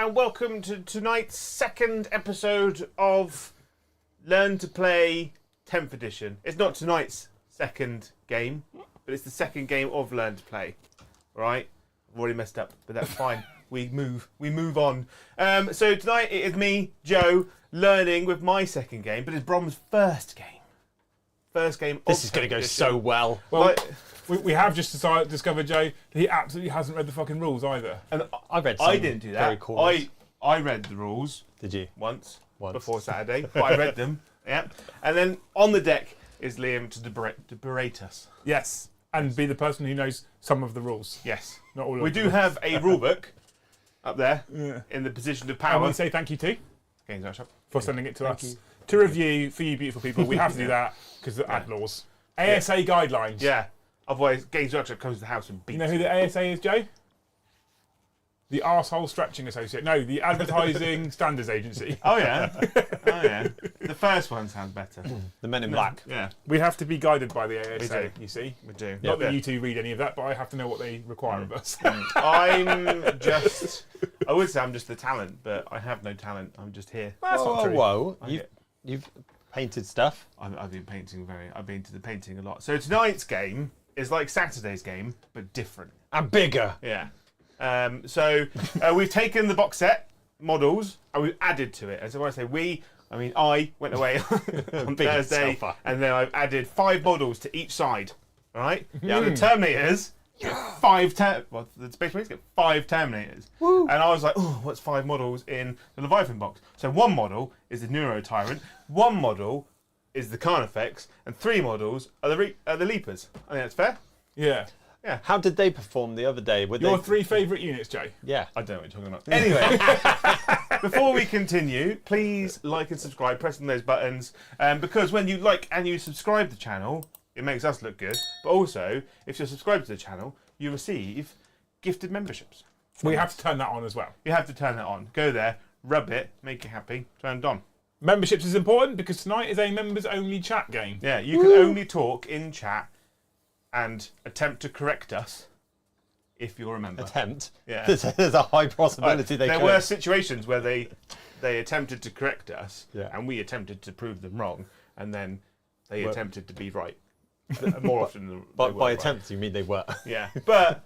and welcome to tonight's second episode of Learn to Play 10th edition. It's not tonight's second game, but it's the second game of Learn to Play. Right? I've already messed up, but that's fine. We move on. So tonight it is me, Joe, learning with my second game, but it's Brom's first game. First game. This is going to go so well. Well, we have just discovered, Joe, that he absolutely hasn't read the fucking rules either. And I read some. I didn't do that. I read the rules. Did you? Once before Saturday, but I read them. Yeah. And then on the deck is Liam to berate us. Yes, and be the person who knows some of the rules. Yes. Not all of them. We do have a rule book up there in the position of power. I want to say thank you to Games Workshop for sending it to us to review for you beautiful people. We have to do that because of ad laws. ASA guidelines. Yeah. Otherwise, Games Workshop comes to the house and beats You know who the ASA is, Joe? The Arsehole Stretching Associate. No, the Advertising Standards Agency. Oh yeah. The first one sounds better. The Men in Black. Yeah. We have to be guided by the ASA, do. you see. We do. Not that you two read any of that, but I have to know what they require of us. I would say I'm just the talent, but I have no talent. I'm just here. That's not true. Whoa. You've painted stuff. I've been painting I've been to the painting a lot. So tonight's game is like Saturday's game, but different. And bigger. Yeah. So we've taken the box set models and we've added to it. And so when I say we, I mean I went away on Big Thursday, selfer. and then I've added 5 models to each side. All right. Yeah. The Terminators. The Space Marines get 5 Terminators. Woo. And I was like, oh, what's 5 models in the Leviathan box? So 1 model is the Neuro Tyrant, 1 model is the Carnifex, and 3 models are the Leapers. I think that's fair. Yeah. Yeah. How did they perform the other day? Your 3 favourite units, Joe? Yeah. I don't know what you're talking about. Anyway, before we continue, please like and subscribe, pressing those buttons, because when you like and you subscribe to the channel, it makes us look good. But also, if you're subscribed to the channel, you receive gifted memberships. We have to turn that on as well. You have to turn that on. Go there, rub it, make you happy, turn it on. Memberships is important because tonight is a members-only chat game. Yeah, you can only talk in chat and attempt to correct us if you're a member. Attempt? Yeah. There's a high possibility they could. There were situations where they attempted to correct us, Yeah. and we attempted to prove them wrong, and then they attempted to be right. More often than But they were by right. attempts, you mean they were. Yeah, but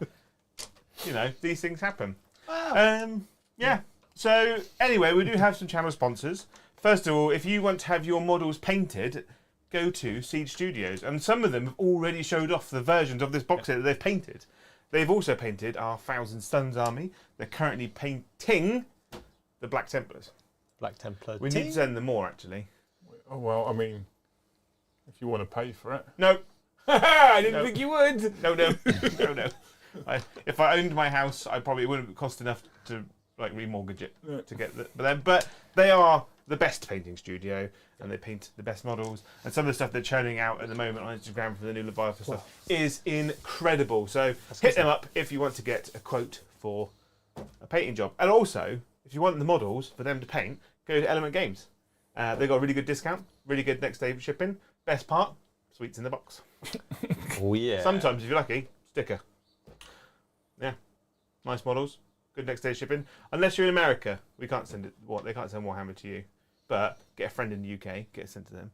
these things happen. Wow. Yeah. So anyway, we do have some channel sponsors. First of all, if you want to have your models painted, go to Siege Studios, and some of them have already showed off the versions of this box set that they've painted. They've also painted our Thousand Suns army. They're currently painting the Black Templars. Black Templar. We need to send them more, actually. Oh, well, I mean, if you want to pay for it. No. I didn't think you would. No. If I owned my house, it wouldn't cost enough to remortgage it to get but they are the best painting studio, and they paint the best models. And some of the stuff they're churning out at the moment on Instagram for the new Leviathan stuff is incredible. So hit them up if you want to get a quote for a painting job. And also, if you want the models for them to paint, go to Element Games. They've got a really good discount, really good next day shipping. Best part, sweets in the box. Oh yeah. Sometimes, if you're lucky, sticker. Yeah, nice models, good next day shipping. Unless you're in America, we can't send it. They can't send Warhammer to you. But get a friend in the UK, get it sent to them.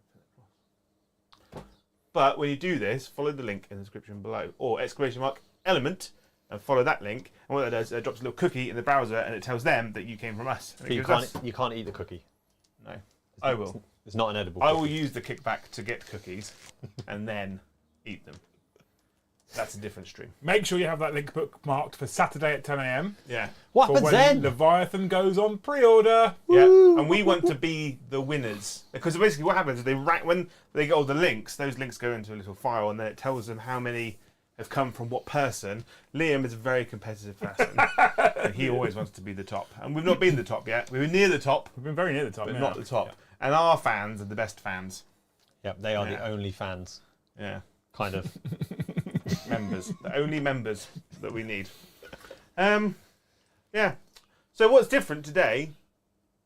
But when you do this, follow the link in the description below, or !element, and follow that link. And what that does, it drops a little cookie in the browser, and it tells them that you came from us. But you can't eat the cookie. No, I will. It's not an edible. I will use the kickback to get cookies, and then eat them. That's a different stream. Make sure you have that link bookmarked for Saturday at 10 a.m. Yeah. What for happens when then? Leviathan goes on pre-order. Yeah, and we want to be the winners, because basically what happens is when they get all the links, those links go into a little file, and then it tells them how many have come from what person. Liam is a very competitive person, and he always wants to be the top. And we've not been the top yet. We were near the top, We've been very near the top, but yeah. not the top. Yeah. And our fans are the best fans. Yep, they are the only fans. Yeah, Kind of. members, the only members that we need. Yeah. So what's different today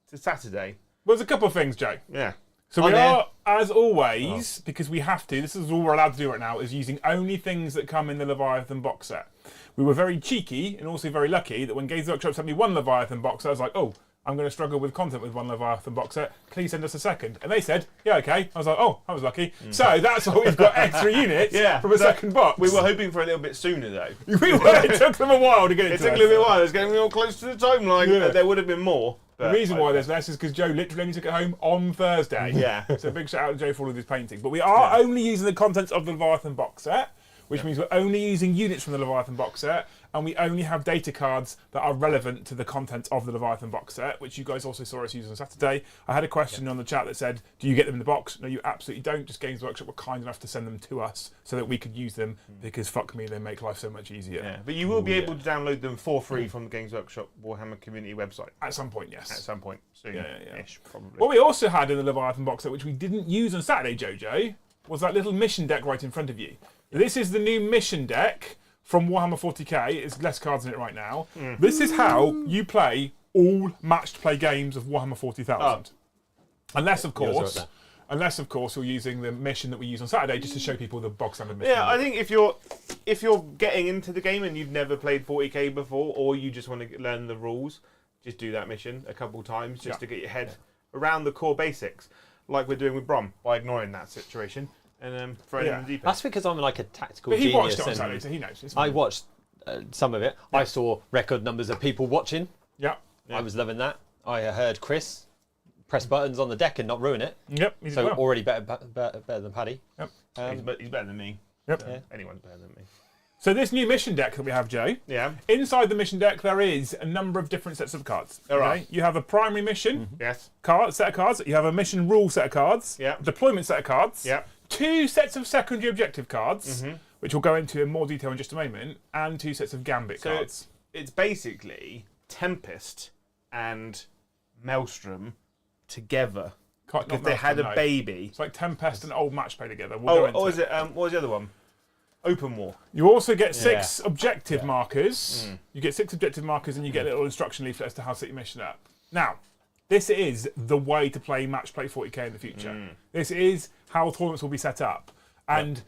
to Saturday? Well, there's a couple of things, Joe. Yeah. So On we air. are as always, because we have to, this is all we're allowed to do right now, is using only things that come in the Leviathan box set. We were very cheeky and also very lucky that when Games Workshop sent me one Leviathan box set, I was like, oh, I'm going to struggle with content with one Leviathan box set. Please send us a second. And they said, yeah, okay. I was like, oh, I was lucky. So that's why we've got extra units from a second box. We were hoping for a little bit sooner, though. We were. It took them a while to get it. It took a little bit while. It was getting all close to the timeline. Yeah. There would have been more. The reason why there's less is because Joe literally only took it home on Thursday. Yeah. So big shout out to Joe for all of his painting. But we are only using the contents of the Leviathan box set, which means we're only using units from the Leviathan box set, and we only have data cards that are relevant to the contents of the Leviathan box set, which you guys also saw us use on Saturday. I had a question on the chat that said, do you get them in the box? No, you absolutely don't. Just Games Workshop were kind enough to send them to us so that we could use them, because fuck me, they make life so much easier. Yeah, but you will be able to download them for free from the Games Workshop Warhammer community website. At some point, yes. At some point soon-ish, probably. What we also had in the Leviathan box set, which we didn't use on Saturday, Jojo, was that little mission deck right in front of you. This is the new mission deck from Warhammer 40k. It's less cards in it right now. This is how you play all matched play games of Warhammer 40,000. Unless, of course, you're using the mission that we use on Saturday just to show people the box standard mission. Yeah, I think if you're getting into the game and you've never played 40k before, or you just want to learn the rules, just do that mission a couple times just to get your head around the core basics, like we're doing with Brom, by ignoring that situation and throwing in the deep end. That's because I'm like a tactical But he genius. watched it on Saturday, so he knows. It's I fine. watched some of it. I saw record numbers of people watching. Yeah. I was loving that. I heard Chris press buttons on the deck and not ruin it. Yep. He did So well. already better than Paddy. Yep. He's better than me. Yep. So anyone's better than me. So this new mission deck that we have, Joe. Yeah. Inside the mission deck, there is a number of different sets of cards. There are. You have a primary mission Yes. set of cards. You have a mission rule set of cards. Yeah. Deployment set of cards. Yeah. 2 sets of secondary objective cards, which we'll go into in more detail in just a moment, and 2 sets of Gambit So cards. it's basically Tempest and Maelstrom together. Because they had a baby. It's like Tempest and Old Match play together. We'll go into Is it? What was the other one? Open War. You also get 6 objective markers. You get 6 objective markers, and you get a little instruction leaflet as to how to set your mission up. Now, this is the way to play match play 40k in the future. This is how tournaments will be set up. And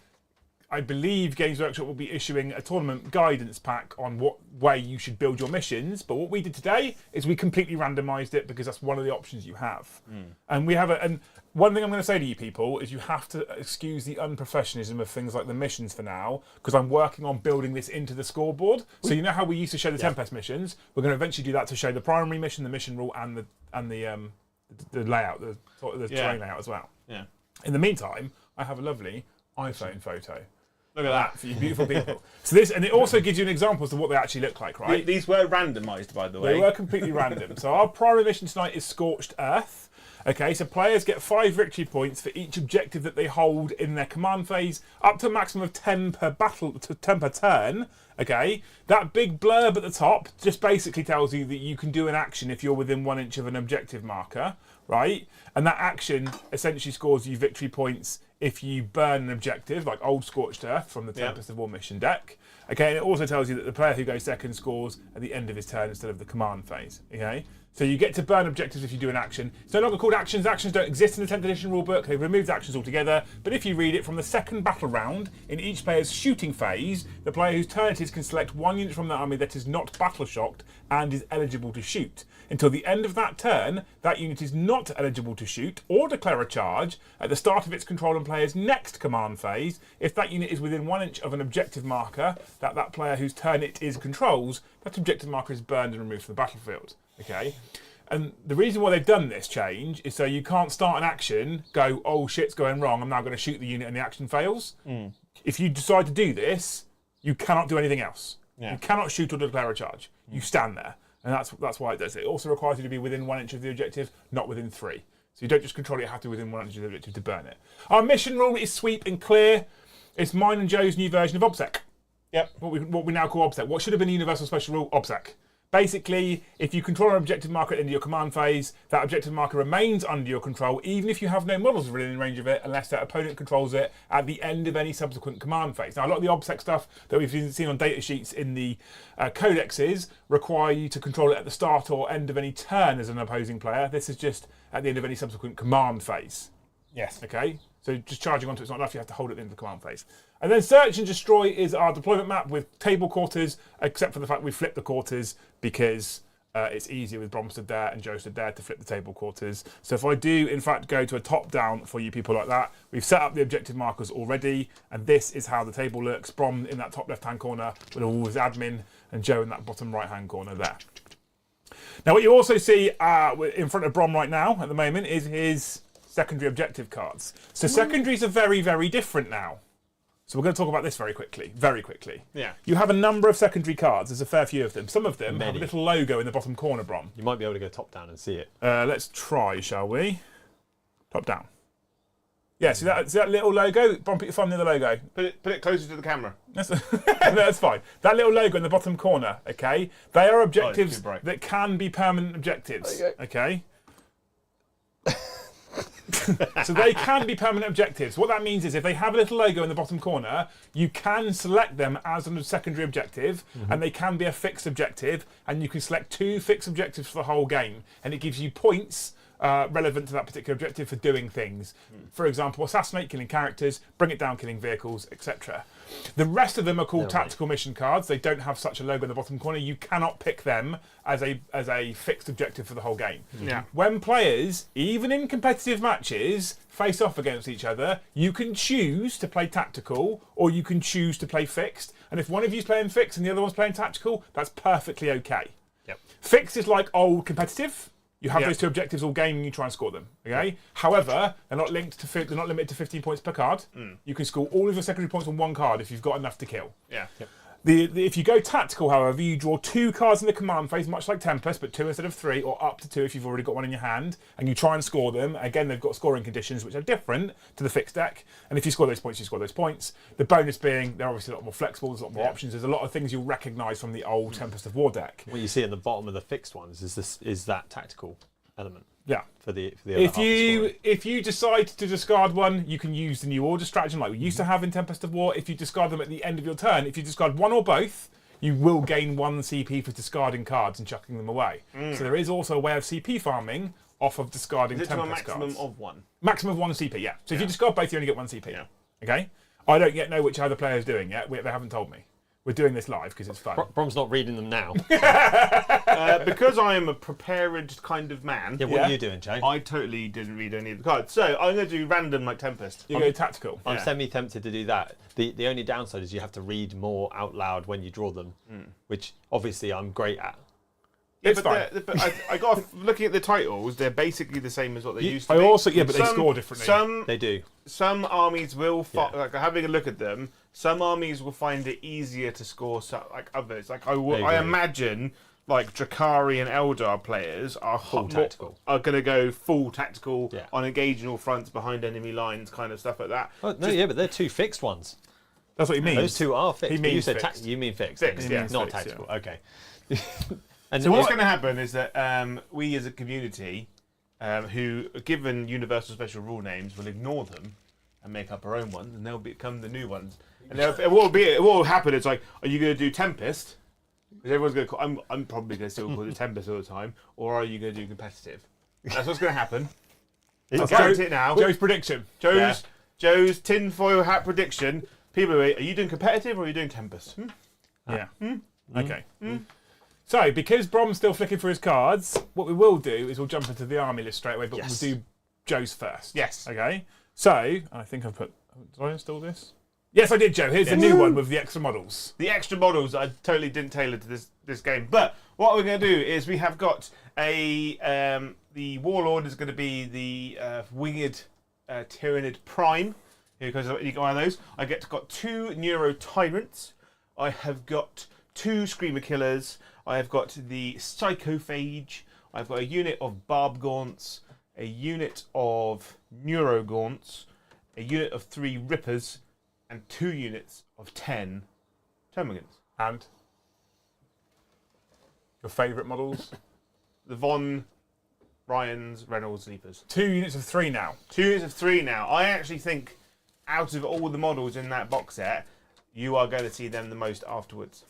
I believe Games Workshop will be issuing a tournament guidance pack on what way you should build your missions. But what we did today is we completely randomised it, because that's one of the options you have. And we have and one thing I'm going to say to you people is you have to excuse the unprofessionalism of things like the missions for now, because I'm working on building this into the scoreboard. So you know how we used to show the Tempest missions? We're going to eventually do that to show the primary mission, the mission rule, and the layout, the terrain layout as well. Yeah. In the meantime, I have a lovely iPhone photo. Look at that. For you beautiful people. So this, and it also gives you an example as to what they actually look like, right? These were randomised, by the way. They were completely random. So our primary mission tonight is Scorched Earth. Okay, so players get 5 victory points for each objective that they hold in their command phase, up to a maximum of 10 per turn. Okay, that big blurb at the top just basically tells you that you can do an action if you're within 1 inch of an objective marker, right? And that action essentially scores you victory points if you burn an objective, like Old Scorched Earth from the Tempest of War mission deck. Okay, and it also tells you that the player who goes second scores at the end of his turn instead of the command phase. Okay, so you get to burn objectives if you do an action. It's no longer called actions. Actions don't exist in the 10th edition rulebook. They've removed actions altogether. But if you read it, from the second battle round in each player's shooting phase, the player whose turn it is can select 1 unit from the army that is not battle shocked and is eligible to shoot. Until the end of that turn, that unit is not eligible to shoot or declare a charge at the start of its control and player's next command phase. If that unit is within 1 inch of an objective marker that player whose turn it is controls, that objective marker is burned and removed from the battlefield. Okay, and the reason why they've done this change is so you can't start an action, go, oh shit's going wrong, I'm now going to shoot the unit and the action fails. If you decide to do this, you cannot do anything else. You cannot shoot or declare a charge. You stand there. And that's why it does it. It also requires you to be within 1 inch of the objective, not within 3. So you don't just control it, you have to be within 1 inch of the objective to burn it. Our mission rule is sweep and clear. It's mine and Joe's new version of OBSEC. Yep, what we now call OBSEC. What should have been a universal special rule, OBSEC. Basically, if you control an objective marker at the end of your command phase, that objective marker remains under your control, even if you have no models within range of it, unless that opponent controls it at the end of any subsequent command phase. Now, a lot of the OBSEC stuff that we've seen on data sheets in the codexes require you to control it at the start or end of any turn as an opposing player. This is just at the end of any subsequent command phase. Yes. Okay. So just charging onto it's not enough. You have to hold it at the end of the command phase. And then search and destroy is our deployment map with table quarters, except for the fact we flip the quarters because it's easier with Brom stood there and Joe stood there to flip the table quarters. So if I do, in fact, go to a top-down for you people like that, we've set up the objective markers already, and this is how the table looks. Brom in that top left-hand corner with all his admin, and Joe in that bottom right-hand corner there. Now, what you also see in front of Brom right now, at the moment, is his secondary objective cards. So secondaries are very, very different now. So we're going to talk about this very quickly. Yeah. You have a number of secondary cards. There's a fair few of them. Some of them have a Many. little logo in the bottom corner, Brom. You might be able to go top down and see it. Let's try, shall we? Top down. Yeah, see that little logo? Brom, put your thumb near the logo. Put it closer to the camera. That's fine. That little logo in the bottom corner, okay? They are objectives too bright. that can be permanent objectives, okay? So they can be permanent objectives. What that means is if they have a little logo in the bottom corner, you can select them as a secondary objective, and they can be a fixed objective, and you can select 2 fixed objectives for the whole game, and it gives you points relevant to that particular objective for doing things. For example, assassinate, killing characters, bring it down, killing vehicles, etc. The rest of them are called tactical mission cards. They don't have such a logo in the bottom corner. You cannot pick them as a fixed objective for the whole game. Yeah. When players, even in competitive matches, face off against each other, you can choose to play tactical or you can choose to play fixed. And if one of you's playing fixed and the other one's playing tactical, that's perfectly okay. Yep. Fixed is like old competitive. You have those 2 objectives all game and you try and score them. Okay. However, they're not limited to 15 points per card. You can score all of your secondary points on 1 card if you've got enough to kill. Yeah. Yep. If you go tactical, however, you draw 2 cards in the command phase, much like Tempest, but 2 instead of 3, or up to 2 if you've already got one in your hand, and you try and score them. Again, they've got scoring conditions which are different to the fixed deck, and if you score those points, you score those points. The bonus being they're obviously a lot more flexible, there's a lot more options, there's a lot of things you'll recognise from the old Tempest of War deck. What you see at the bottom of the fixed ones is that tactical element. Yeah. For the other half of scoring. If you decide to discard one, you can use the new order stratagem like we used to have in Tempest of War. If you discard them at the end of your turn, if you discard one or both, you will gain 1 CP for discarding cards and chucking them away. So there is also a way of CP farming off of discarding Is it to a Tempest maximum cards. of 1? Maximum of 1 CP, yeah. So if you discard both, you only get 1 CP. Yeah. Okay? I don't yet know which other player's doing yet. They haven't told me. We're doing this live because it's fun. Brom's not reading them now. Because I am a prepared kind of man, Yeah, what are you doing, Jay? I totally didn't read any of the cards. So I'm going to do random like Tempest. You go tactical. I'm semi-tempted to do that. The only downside is you have to read more out loud when you draw them, which obviously I'm great at. Yeah, It's but I got looking at the titles. They're basically the same as what they used to be. But they score differently. They do. Some armies will like having a look at them. Some armies will find it easier to score like others. Like I imagine like Drakari and Eldar players are tactical. Are going to go full tactical Yeah. on engaging all fronts behind enemy lines, kind of stuff like that. Oh, no, but they're 2 fixed ones. That's what he means. Those 2 are fixed. He but means you said fixed. you mean fixed. Fixed, then. yeah. Not Fixed, tactical. Okay. And So what's going to happen is that we as a community, who are given universal special rule names, will ignore them and make up our own ones, and they'll become the new ones. And what will happen is like, are you going to do Tempest? Because everyone's going to call. I'm probably going to still call it Tempest all the time. Or are you going to do competitive? That's what's going to happen. I'll guarantee it now. Joe's prediction. Joe's tinfoil hat prediction. People are you doing competitive or are you doing Tempest? Yeah. Okay. So, because Brom's still flicking through his cards, what we will do is we'll jump into the army list straight away, but we'll do Joe's first. Yes. Okay. So, I think I've put. Did I install this? Yes, I did, Joe. Here's the new one with the extra models. The extra models I totally didn't tailor to this game. But what we're going to do is we have got the Warlord is going to be the winged Tyranid Prime. Because you got one of those. I got 2 Neuro Tyrants. I have got 2 Screamer Killers. I have got the Psychophage. I've got a unit of Barb Gaunts, a unit of Neuro Gaunts, a unit of 3 Rippers, and 2 units of 10 Termagants. And your favourite models? The Von, Ryans, Reynolds, Leapers. 2 units of 3 now. 2 units of 3 now. I actually think out of all the models in that box set, you are going to see them the most afterwards.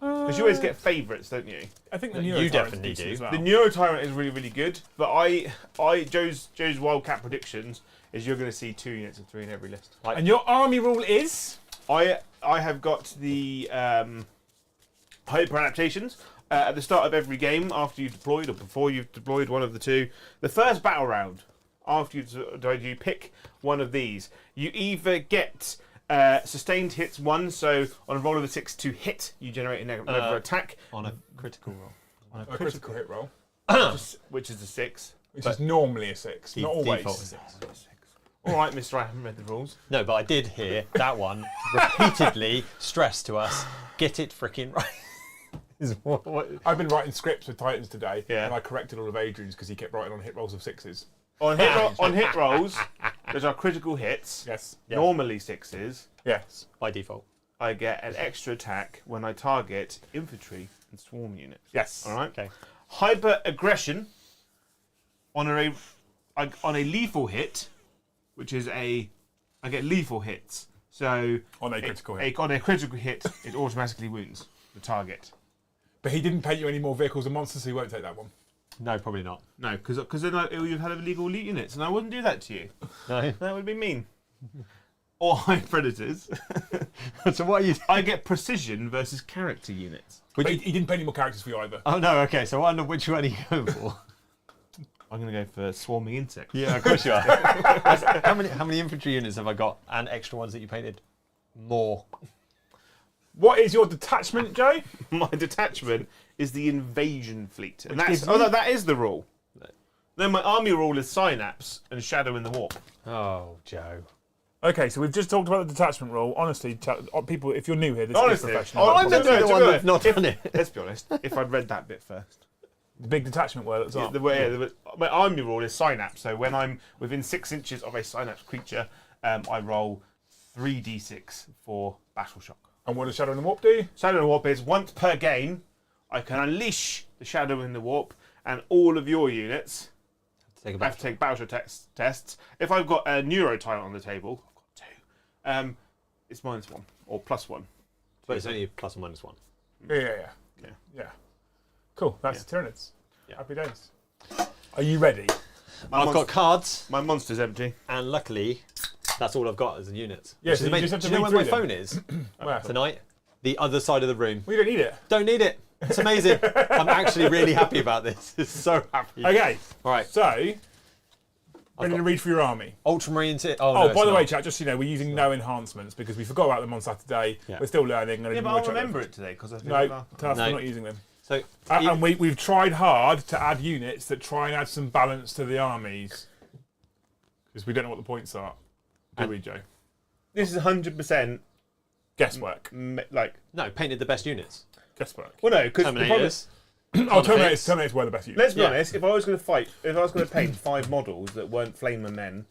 Because you always get favourites, don't you? I think the You Neuro definitely do. As well. The Neuro Tyrant is really, really good, but Joe's Wildcat predictions is you're going to see 2 units of 3 in every list. And your army rule is? I have got the hyper adaptations at the start of every game after you've deployed or before you've deployed one of the 2. The first battle round after you pick one of these, you either get sustained hits 1, so on a roll of a 6 to hit, you generate another attack On a critical roll. on a A critical hit roll. which is a 6. Which is normally a 6, not always. Default is 6. All right, Mr. I haven't read the rules. No, but I did hear that one repeatedly stressed to us, get it freaking right. Is what- I've been writing scripts with Titans today, Yeah. and I corrected all of Adrian's because he kept writing on hit rolls of 6s. On hit rolls, those are critical hits. Yes. Normally 6s. Yes. by default. I get an extra attack when I target infantry and swarm units. Yes. All right. Okay. Hyper aggression on a lethal hit, which is I get lethal hits. So On a critical hit. on a critical hit, it automatically wounds the target. But he didn't paint you any more vehicles and monsters, so he won't take that one. No, probably not. No, because then you've had illegal elite units, and I wouldn't do that to you. No. That would be mean. Or high predators. So what are you? I get precision versus character units. But he didn't paint any more characters for you either. Oh no. Okay. So I wonder which one are you going for? I'm going to go for swarming insects. Yeah, of course you are. how many infantry units have I got, and extra ones that you painted? More. What is your detachment, Joe? My detachment is the invasion fleet, and gives that's no, that is the rule. Then my army rule is synapse and shadow in the warp. Oh, Joe. Okay, so we've just talked about the detachment rule. Honestly, people, if you're new here, this Honestly, is professional. I'm no, the to be one honest, that's not done it. Let's be honest. If I'd read that bit first, The big detachment word at the top. my army rule is synapse. So when I'm within 6 inches of a synapse creature, I roll 3d6 for battle shock. And what does Shadow in the Warp do? Shadow in the warp is once per game, I can unleash the shadow in the warp, and all of your units Take a have to take battle tests. If I've got a neuro tyrant on the table, I've got 2. It's -1 or +1. But it's only a plus or minus 1. Yeah. Cool, that's Tyranids. Yeah. Happy days. Are you ready? I've got cards, My monster's empty. and luckily, that's all I've got as the units. Yeah, Which so is you amazing. just have to Do you know read where my through phone is Where? tonight? The other side of the room. We don't need it. Don't need it. It's amazing. I'm actually really happy about this. It's so happy. Okay, All right. so, ready to read for your army. Ultramarines. Oh, by the way, chat, just so you know, we're using no enhancements because we forgot about them on Saturday. Yeah. We're still learning. Yeah, but I'll remember it today because I think No, tell us No. we're not using them. So, And we've tried hard to add units that try and add some balance to the armies. Because we don't know what the points are. Do we, Joe? this is 100% Guesswork. like. no, painted the best units. Guesswork. Well, no, because Terminators. Oh, Terminators were the best units. let's be Yeah. honest. If I was going to paint 5 models that weren't Flamer Men,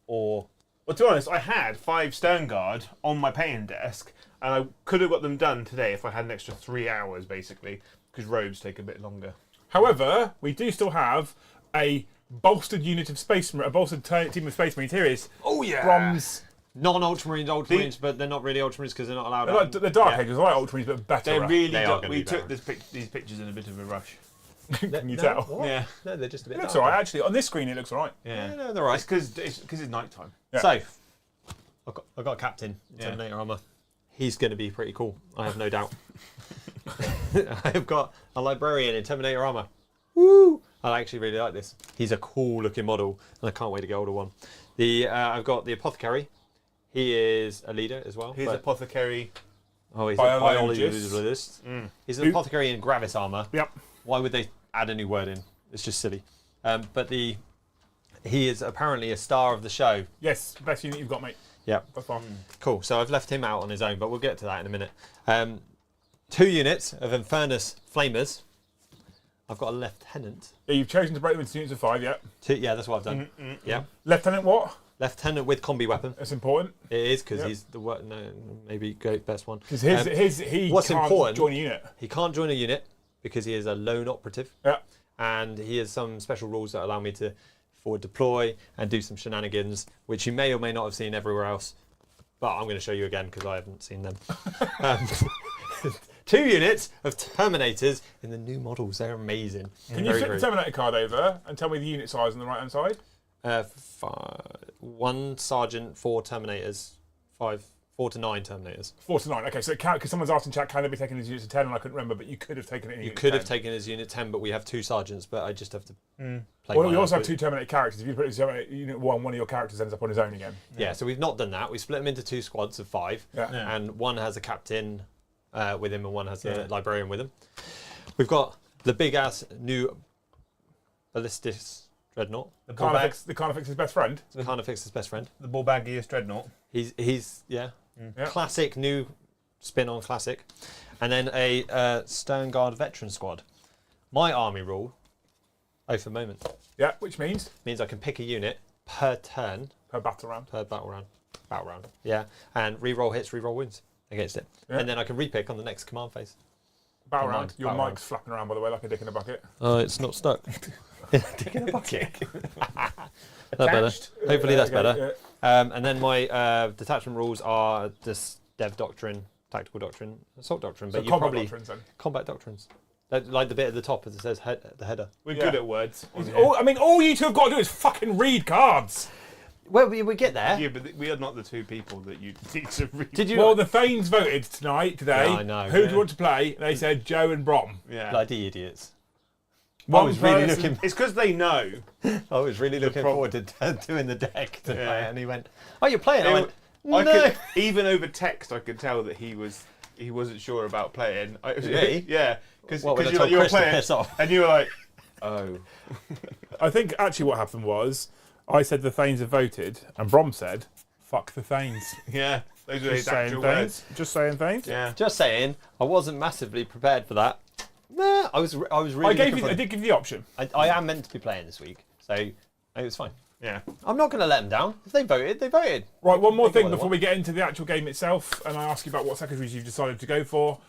well, to be honest, I had 5 Sternguard on my painting desk, and I could have got them done today if I had an extra 3 hours, basically, because robes take a bit longer. However, we do still have a bolstered unit of a bolstered team of Space Marines. Here is Oh yeah, Brom's. Non-Ultramarines, but they're not really Ultramarines because they're not allowed. They're like the Dark Ages, they're like Ultramarines, but better. They really. They are gonna We be took better. these pictures in a bit of a rush. Can you tell? What? Yeah, No, they're just a bit. It looks darker. alright, actually. On this screen, it looks alright. yeah. No, they're right. It's because it's night time. Yeah. So, I've got a captain in Yeah. Terminator armor. He's going to be pretty cool. I have no doubt. I've got a librarian in Terminator armor. Woo! I actually really like this. He's a cool looking model, and I can't wait to get hold of one. I've got the apothecary. He is a leader as well. Here's but- apothecary. Oh, he's Biologist. a biologist. He's an apothecary in Gravis armor. Yep. Why would they add a new word in? It's just silly. But he is apparently a star of the show. Yes, best unit you've got, mate. Yeah. By far. Cool. So I've left him out on his own, but we'll get to that in a minute. 2 units of Infernus Flamers. I've got a lieutenant. Yeah, you've chosen to break them into units of 5, yeah. Yeah, that's what I've done. Yeah. Lieutenant what? Lieutenant with combi weapon. That's important. It is because Yep. he's the no, maybe go best one. Because he what's can't important- join a unit. He can't join a unit because he is a lone operative. Yeah. And he has some special rules that allow me to forward deploy and do some shenanigans, which you may or may not have seen everywhere else. But I'm going to show you again because I haven't seen them. 2 units of Terminators in the new models. They're amazing. Can you flip the Terminator card over and tell me the unit size on the right-hand side? 1 Sergeant, 4 Terminators, 4 to 9 Terminators. 4 to 9. Okay, so because someone's asked in chat, can they be taken as units of 10? And I couldn't remember, but you could have taken it in You unit could 10. have taken it as Unit 10, but we have 2 Sergeants, but I just have to play. Well, we mine also out. have 2 Terminator characters. If you put it as Unit 1, one of your characters ends up on his own again. Yeah, so we've not done that. We split them into 2 squads of 5, Yeah. and one has a captain with him, and one has a librarian with him. We've got the big ass new Ballistis Dreadnought. The Carnifex's best friend. The Carnifex's best friend. The ball baggiest dreadnought. He's Yeah. classic new spin on classic, and then a Stone Guard veteran squad. My army rule, for moment, Yeah, which means means I can pick a unit per turn per battle round. per battle round. Yeah, and re-roll hits, re-roll wounds against it, and then I can repick on the next command phase. Battle Never round. mind, Your battle mic's flapping around, by the way, like a dick in a bucket. It's not stuck. Dick in a bucket. That better. Hopefully that's Okay, better. And then my detachment rules are this Dev Doctrine, Tactical Doctrine, Assault Doctrine, So but you combat probably doctrines, then. combat doctrines. Like the bit at the top that says the header. We're Yeah. good at words. All you two have got to do is fucking read cards. Well, we get there. Yeah, but we are not the 2 people that you need to read. Did you? Well, the Thanes voted today. Yeah, I know. Who do you want to play? They said Joe and Brom. Yeah. Bloody idiots. One I was really person- looking. It's because they know. I was really looking forward to doing the deck to play it, and he went, "Oh, you're playing?" I went, I "No." could, even over text, I could tell that he wasn't sure about playing. Really? Yeah, because What, when I you told were Chris to playing, piss off? and you were like, oh. I think actually what happened was I said the Thanes have voted, and Brom said, "Fuck the Thanes." Yeah, those are his Just saying actual Thanes. words. Just saying Thanes. Yeah. Just saying, I wasn't massively prepared for that. Nah, I was really. I did give you the option. I am meant to be playing this week, so it was fine. Yeah. I'm not going to let them down. If they voted, they voted. Right, one more Think thing what they before want. we get into the actual game itself, and I ask you about what secondaries you've decided to go for.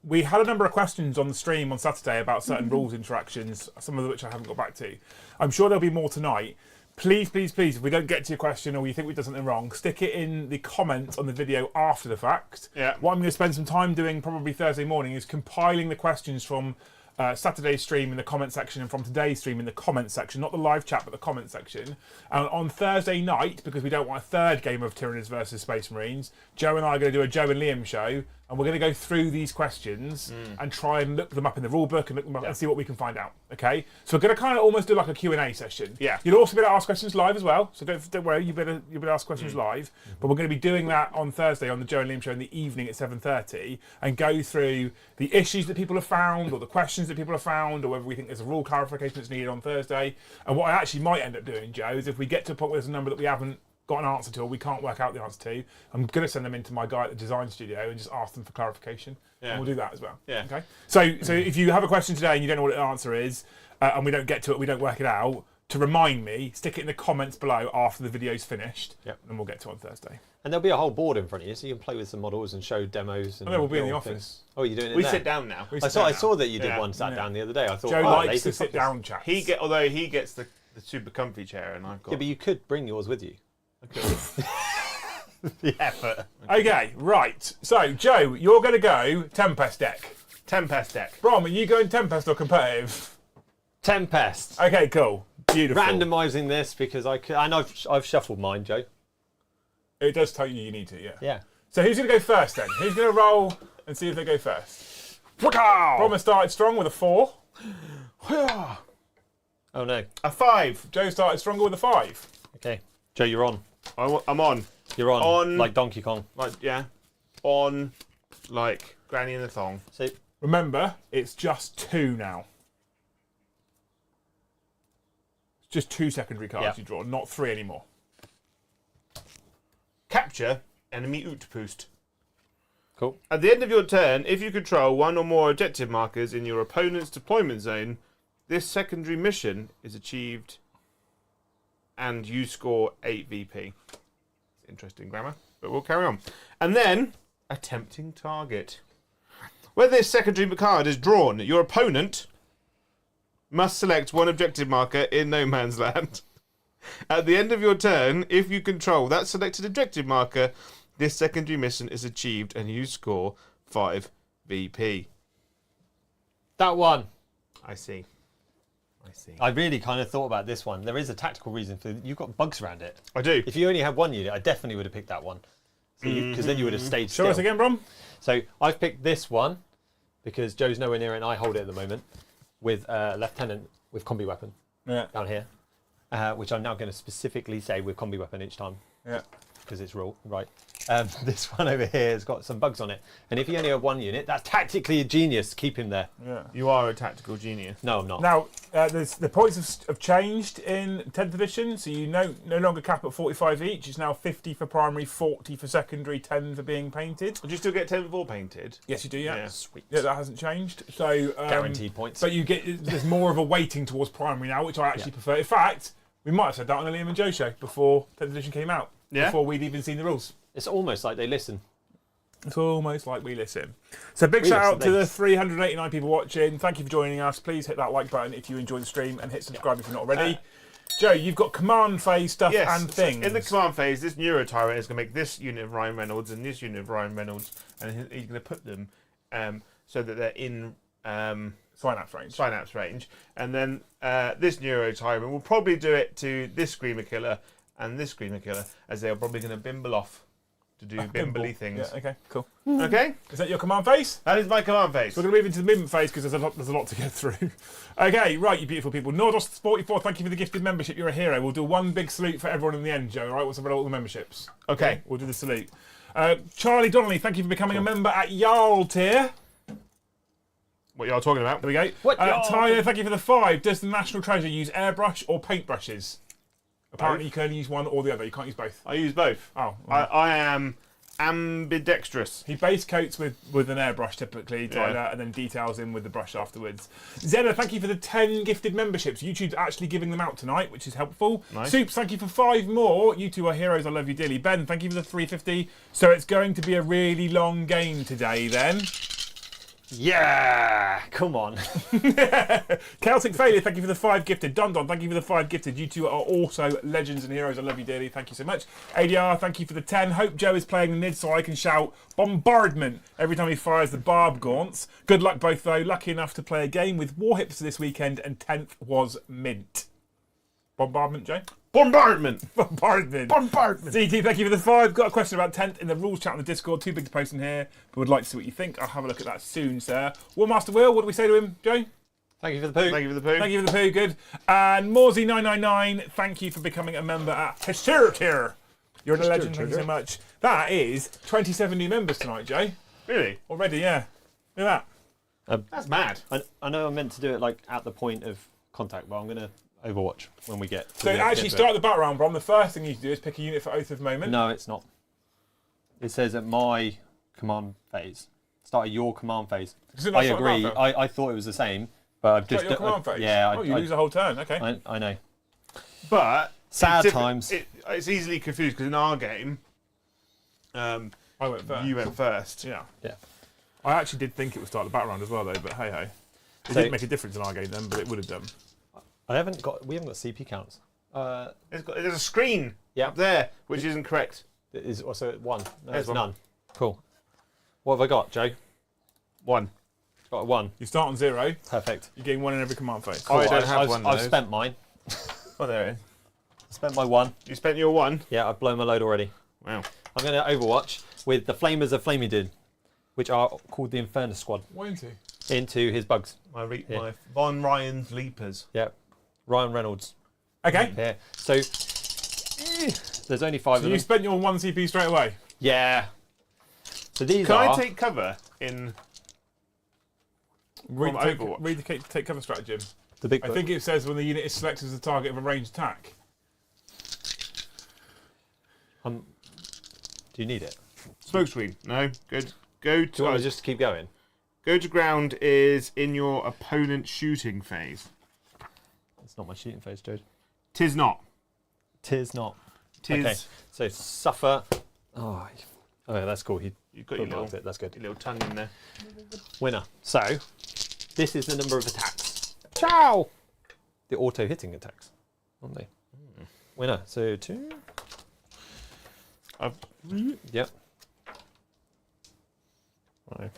We had a number of questions on the stream on Saturday about certain rules interactions, some of which I haven't got back to. I'm sure there'll be more tonight. Please, please, please, if we don't get to your question or you think we've done something wrong, stick it in the comments on the video after the fact. Yeah. What I'm going to spend some time doing probably Thursday morning is compiling the questions from Saturday's stream in the comment section and from today's stream in the comment section, not the live chat, but the comment section. And on Thursday night, because we don't want a third game of Tyranids versus Space Marines, Joe and I are going to do a Joe and Liam show, and we're going to go through these questions and try and look them up in the rule book and look them up and see what we can find out. Okay, so we're going to kind of almost do like a Q&A session. Yeah. You'll also be able to ask questions live as well, so don't worry, you'll be able to ask questions live. But we're going to be doing that on Thursday on the Joe and Liam show in the evening at 7:30 and go through the issues that people have found or the questions that people have found or whether we think there's a rule clarification that's needed on Thursday. And what I actually might end up doing, Joe, is if we get to a point where there's a number that we haven't got an answer to or we can't work out the answer to, I'm going to send them into my guy at the design studio and just ask them for clarification. Yeah. And we'll do that as well. Yeah. Okay. So if you have a question today and you don't know what the answer is and we don't get to it, we don't work it out, to remind me, stick it in the comments below after the video's finished. Yep. And we'll get to it on Thursday. And there'll be a whole board in front of you, so you can play with some models and show demos. And Oh, no, we'll be in the little office. things. Oh, you're doing it We there? sit down now. I saw that you did Yeah. one sat down the other day. I thought, Joe oh, likes latest to sit office. down chats. Although he gets the super comfy chair, and I've got. Yeah, but you could bring yours with you. Yeah, but Okay, right. So, Joe, you're going to go Tempest deck. Tempest deck. Brom, are you going Tempest or competitive? Tempest. Okay, cool. Beautiful. Randomising this because I could, and I've shuffled mine, Joe. It does tell you need to, yeah. Yeah. So who's going to go first then? Who's going to roll and see if they go first? Brom has started strong with a 4. Oh no. A 5. Joe started stronger with a 5. Okay, Joe, you're on. I'm on. You're on. On. Like Donkey Kong. Like yeah. On. Like Granny in the thong. So Remember, it's just 2 now. It's just 2 secondary cards Yeah. you draw, not 3 anymore. Capture enemy outpost. cool. At the end of your turn, if you control one or more objective markers in your opponent's deployment zone, this secondary mission is achieved and you score 8 VP. Interesting grammar, but we'll carry on. And then, a tempting target. When this secondary card is drawn, your opponent must select one objective marker in no man's land. At the end of your turn, if you control that selected objective marker, this secondary mission is achieved and you score 5 VP. That one. I see. I really kind of thought about this one. There is a tactical reason for you've got bugs around it. I do. If you only had one unit, I definitely would have picked that one. Because then you would have stayed still. Show us again, Brom. So I've picked this one because Joe's nowhere near it and I hold it at the moment with Lieutenant with combi weapon down here, which I'm now going to specifically say with combi weapon each time. Yeah. Because it's right. This one over here has got some bugs on it. And if you only have one unit, that's tactically a genius. Keep him there. Yeah. You are a tactical genius. No, I'm not. Now, the points have changed in 10th edition, so you no longer cap at 45 each. It's now 50 for primary, 40 for secondary, 10 for being painted. Do you still get 10 for painted? Yes, you do, yeah. Sweet. Yeah, that hasn't changed. So Guaranteed points. But there's more of a weighting towards primary now, which I actually prefer. In fact, we might have said that on the Liam and Joe show before 10th edition came out. Yeah. Before we'd even seen the rules. It's almost like they listen. It's almost like we listen. So big shout out to the 389 people watching. Thank you for joining us. Please hit that like button if you enjoy the stream and hit subscribe if you're not already. Joe, you've got command phase stuff and things. In the command phase, this Neuro Tyrant is going to make this unit of Ryan Reynolds and this unit of Ryan Reynolds, and he's going to put them so that they're in synapse range. And then this Neuro Tyrant will probably do it to this Screamer Killer and this Screamer Killer, as they're probably going to bimble off to do bimbly things. Yeah, okay, cool. Okay? Is that your command phase? That is my command phase. So we're going to move into the movement phase because there's a lot to get through. Okay, right, you beautiful people. Nordos44, thank you for the gifted membership. You're a hero. We'll do one big salute for everyone in the end, Joe, all right? What's about all the memberships? Okay. We'll do the salute. Charlie Donnelly, thank you for becoming a member at Jarl tier. What y'all talking about? There we go. Tyler, thank you for the 5. Does the National Treasure use airbrush or paintbrushes? Apparently you can only use one or the other. You can't use both. I use both. Oh. I am ambidextrous. He base coats with an airbrush typically, Tyler, and then details in with the brush afterwards. Zena, thank you for the 10 gifted memberships. YouTube's actually giving them out tonight, which is helpful. Nice. Soups, thank you for 5 more. You two are heroes. I love you dearly. Ben, thank you for the 350. So it's going to be a really long game today then. Yeah, come on. Celtic Failure, thank you for the 5 gifted. Don, thank you for the 5 gifted. You two are also legends and heroes. I love you dearly. Thank you so much. ADR, thank you for the 10. Hope Joe is playing the mid so I can shout bombardment every time he fires the barb gaunts. Good luck both though. Lucky enough to play a game with Warhips this weekend and 10th was mint. Bombardment, Joe? Bombardment! Bombardment. CT, thank you for the 5. Got a question about 10th in the rules chat on the Discord. Too big to post in here, but would like to see what you think. I'll have a look at that soon, sir. Warmaster Will, what do we say to him, Joe? Thank you for the poo. Thank you for the poo. Thank you for the poo, good. And Morsey999, thank you for becoming a member at Hysteria. You're a legend, thank you so much. That is 27 new members tonight, Joe. Really? Already, yeah. Look at that. That's mad. I know I'm meant to do it like at the point of contact, but I'm going to Overwatch when we get to So actually start the battle round, Brom. The first thing you need to do is pick a unit for Oath of Moment. No, it's not. It says at my command phase. Start at your command phase. I agree. I thought it was the same, but I've just... your command phase? Yeah. Oh, you lose a whole turn, okay. I know. But... Sad times. It's easily confused because in our game, I went first. you went first. Yeah. Yeah. I actually did think it would start the battle round as well, though, but hey ho. It didn't make a difference in our game then, but it would have done. We haven't got CP counts. There's a screen Yeah. up there, which isn't correct. It is also 1. No, There's it's one. none. Cool. What have I got, Joe? 1. Got a 1. You start on 0. Perfect. You gain 1 in every command phase. Oh, I don't have I've, one of I've those. spent mine. Oh, there it is. I spent my 1. You spent your 1? Yeah, I've blown my load already. Wow. I'm going to Overwatch with the Flamers of Flamey which are called the Infernus Squad, What into? into his bugs. My Von Ryan's Leapers. Yeah. Ryan Reynolds. Okay. Yeah. So there's only 5 So of you them. spent your 1 CP straight away. Yeah. So these Can are... I take cover in... Read Overwatch? take cover stratagem. the big I book? think it says when the unit is selected as the target of a ranged attack. Do you need it? Smoke screen. No. Good. Go Do you want to... to just keep going? Go to ground is in your opponent's shooting phase. It's not my shooting phase, Joe. Tis not. Tis not. Tis... Okay. So suffer... Oh, yeah, that's cool. You've got your little, it. That's good. your little tongue in there. Winner. So, this is the number of attacks. Ciao! The auto-hitting attacks, aren't they? Winner. So, 2. Yep. Right.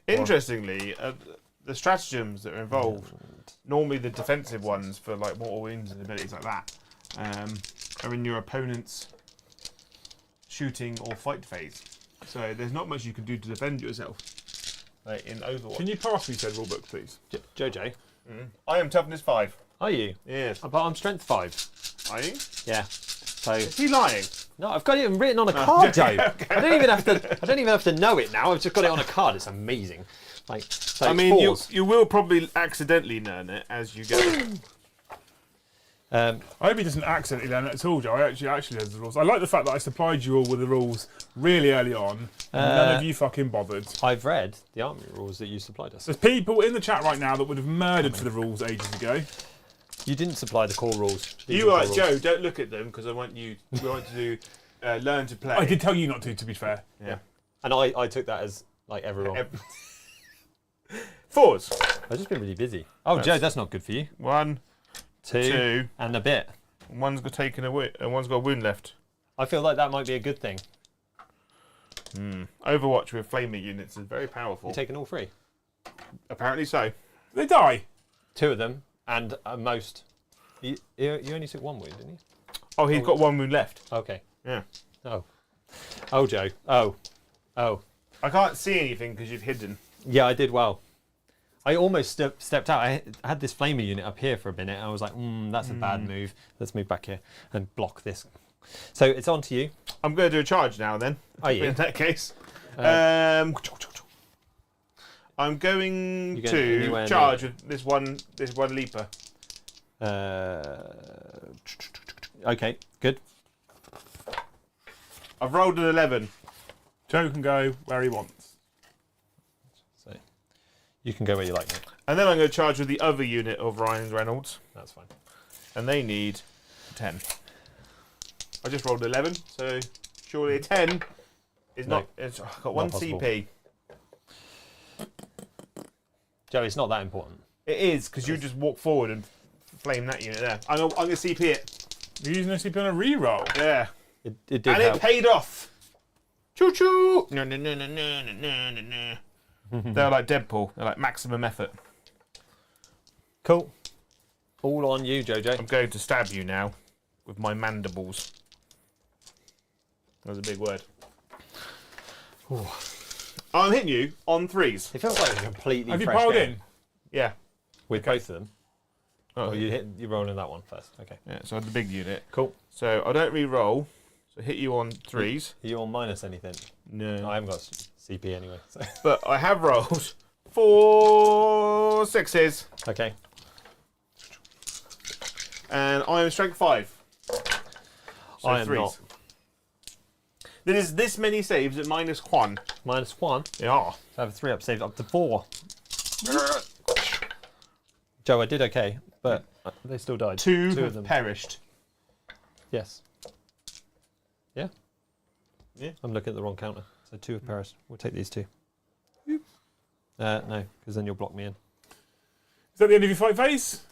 Interestingly, the stratagems that are involved, normally the defensive ones for like mortal wounds and abilities like that, are in your opponent's shooting or fight phase. So there's not much you can do to defend yourself, like in Overwatch. Can you pass me said rulebook, please? Jojo, I am toughness 5. are you? Yes. But I'm strength 5. Are you? Yeah. So Is he lying? no, I've got it written on a card, Joe. okay. I don't even have to know it now. I've just got it on a card. It's amazing. Like, so I it's mean, fours. you will probably accidentally learn it as you go. I hope he doesn't accidentally learn it at all, Joe. I actually knows the rules. I like the fact that I supplied you all with the rules really early on. And none of you fucking bothered. I've read the army rules that you supplied us. There's people in the chat right now that would have murdered for the rules ages ago. You didn't supply the core rules. These You are are the Joe. Don't look at them because I want you. We want to do learn to play. I did tell you not to be fair. Yeah. And I took that as like everyone. 4s. I've just been really busy. Oh, Joe, that's not good for you. 1, 2, 2. and a bit. One's got taken away, and one's got a wound left. I feel like that might be a good thing. Overwatch with flamer units is very powerful. You're taking all 3. Apparently so. They die. 2 of them, and most. You only took 1 wound, didn't you? Oh, he's got 1 wound left. Okay. Yeah. Oh, Joe. Oh. I can't see anything because you've hidden. Yeah, I did well. I almost stepped out. I had this flamer unit up here for a minute. I was like, that's a bad move. Let's move back here and block this. So it's on to you. I'm going to do a charge now then. Are you? In that case. I'm going to charge with this one leaper. Okay, good. I've rolled an 11. Joe can go where he wants. So you can go where you like, mate. And then I'm going to charge with the other unit of Ryan's Reynolds. That's fine. And they need 10. I just rolled 11, so surely a 10 is No. not. I've got 1 possible. CP. Joe, it's not that important. It is, because you just walk forward and flame that unit there. I'm going to CP it. You're using a CP on a reroll. Yeah. It did And help. it paid off. Choo choo. No, no, no, no, no, no, no, no. They're like Deadpool. They're like maximum effort. Cool. All on you, Jojo. I'm going to stab you now with my mandibles. That was a big word. I'm hitting you on 3s. It feels like a completely Have you fresh piled game. in? Yeah. With both of them? Oh, You're rolling that one first. Okay. yeah. So I had the big unit. Cool. So I don't re-roll. So I hit you on 3s. Are you on minus anything? No. I haven't got CP anyway. So. But I have rolled 4 6s. Okay. And I am strength 5. So I am 3s. not. There is this many saves at -1. Minus 1. Yeah. So I have a 3-up save up to 4. Joe, I did okay, but they still died. Two of have them. perished. Yes. Yeah? Yeah. I'm looking at the wrong counter. So 2 have perished. We'll take these 2. No, because then you'll block me in. Is that the end of your fight phase?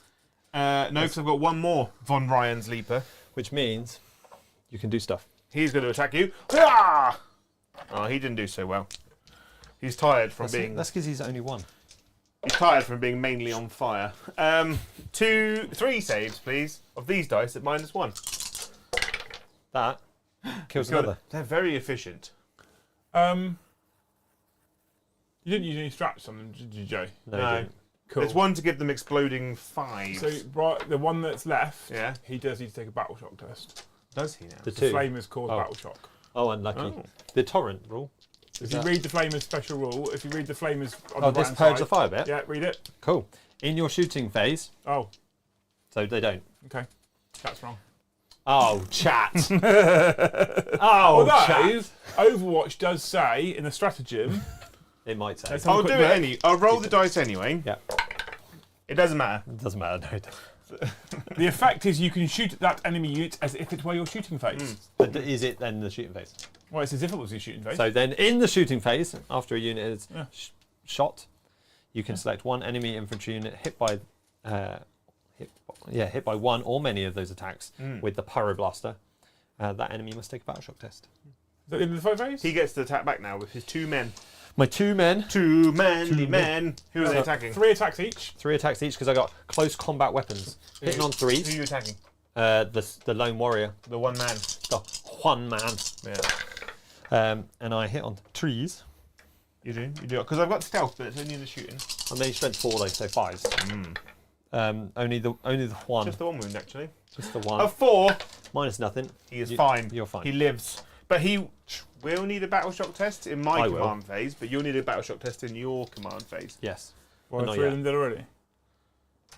No, because I've got 1 more Von Ryan's Leaper. Which means you can do stuff. He's going to attack you. Ah! Oh, he didn't do so well. He's tired from being. That's because he's only 1. He's tired from being mainly on fire. 3 saves, please, of these dice at -1. That kills Got it. another. They're very efficient. You didn't use any straps on them, did you, Joe? No, No. he didn't. Cool. There's one to give them exploding 5. So right, the one that's left, Yeah. he does need to take a battle shock test. Does he now? The The 2. flamers cause Oh. battle shock. Oh, unlucky. Oh. The torrent rule. If you read the flamers special rule, if you read the flamers on Oh, the this right purge the side, fire bit? yeah, read it. Cool. In your shooting phase, Oh, so they don't. okay, that's wrong. Oh, chat. Although chat. Overwatch does say in the stratagem, It might say. Let's have a I'll quick do it look. I'll roll the dice anyway. Yeah. It doesn't matter. It doesn't matter. No, it doesn't. the effect is you can shoot at that enemy unit as if it were your shooting phase. But is it then the shooting phase? Well, it's as if it was your shooting phase. So then in the shooting phase, after a unit is Yeah. shot, you can select one enemy infantry unit hit by hit by one or many of those attacks with the pyroblaster. That enemy must take a battle shock test. Is that the end of the fight phase? He gets to attack back now with his 2 men. My 2 men. 2 manly men. Who are they attacking? 3 attacks each. 3 attacks each because I got close combat weapons. Hitting on 3s. Who are you attacking? The lone warrior. The 1 man. The 1 man. Yeah. And I hit on 3s. You do? You do? Because I've got stealth, but it's only in the shooting. And then strength 4 though, so 5s. Only the 1. Just the 1 wound, actually. Just the 1. A 4. Minus nothing. He is fine. You're fine. He lives. But he will need a battle shock test in my I will. command phase, but you'll need a battle shock test in your command phase. Yes. Well, not 3 of yet. them did already.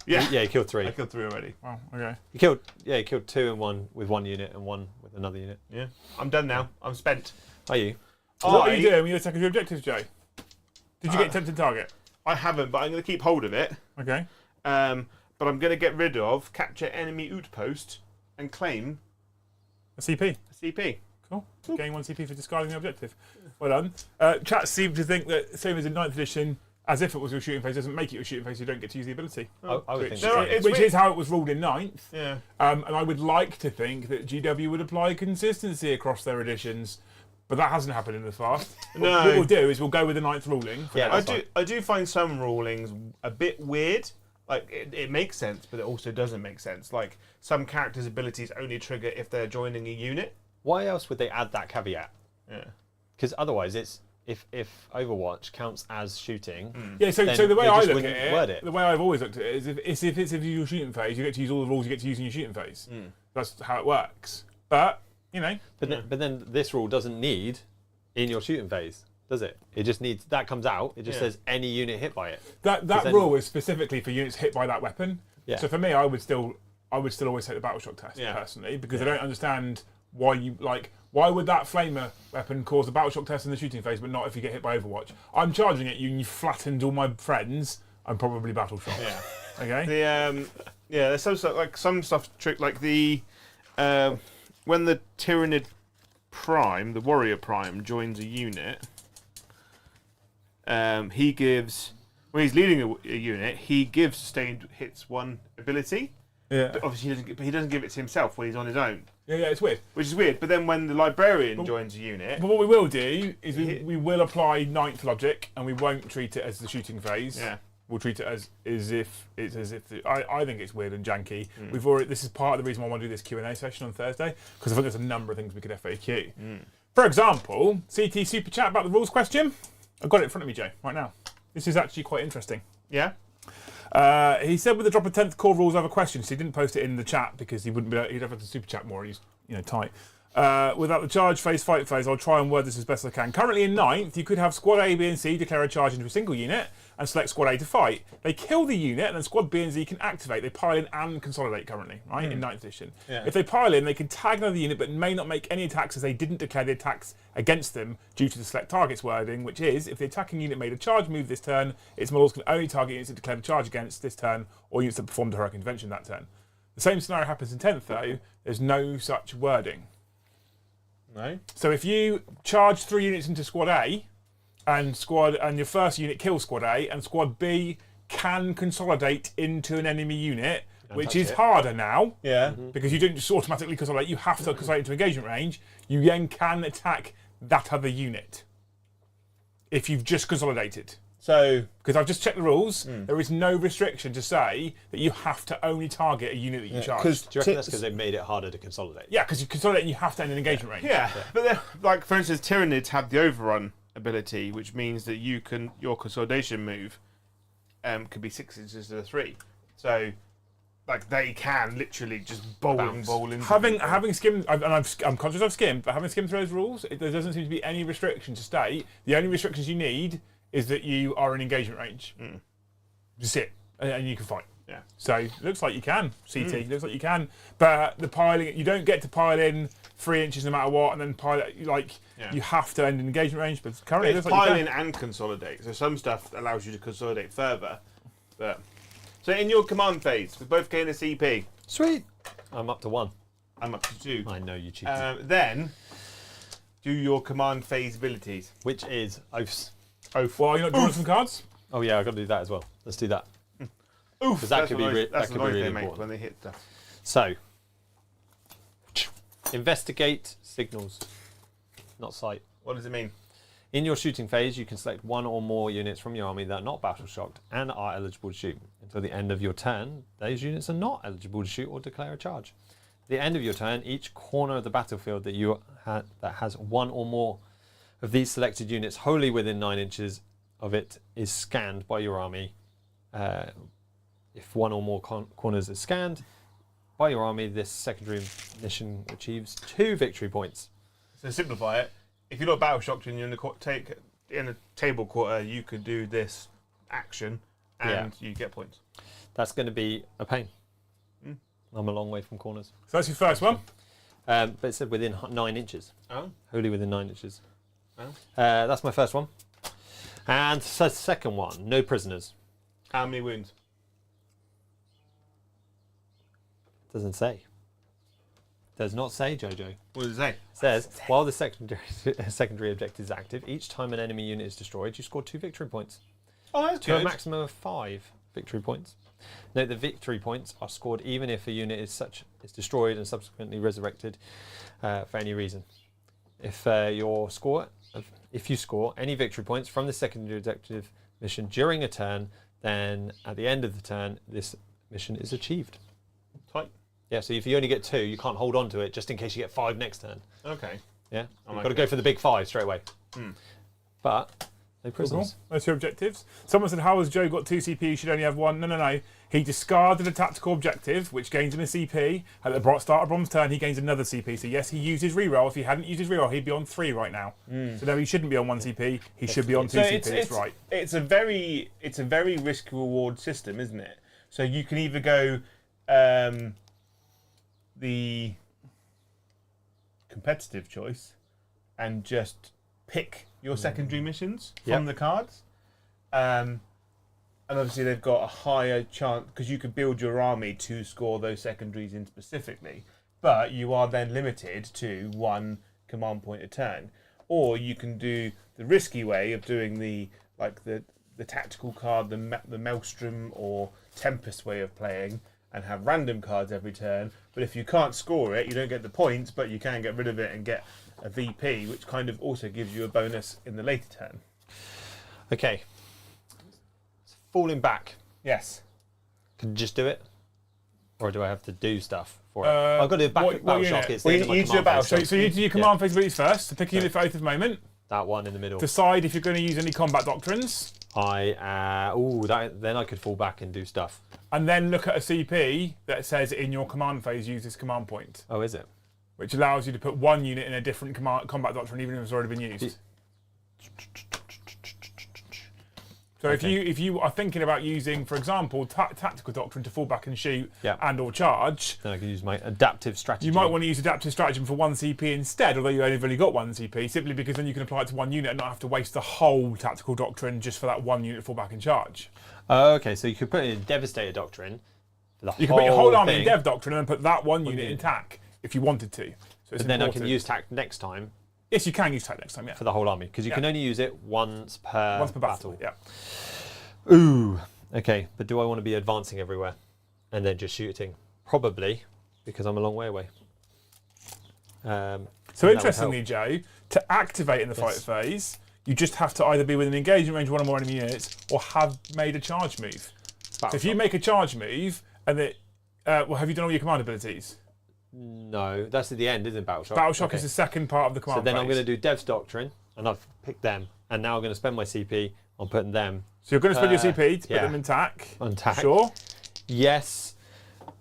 Yeah. Yeah, he killed 3. I killed 3 already. Wow, okay. He killed 2 and 1 with 1 unit and 1 with another unit. Yeah. I'm done now. I'm spent. Are you? So what are you doing when you're attacking your objectives, Joe? Did you get tempted target? I haven't, but I'm going to keep hold of it. Okay. But I'm going to get rid of capture enemy outpost and claim A CP. a CP. Cool. Gain 1 CP for discarding the objective. Well done. Chat seem to think that, same as in 9th edition, as if it was your shooting phase, doesn't make it your shooting phase, you don't get to use the ability. I would Which, think so. it's is how it was ruled in 9th. Yeah. And I would like to think that GW would apply consistency across their editions, but that hasn't happened in the past. No. What we'll do is we'll go with the 9th ruling. Yeah, I that's fine. I do find some rulings a bit weird. Like, it makes sense, but it also doesn't make sense. Like, some characters' abilities only trigger if they're joining a unit. Why else would they add that caveat? Yeah. Because otherwise, it's if Overwatch counts as shooting. Yeah, so then the way they I just look wouldn't at word it, it. the way I've always looked at it is if it's your shooting phase, you get to use all the rules you get to use in your shooting phase. That's how it works. But, you know. But then this rule doesn't need in your shooting phase, does it? It just needs that comes out. It just says any unit hit by it. That then- rule is specifically for units hit by that weapon. Yeah. So for me, I would still always take the battle shock test personally, because I don't understand why would that flamer weapon cause a battle shock test in the shooting phase, but not if you get hit by Overwatch? I'm charging at you and you flattened all my friends. I'm probably battle shocked. Yeah. Okay. There's some stuff like the when the Tyranid Prime, the Warrior Prime, joins a unit. He gives when he's leading a unit, he gives sustained hits 1 ability. Yeah. But obviously he doesn't give it to himself when he's on his own, Yeah, it's weird. which is weird. But then when the Librarian joins a unit, But what we will do is we will apply 9th logic, and we won't treat it as the shooting phase. yeah, We'll treat it as if I think it's weird and janky. We've already. This is part of the reason why I want to do this Q&A session on Thursday, because I think there's a number of things we could FAQ. For example, CT Super Chat about the rules question. I've got it in front of me, Joe, right now. This is actually quite interesting. yeah. He said with the drop of 10th core rules, I have a question. So he didn't post it in the chat because he'd have to super chat more. He's tight. Without the charge phase, fight phase, I'll try and word this as best I can. Currently in 9th, you could have squad A, B and C declare a charge into a single unit and select squad A to fight. They kill the unit and then squad B and Z can activate. They pile in and consolidate currently, right, in 9th edition. Yeah. If they pile in, they can tag another unit but may not make any attacks as they didn't declare the attacks against them due to the select targets wording, which is, if the attacking unit made a charge move this turn, its models can only target units that declared a charge against this turn or units that performed a heroic intervention that turn. The same scenario happens in 10th though. There's no such wording. No. So if you charge 3 units into squad A, and your first unit kills squad A, and squad B can consolidate into an enemy unit, which touch is it. harder now, Yeah. because you don't just automatically consolidate, you have to consolidate into engagement range, you then can attack that other unit. If you've just consolidated. So Because I've just checked the rules, there is no restriction to say that you have to only target a unit that you charge. Do you reckon that's because they made it harder to consolidate? Yeah, because you consolidate and you have to end an engagement range. yeah, but then, like for instance, Tyranids have the overrun ability, which means that your consolidation move could be 6 inches to 3. So like they can literally just bowling into Having skimmed, I'm conscious I've skimmed, but having skimmed through those rules, there doesn't seem to be any restriction to state. The only restrictions you need is that you are in engagement range. Just it, and you can fight. Yeah. So it looks like you can, CT. Looks like you can, but the piling, you don't get to pile in 3 inches no matter what, and then pile it you have to end in engagement range. But currently, it It's looks like pile you in can. and consolidate. So some stuff allows you to consolidate further. But so in your command phase, with both gain a CP, Sweet. I'm up to 1. I'm up to 2. I know you cheated. Then do your command phase abilities. Which is oaths. Well, you're not drawing some cards. Oh yeah, I've got to do that as well. Let's do that. Oof, Because that could be that's the noise really they make important. when they hit stuff. So, investigate signals, not sight. What does it mean? In your shooting phase, you can select one or more units from your army that are not battle shocked and are eligible to shoot. Until the end of your turn, those units are not eligible to shoot or declare a charge. At the end of your turn, each corner of the battlefield that has one or more of these selected units wholly within 9 inches of it is scanned by your army. If one or more corners is scanned by your army, this secondary mission achieves 2 victory points. So to simplify it, if you're not battle shocked and you're in a table quarter, you could do this action and you get points. That's going to be a pain. I'm a long way from corners. So that's your first one. But it said within 9 inches. Oh. Wholly within 9 inches. Oh. That's my first one. And so second one, no prisoners. How many wounds? Doesn't say. Does not say, Jojo. What does it say? It says, while the secondary objective is active, each time an enemy unit is destroyed, you score 2 victory points. Oh, that's To good. a maximum of 5 victory points. Note the victory points are scored even if a unit is destroyed and subsequently resurrected for any reason. If you score any victory points from the secondary objective mission during a turn, then at the end of the turn, this mission is achieved. Tight. Yeah, so if you only get 2, you can't hold on to it just in case you get 5 next turn. Okay. Yeah, you've like got to go for the big 5 straight away. But no prisoners. Cool. That's your objectives. Someone said, how has Joe got 2 CP? You should only have 1. No. He discarded a tactical objective, which gains him a CP. At the start of Brom's turn, he gains another CP. So yes, he used his reroll. If he hadn't used his reroll, he'd be on 3 right now. So no, he shouldn't be on 1 CP. He should be on 2 CP. It's right. It's a very risk reward system, isn't it? So you can either go the competitive choice and just pick your secondary missions from the cards. And obviously they've got a higher chance because you could build your army to score those secondaries in specifically, but you are then limited to 1 command point a turn. Or you can do the risky way of doing the tactical card, the Maelstrom or Tempest way of playing, and have random cards every turn. But if you can't score it, you don't get the points, but you can get rid of it and get a VP, which kind of also gives you a bonus in the later turn. Okay. Falling back. Yes. Can you just do it? Or do I have to do stuff for it? I've got to do battle shock. It's you need to do battle shock. So you do your command phase abilities first. So pick a unit for oath of moment. That one in the middle. Decide if you're going to use any combat doctrines. Then I could fall back and do stuff. And then look at a CP that says in your command phase use this command point. Oh, is it? Which allows you to put 1 unit in a different combat doctrine even if it's already been used. So if you are thinking about using, for example, tactical doctrine to fall back and shoot and or charge, then I can use my adaptive strategy. You might want to use adaptive stratagem for 1 CP instead, although you've only got 1 CP, simply because then you can apply it to 1 unit and not have to waste the whole tactical doctrine just for that 1 unit to fall back and charge. Okay, so you could put in a Devastator doctrine for the whole thing. You can put your whole army in Dev doctrine and then put that 1 unit in TAC if you wanted to. So but then I can use TAC next time. Yes, you can use TAC next time, yeah. For the whole army, because you can only use it once per battle. Yeah. Ooh, okay, but do I want to be advancing everywhere and then just shooting? Probably, because I'm a long way away. So interestingly, Joe, to activate in the fight phase, you just have to either be within engagement range of 1 or more enemy units or have made a charge move. So if you make a charge move, and have you done all your command abilities? No, that's at the end, isn't it, Battle Shock? Battle Shock is the second part of the command phase. So then I'm going to do Dev's Doctrine, and I've picked them, and now I'm going to spend my CP on putting them. So you're going to spend your CP to put them in TAC? On TAC. Sure. Yes,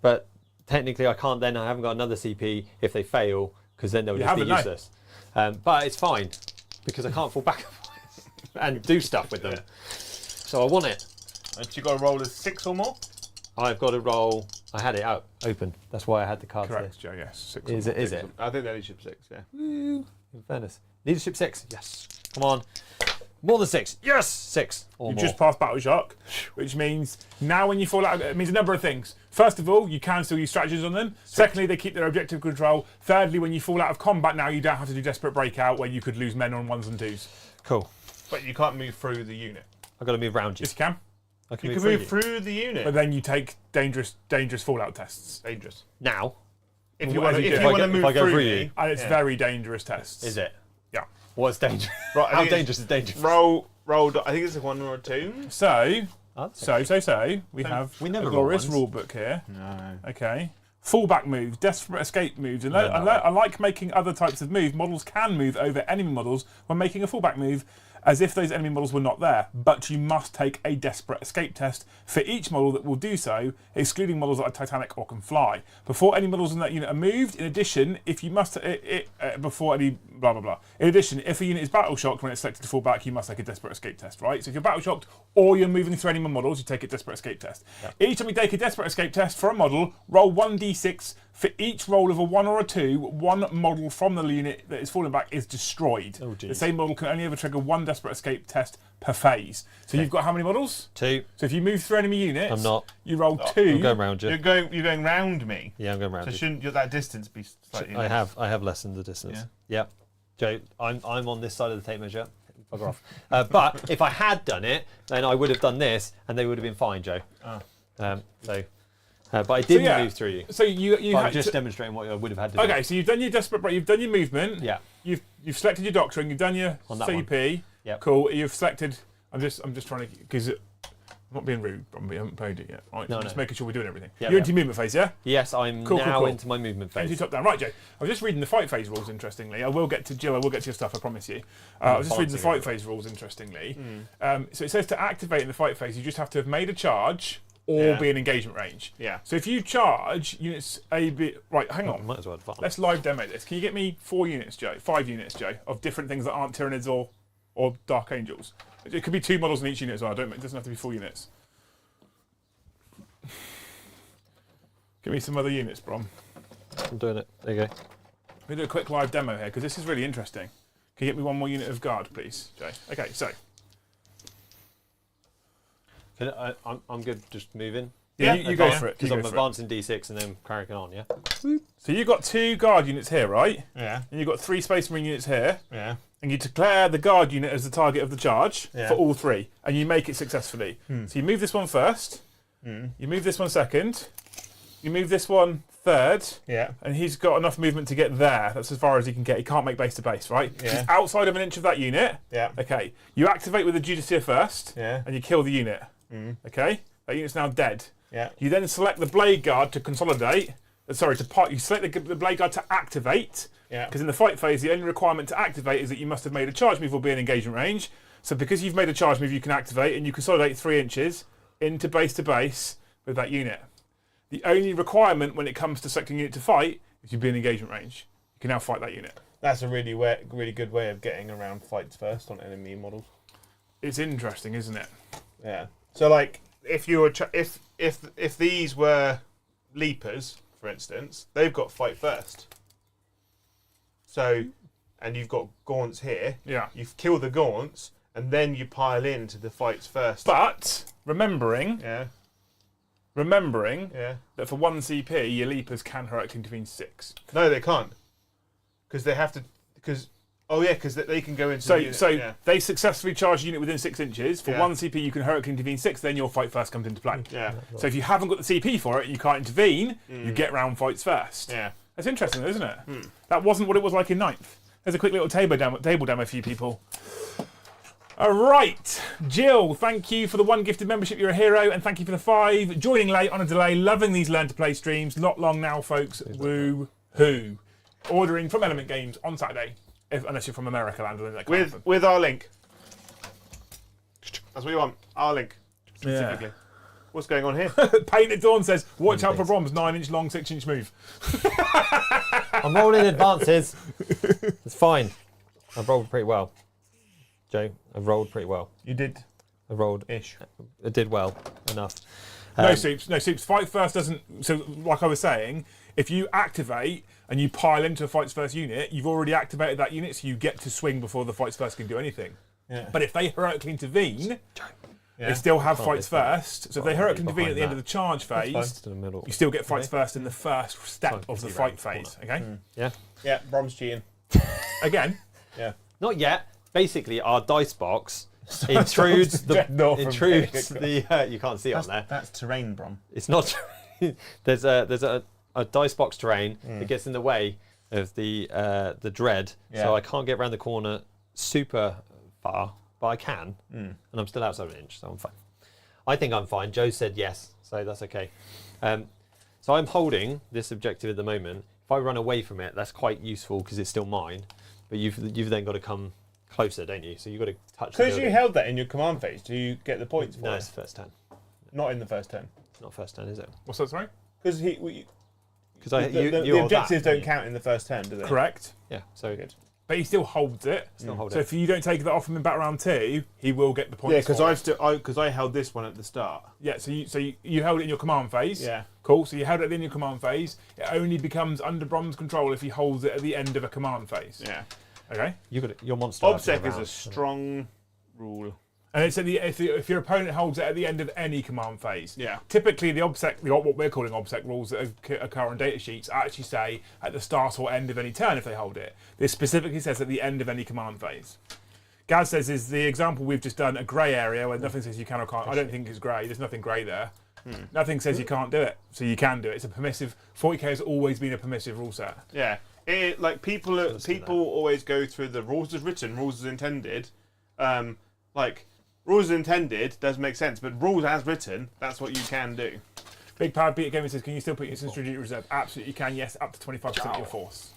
but technically I can't then, I haven't got another CP if they fail, because then they'll just be useless. But it's fine, because I can't fall back and do stuff with them. So I want it. And you got to roll a 6 or more? I've got to roll. I had it out open. That's why I had the cards Correct, Joe. Yes. 6 Is it? I think they're leadership 6. Yeah. Woo, in fairness, leadership 6. Yes. Come on. More than 6. Yes. 6 or You've more. just passed Battle Shock, which means now when you fall out, it means a number of things. First of all, you can still use stratagems on them. Secondly, they keep their objective control. Thirdly, when you fall out of combat now, you don't have to do Desperate Breakout where you could lose men on 1s and 2s. Cool. But you can't move through the unit. I've got to move around you. Yes, you can. I can You can move through the unit. But then you take dangerous fallout tests. Dangerous. Now. If you Well, want if to I move go through you. me. And it's very dangerous tests. Is it? Yeah. What's dangerous? Right, I How think it's- dangerous is dangerous? Roll. I think it's a 1 or a 2. So, Okay. we have we never a roll glorious ones. rule book here. No. Okay. Fallback moves, desperate escape moves. No, no. Unlike making other types of moves, models can move over enemy models when making a fallback move as if those enemy models were not there. But you must take a desperate escape test for each model that will do so, excluding models that are Titanic or can fly. Before any models in that unit are moved, in addition, if you must, before any blah blah blah. In addition, if a unit is battle shocked when it's selected to fall back, you must take a desperate escape test, right? So if you're battle shocked or you're moving through enemy models, you take a desperate escape test. Each time you take a desperate escape test for a model, roll 1d6. For each roll of a 1 or a 2, one model from the unit that is falling back is destroyed. Oh, geez. The same model can only ever trigger one desperate escape test per phase. So you've got how many models? 2. So if you move through enemy units, I'm not. you roll 2. I'm going round you. You're going round me. Yeah, I'm going round So you. shouldn't that distance be slightly? I have lessened the distance. Yeah. Yep. Joe, I'm on this side of the tape measure. Bugger off. But if I had done it, then I would have done this, and they would have been fine, Joe. Oh. But I didn't yeah. move through you. So you But I'm had just to, demonstrating what I would have had to do. okay. So you've done your desperate break. You've done your movement. Yeah. You've selected your doctrine. You've done your On that CP. one. Yep. Cool. You've selected. I'm just trying to because I'm not being rude, but we haven't played it yet. Right. No, just no. making sure we're doing everything. Yeah, You're yeah. into your movement phase, yeah. Yes, I'm Cool, now cool. into my movement Into phase. top down. Right, Joe. I was just reading the fight phase rules, interestingly. I will get to Jill, I will get to your stuff, I promise you. I was just reading the fight phase rules, interestingly. So it says to activate in the fight phase, you just have to have made a charge or be in engagement range. Yeah. So if you charge units A, B... Right, hang on. Might as well advance. Let's live demo this. Can you get me 4 units, Joe? 5 units, Joe, of different things that aren't Tyranids or Dark Angels? It could be 2 models in each unit as well. It doesn't have to be 4 units. Give me some other units, Brom. I'm doing it. There you go. Let me do a quick live demo here because this is really interesting. Can you get me 1 more unit of guard, please, Jay? Okay, so I'm good just moving. you go for it. Because You I'm go for it. advancing D6 and then carrying on, yeah? So you've got 2 guard units here, right? Yeah. And you've got 3 Space Marine units here. Yeah. And you declare the guard unit as the target of the charge Yeah. for all 3, and you make it successfully. So you move this one first, you move this one second, you move this one third, Yeah. and he's got enough movement to get there. That's as far as he can get. He can't make base to base, right? Yeah. He's outside of an inch of that unit. Yeah. Okay, you activate with the Judicia first, Yeah. and you kill the unit. Okay, that unit's now dead. Yeah. You then select the Blade Guard to consolidate. Sorry, you select the Blade Guard to activate. Yeah. Because in the fight phase, the only requirement to activate is that you must have made a charge move or be in engagement range. So because you've made a charge move, you can activate, and you consolidate 3 inches into base to base with that unit. The only requirement when it comes to selecting a unit to fight is you be in engagement range. You can now fight that unit. That's a really good way of getting around fights first on enemy models. It's interesting, isn't it? Yeah. So like, if you were if these were leapers, for instance, they've got fight first. So, and you've got gaunts here. Yeah. You kill the gaunts, and then you pile into the fights first. But remembering Yeah. Yeah. that for 1 CP, your leapers can heroically intervene 6. No, they can't. Because they have to. Because they can go into. So, the unit. they successfully charge a unit within 6 inches. For Yeah. 1 CP, you can heroically intervene 6. Then your fight first comes into play. Yeah. So if you haven't got the CP for it, and you can't intervene. You get round fights first. Yeah. That's interesting, though, isn't it? That wasn't what it was like in 9th. There's a quick little table demo for you people. All right, Jill, thank you for the 1 gifted membership. You're a hero, and thank you for the 5. Joining late on a delay, loving these Learn to Play streams. Not long now, folks. Woo hoo. Ordering from Element Games on Saturday, unless you're from America land. Then that can't happen. With our link. That's what you want. Our link specifically. Yeah. What's going on here? Painted Dawn says, "Watch out for Brom's 9-inch long, 6-inch move." I'm rolling advances. It's fine. I've rolled pretty well. Joe, I've rolled pretty well. You did I rolled. ish. I did well enough. No soups. Fight first doesn't. So, like I was saying, if you activate and you pile into a fights first unit, you've already activated that unit, so you get to swing before the fights first can do anything. Yeah. But if they heroically intervene, Yeah. they still have Can't fights miss that. first. So if they heroically intervene at behind the end that. of the charge phase, To the middle. you still get fights first in the first step of the see fight round the phase. Okay. Yeah. Yeah. Brom's cheating. Again. Yeah. Not yet. Basically, our dice box intrudes the. You can't see it on there. That's terrain, Brom. It's not. there's a dice box terrain that gets in the way of the dread, Yeah. so I can't get around the corner super far, but I can, and I'm still outside of an inch, so I'm fine. I think I'm fine. Joe said yes, so that's okay. So I'm holding this objective at the moment. If I run away from it, that's quite useful because it's still mine. But you've then got to come closer, don't you? So you've got to touch the Because building. you held that in your command phase, do you get the points for No, it? it's the first turn. Not in the first turn. It's not first turn, is it? What's that, sorry? Because Because the objectives don't count in the first turn, do they? Correct. Yeah, so Good. But he still holds it. still hold So it. if you don't take that off him in back round 2, he will get the points. Yeah, because for it. I held this one at the start. Yeah, so you held it in your command phase. Yeah. Cool. So you held it in your command phase. It only becomes under Brom's control if he holds it at the end of a command phase. Yeah. Okay. your monster. has to Obsec go is a round. strong rule. And it's at if your opponent holds it at the end of any command phase. Yeah. Typically, the obsec, what we're calling obsec rules that occur on data sheets actually say at the start or end of any turn if they hold it. This specifically says at the end of any command phase. Gaz says is the example we've just done a grey area where nothing says you can or can't. I don't think it's grey. There's nothing grey there. Nothing says you can't do it, so you can do it. It's a permissive. 40k has always been a permissive rule set. Yeah. Like people always go through the rules as written, rules as intended. Like rules as intended does make sense, but rules as written, that's what you can do. Big Power Beat Gamer says, can you still put units in strategic reserve? Absolutely, you can. Yes, up to 25% of your force.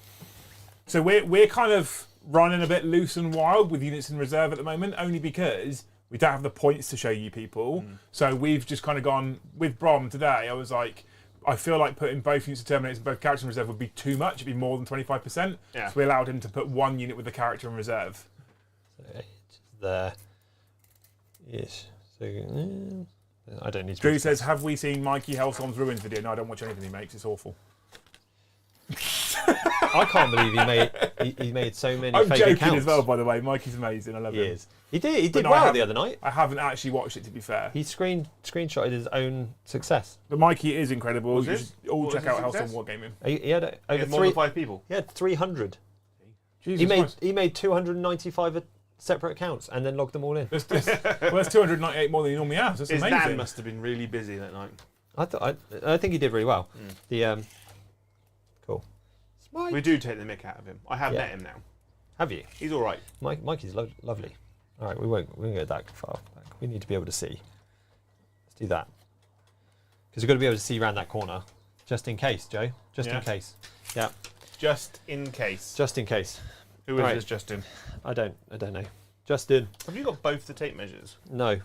So we're kind of running a bit loose and wild with units in reserve at the moment, only because we don't have the points to show you people. So we've just kind of gone with Brom today. I was like, I feel like putting both units of Terminators and both characters in reserve would be too much. It'd be more than 25%. Yeah. So we allowed him to put one unit with the character in reserve. So there. Yes. So I don't need to. Drew says, have we seen Mikey Hellstorm's Ruins video? No, I don't watch anything he makes. It's awful. I can't believe he made so many. I'm fake joking accounts. as well, by the way. Mikey's amazing. I love He him. is. He did no, well the other night. I haven't actually watched it, to be fair. He screenshotted his own success. But Mikey is incredible. Was You his? should all What check was out his Hellstorm success? Wargaming. He had He over had more than 5 people. He had 300. Jesus Christ. He made 295 separate accounts and then logged them all in. Well, that's 298 more than he normally has. That's His amazing. dad must have been really busy that night. I think he did really well. The cool. We do take the mick out of him. I have Yeah. met him now. Have you? He's all right. Mikey's lovely. All right, we won't go that far back. We need to be able to see. Let's do that. Because we've got to be able to see around that corner, just in case, Joe. Just Yeah. in case. Yeah. Just in case. Just in case. Who is Right. this, Justin? I don't know. Justin. Have you got both the tape measures? No.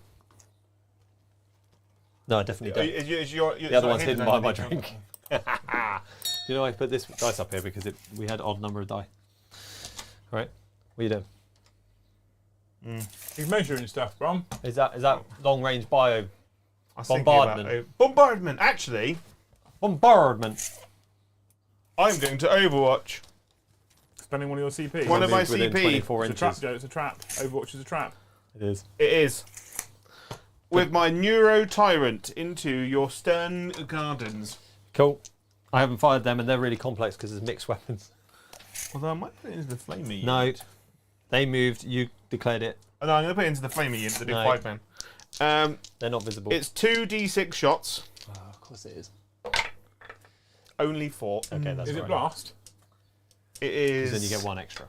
No, I definitely don't. The other one's hidden behind my drink. You know, I put this dice up here because we had odd number of die. All right, what are you doing? He's measuring stuff, Brom. Is that long range bio Bombardment. Bombardment. Actually, bombardment? I'm going to Overwatch. Spending one of your CP. One of my Moved within CP. 24 It's a trap, inches. Joe. It's a trap. Overwatch is a trap. It is. It is. With my Neuro Tyrant into your Stern Gardens. Cool. I haven't fired them, and they're really complex because there's mixed weapons. Although I might put it into the Flamer No, unit. they moved. You declared it. Oh, no, I'm going to put it into the Flamer unit to do No. 5 men. They're not visible. It's 2d6 shots. Oh, of course it is. Only 4. Okay, that's Is it right. blast? It is. Then you get 1 extra.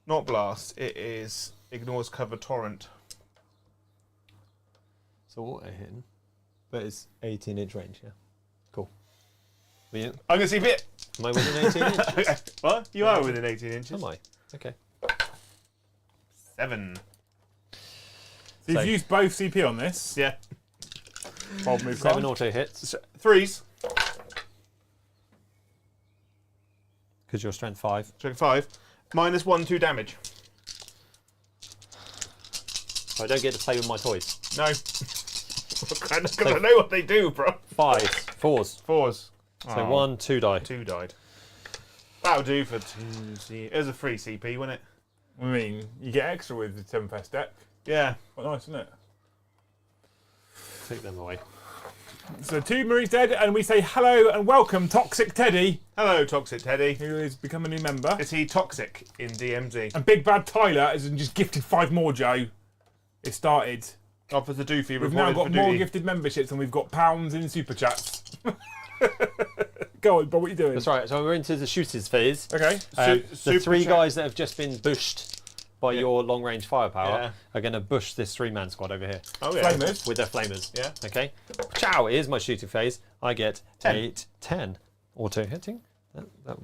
Not blast. It is ignores cover torrent. So auto hitting, but it's 18-inch range. Yeah. Cool. I'm going to see it. Am I within 18 inches? What? You are within 18 inches. Am I? Okay. 7. So you've So- used both CP on this. Yeah. Bold move 7 card. auto hits. 3s. Because you're strength 5. Check 5. Minus 1, 2 damage. I don't get to play with my toys. No. Because I know what they do, bro. 5s. 4s. 4s. So Oh, 1, 2 die. 2 died. That'll do for 2 C. It was a free CP, wasn't it? I mean, you get extra with the Tempest deck. Yeah. Quite nice, isn't it? Take them away. So 2 Marie's dead, and we say hello and welcome Toxic Teddy, Hello, Toxic Teddy. who has become a new member. Is he toxic in DMZ? And Big Bad Tyler has just gifted 5 more, Joe. It started. Offers a doofy We've now rewarded got for more duty. gifted memberships than we've got pounds in super chats. Go on, but what are you doing? That's right. So we're into the shooters phase. Okay. Su- The super 3 chat. guys that have just been bushed by your long-range firepower Yeah. are going to bush this 3-man squad over here Oh yeah. Flamers. with their flamers. Yeah. Okay. Ciao! Here's my shooting phase. I get 10. 8, 10. Auto hitting. That,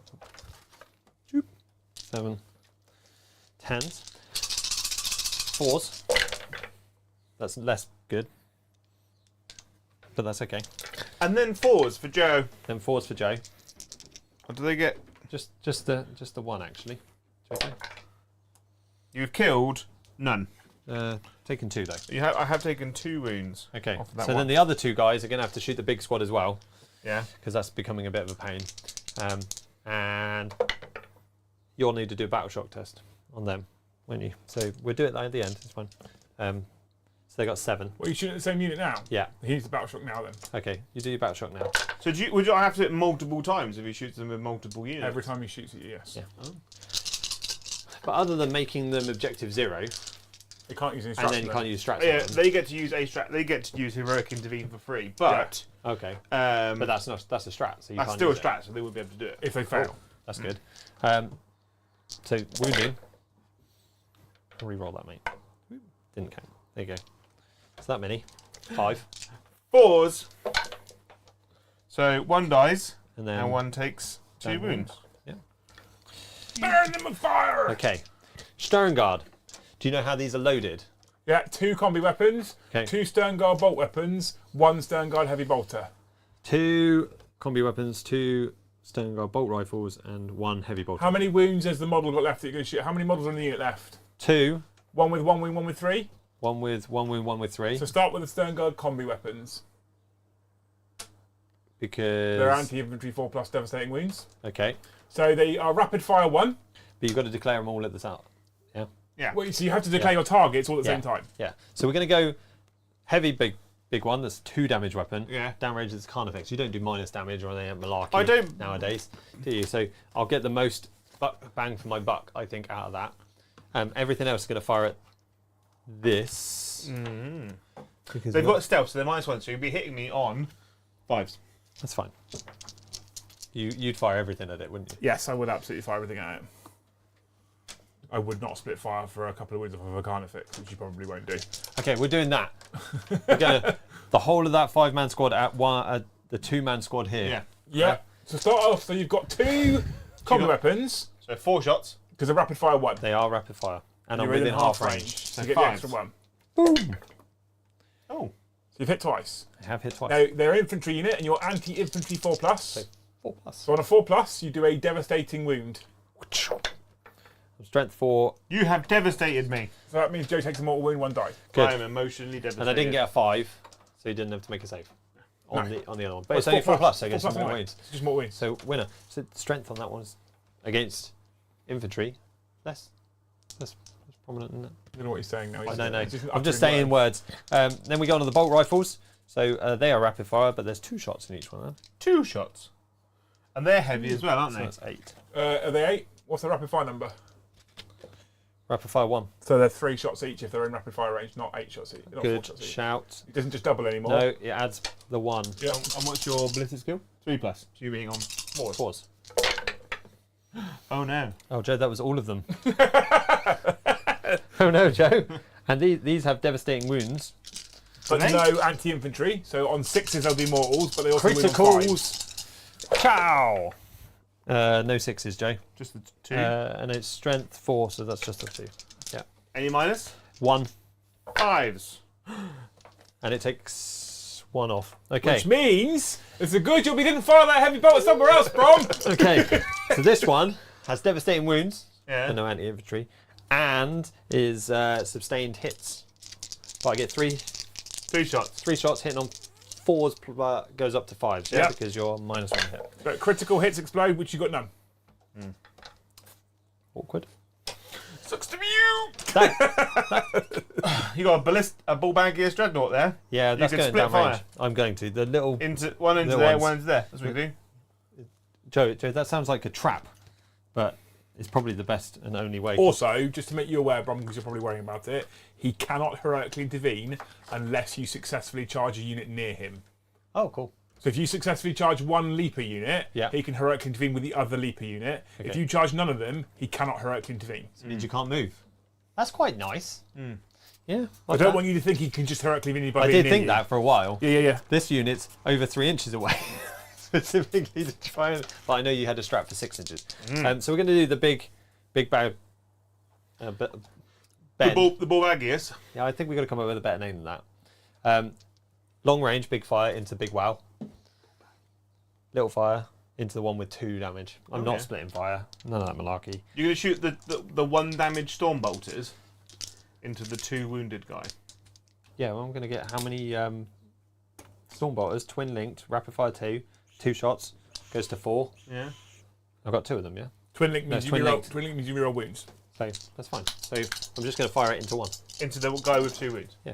7, 10s, 4s. That's less good, but that's okay. And then 4s for Joe. Then 4s for Joe. What do they get? Just the one actually. Okay. You've killed none. Taken 2 though. I have taken 2 wounds. Okay. Off of that So one. then the other 2 guys are going to have to shoot the big squad as well, Yeah. because that's becoming a bit of a pain. And you'll need to do a battle shock test on them, won't you? So we'll do it at the end. It's fine. So they got 7. Well, you shoot at the same unit now. Yeah. He needs the battle shock now then. Okay. You do your battle shock now. So would you have to hit multiple times if he shoots them with multiple units? Every time he shoots at you, yes. Yeah. But other than making them objective 0, He can't use any and strats. then you can't use strats. Yeah, on them. they get to use a strat. They get to use heroic intervene for free, but Okay. but But that's a strat, so you that's can't still a use it. strat, so they would be able to do it. If they fail. That's good. So wounding. I'll re-roll that, mate. Didn't count. There you go. So that many. 5. 4s. So 1 dies, And then and 1 takes 2 down wounds. Yeah. Burn them with fire! Okay. Sternguard. Do you know how these are loaded? Yeah, 2 combi weapons, Okay. 2 Sternguard bolt weapons, 1 Sternguard heavy bolter. 2 combi weapons, 2 Sternguard bolt rifles, and 1 heavy bolter. How many wounds has the model got left that you're going to shoot? How many models on the unit left? 2. 1 with 1 wound, 1 with 3? 1 with 1 wound, 1 with 3. So start with the Sternguard combi weapons. Because They're anti-infantry 4+ devastating wounds. okay, So they are rapid fire 1. but you've got to declare them all at the start. Yeah. Yeah. Well, so you have to declare your targets all at the Yeah. same time. Yeah. So we're going to go heavy, big one. That's 2 damage weapon. Yeah. Damage is effects. You don't do minus damage or anything malarkey. I don't- nowadays, do you? So I'll get the most bang for my buck, I think, out of that. Everything else is going to fire at this. Because They've got stealth, so they're -1, so you'd be hitting me on 5s. that's fine. You'd fire everything at it, wouldn't you? Yes, I would absolutely fire everything at it. I would not split fire for a couple of wounds off of a carnifex, which you probably won't do. Okay, we're doing that. We're gonna the whole of that 5-man squad at the 2-man squad here. Yeah. Yeah. So start off, so you've got 2 combi weapons, So 4 shots. because they're rapid fire 1. They are rapid fire, and I'm You're within half range. So So you get the 5s. extra 1. Boom! Oh. So you've hit twice. I have hit twice. Now, they're infantry unit, and you're anti-infantry 4+. 4+. So on a 4+, you do a devastating wound. Strength 4. You have devastated me. So that means Joe takes a mortal wound, 1 die. Good. I am emotionally devastated. And I didn't get a 5, so he didn't have to make a save on No. the other one. But Well, it's only 4+, so I 4 get some more anyway. wounds. It's just more wounds. So winner. So strength on that one is against infantry. Less prominent in it. I don't know what he's saying now. I don't know. He's I'm just uttering saying words. Then we go on to the bolt rifles. So they are rapid fire, but there's 2 shots in each one. Huh? 2 shots. And they're heavy as well, aren't So they? that's 8. Are they 8? What's the rapid fire number? Rapid fire 1. So they're 3 shots each if they're in rapid fire range, not 8 shots each. Not 4 Good shots each. shout. It doesn't just double anymore. No, it adds the 1. Yeah. And what's your ballistic skill? 3+. So you're being on 4s. 4s. Oh no. Oh, Joe, that was all of them. Oh no, Joe. And these have devastating wounds. But Do they? no anti-infantry. So on 6s they'll be mortals, but they also win on 5s. Criticals. Cow. No 6s, Joe. Just the 2. And it's strength 4, so that's just a 2. Yeah. Any minus? 1. 5s. And it takes 1 off. Okay. Which means it's a good job we didn't fire that heavy bolt somewhere else, Brom. Okay. So this one has devastating wounds. Yeah. And no anti-infantry. And is sustained hits. But I get 3 shots. 3 shots hitting on 4s goes up to 5s. Yeah. Yeah. Because you're -1 hit. But critical hits explode, which you got none. Awkward. Sucks to be you. You got a ball bag gear dreadnought there. Yeah, You that's could going split down fire. range. I'm going to. The little One into Little there, ones. one into there. That's what you do. Joe, that sounds like a trap, but it's probably the best and only way. Also, just to make you aware, Brom, because you're probably worrying about it, he cannot heroically intervene unless you successfully charge a unit near him. Oh, cool. So if you successfully charge 1 leaper unit, Yeah. he can heroically intervene with the other leaper unit. If Okay. you charge none of them, he cannot heroically intervene. It means you can't move. That's quite nice. Yeah. I don't want you to think he can just directly win anybody. I did think that for a while. Yeah. This unit's over 3 inches away. Specifically to try and... But I know you had a strap for 6 inches. So we're going to do the big bag... Ben. The ball bag, yes. Yeah, I think we've got to come up with a better name than that. Long range, big fire into big wow. Little fire into the one with 2 damage. I'm not splitting fire. None of that malarkey. You're going to shoot the 1 damage storm bolters into the 2 wounded guy. Yeah, well, I'm going to get how many Stormbolters, twin linked, rapid fire 2 shots, goes to 4. Yeah. I've got 2 of them, yeah? Twin link means you reroll. linked. Twin link means you reroll wounds. So that's fine. So I'm just going to fire it into 1. Into the guy with 2 wounds. Yeah.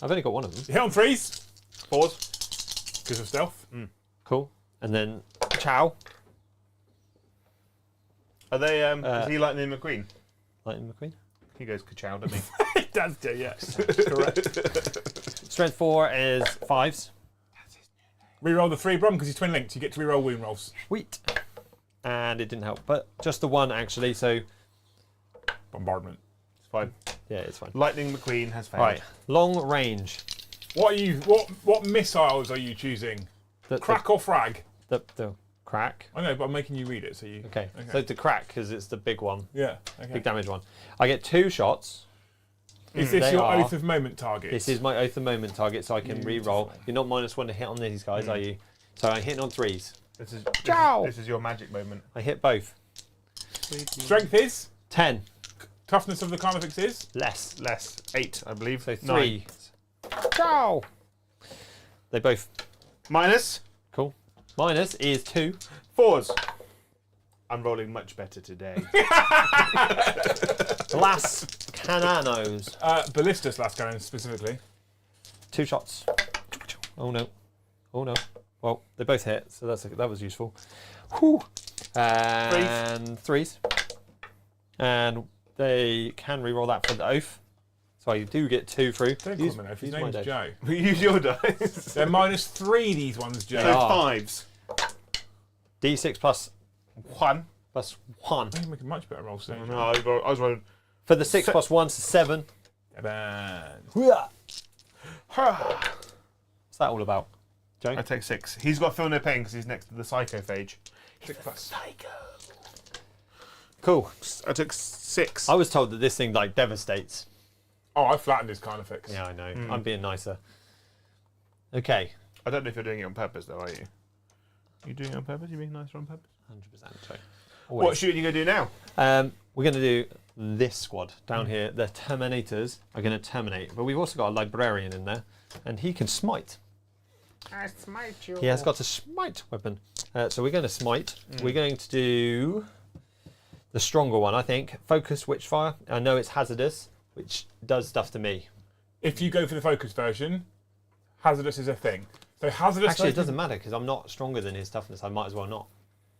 I've only got 1 of them. You hit on 3s. 4s. Because of stealth. Cool. And then Chow. Are they, is he Lightning McQueen? Lightning McQueen. He goes ka-chow, doesn't he? It does do, yes. Correct. Strength 4 is 5s. Reroll the 3 Brom because he's twin linked. You get to reroll wound rolls. Sweet. And it didn't help, but just the 1 actually, so... Bombardment. It's fine. Yeah, it's fine. Lightning McQueen has failed. Right, long range. What missiles are you choosing? Crack or frag? The crack. I know, but I'm making you read it, so you... Okay. So the crack, because it's the big one. Yeah, okay. Big damage one. I get 2 shots. Is this They your are- Oath of Moment target? This is my Oath of Moment target, so I can re-roll. You're not -1 to hit on these guys, are you? So I'm hitting on 3s. This is your magic moment. I hit both. Strength is? 10. Toughness of the carnifex is? Less. 8, I believe. So 9. 3. Ciao! They both... Minus Cool. Minus is 2. 4s. I'm rolling much better today. Glass cananos. Ballistas last cannon specifically. 2 shots. Oh no. Oh no. Well, they both hit, so that was useful. Whew. And 3s. And they can re-roll that for the oath. So I do get 2 through. Don't call him an oath, his name's Joe. Use your dice. They're -3, these ones, Joe. So They are. 5s. D6 plus 1. 1. You're making much better rolls today. No, I was rolling. For the 6 plus 1 is 7. Bad. What's that all about? Joe? I take 6. He's got feel no pain because he's next to the psychophage. 6+. Psycho. Cool. I took 6. I was told that this thing like devastates. Oh, I flattened his carnifex. Yeah, I know. I'm being nicer. Okay. I don't know if you're doing it on purpose though, are you? You doing it on purpose? You being nicer on purpose? 100%. Joe. What shooting are you going to do now? We're going to do this squad down here. The Terminators are going to terminate, but we've also got a librarian in there, and he can smite. I smite you. He has got a smite weapon. So we're going to smite. We're going to do the stronger one, I think. Focus Witchfire. I know it's hazardous, which does stuff to me. If you go for the focus version, hazardous is a thing. So hazardous. Actually, it doesn't matter because I'm not stronger than his toughness. I might as well not.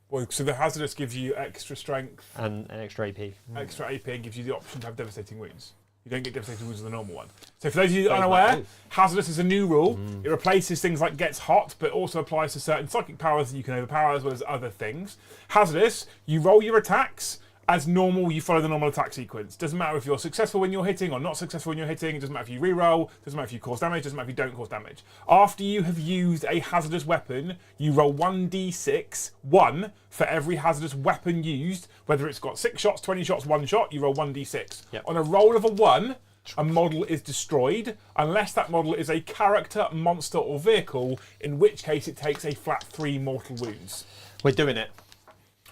Well, so the hazardous gives you extra strength, And an extra AP. extra AP, and gives you the option to have devastating wounds. You don't get devastating wounds with the normal one. So for those of you that That aren't is my aware, oath. hazardous is a new rule. It replaces things like gets hot, but also applies to certain psychic powers that you can overpower as well as other things. Hazardous, you roll your attacks. As normal, you follow the normal attack sequence. Doesn't matter if you're successful when you're hitting or not successful when you're hitting. It doesn't matter if you reroll. Doesn't matter if you cause damage. Doesn't matter if you don't cause damage. After you have used a hazardous weapon, you roll 1d6, 1 for every hazardous weapon used. Whether it's got 6 shots, 20 shots, 1 shot, you roll 1d6. Yep. On a roll of a 1, a model is destroyed unless that model is a character, monster, or vehicle, in which case it takes a flat 3 mortal wounds. We're doing it.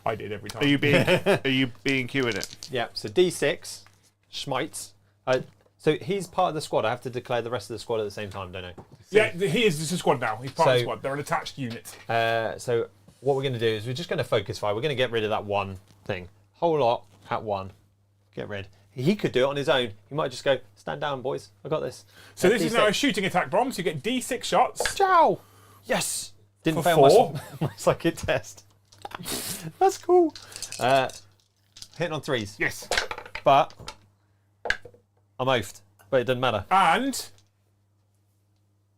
I did every time. Are you being Q in it? Yeah, so D6, smites. So he's part of the squad. I have to declare the rest of the squad at the same time, don't I? Yeah, he is just a squad now. He's part of the So- squad. They're an attached unit. So what we're going to do is we're just going to focus fire. We're going to get rid of that one thing. Whole lot at 1. Get rid. He could do it on his own. He might just go, stand down, boys. I got this. So this D6. is now a shooting attack, Brom. So you get D6 shots. Ciao! Yes! Didn't For fail 4. my psychic test. That's cool. Hitting on 3s. Yes. But I'm oafed. But it doesn't matter. And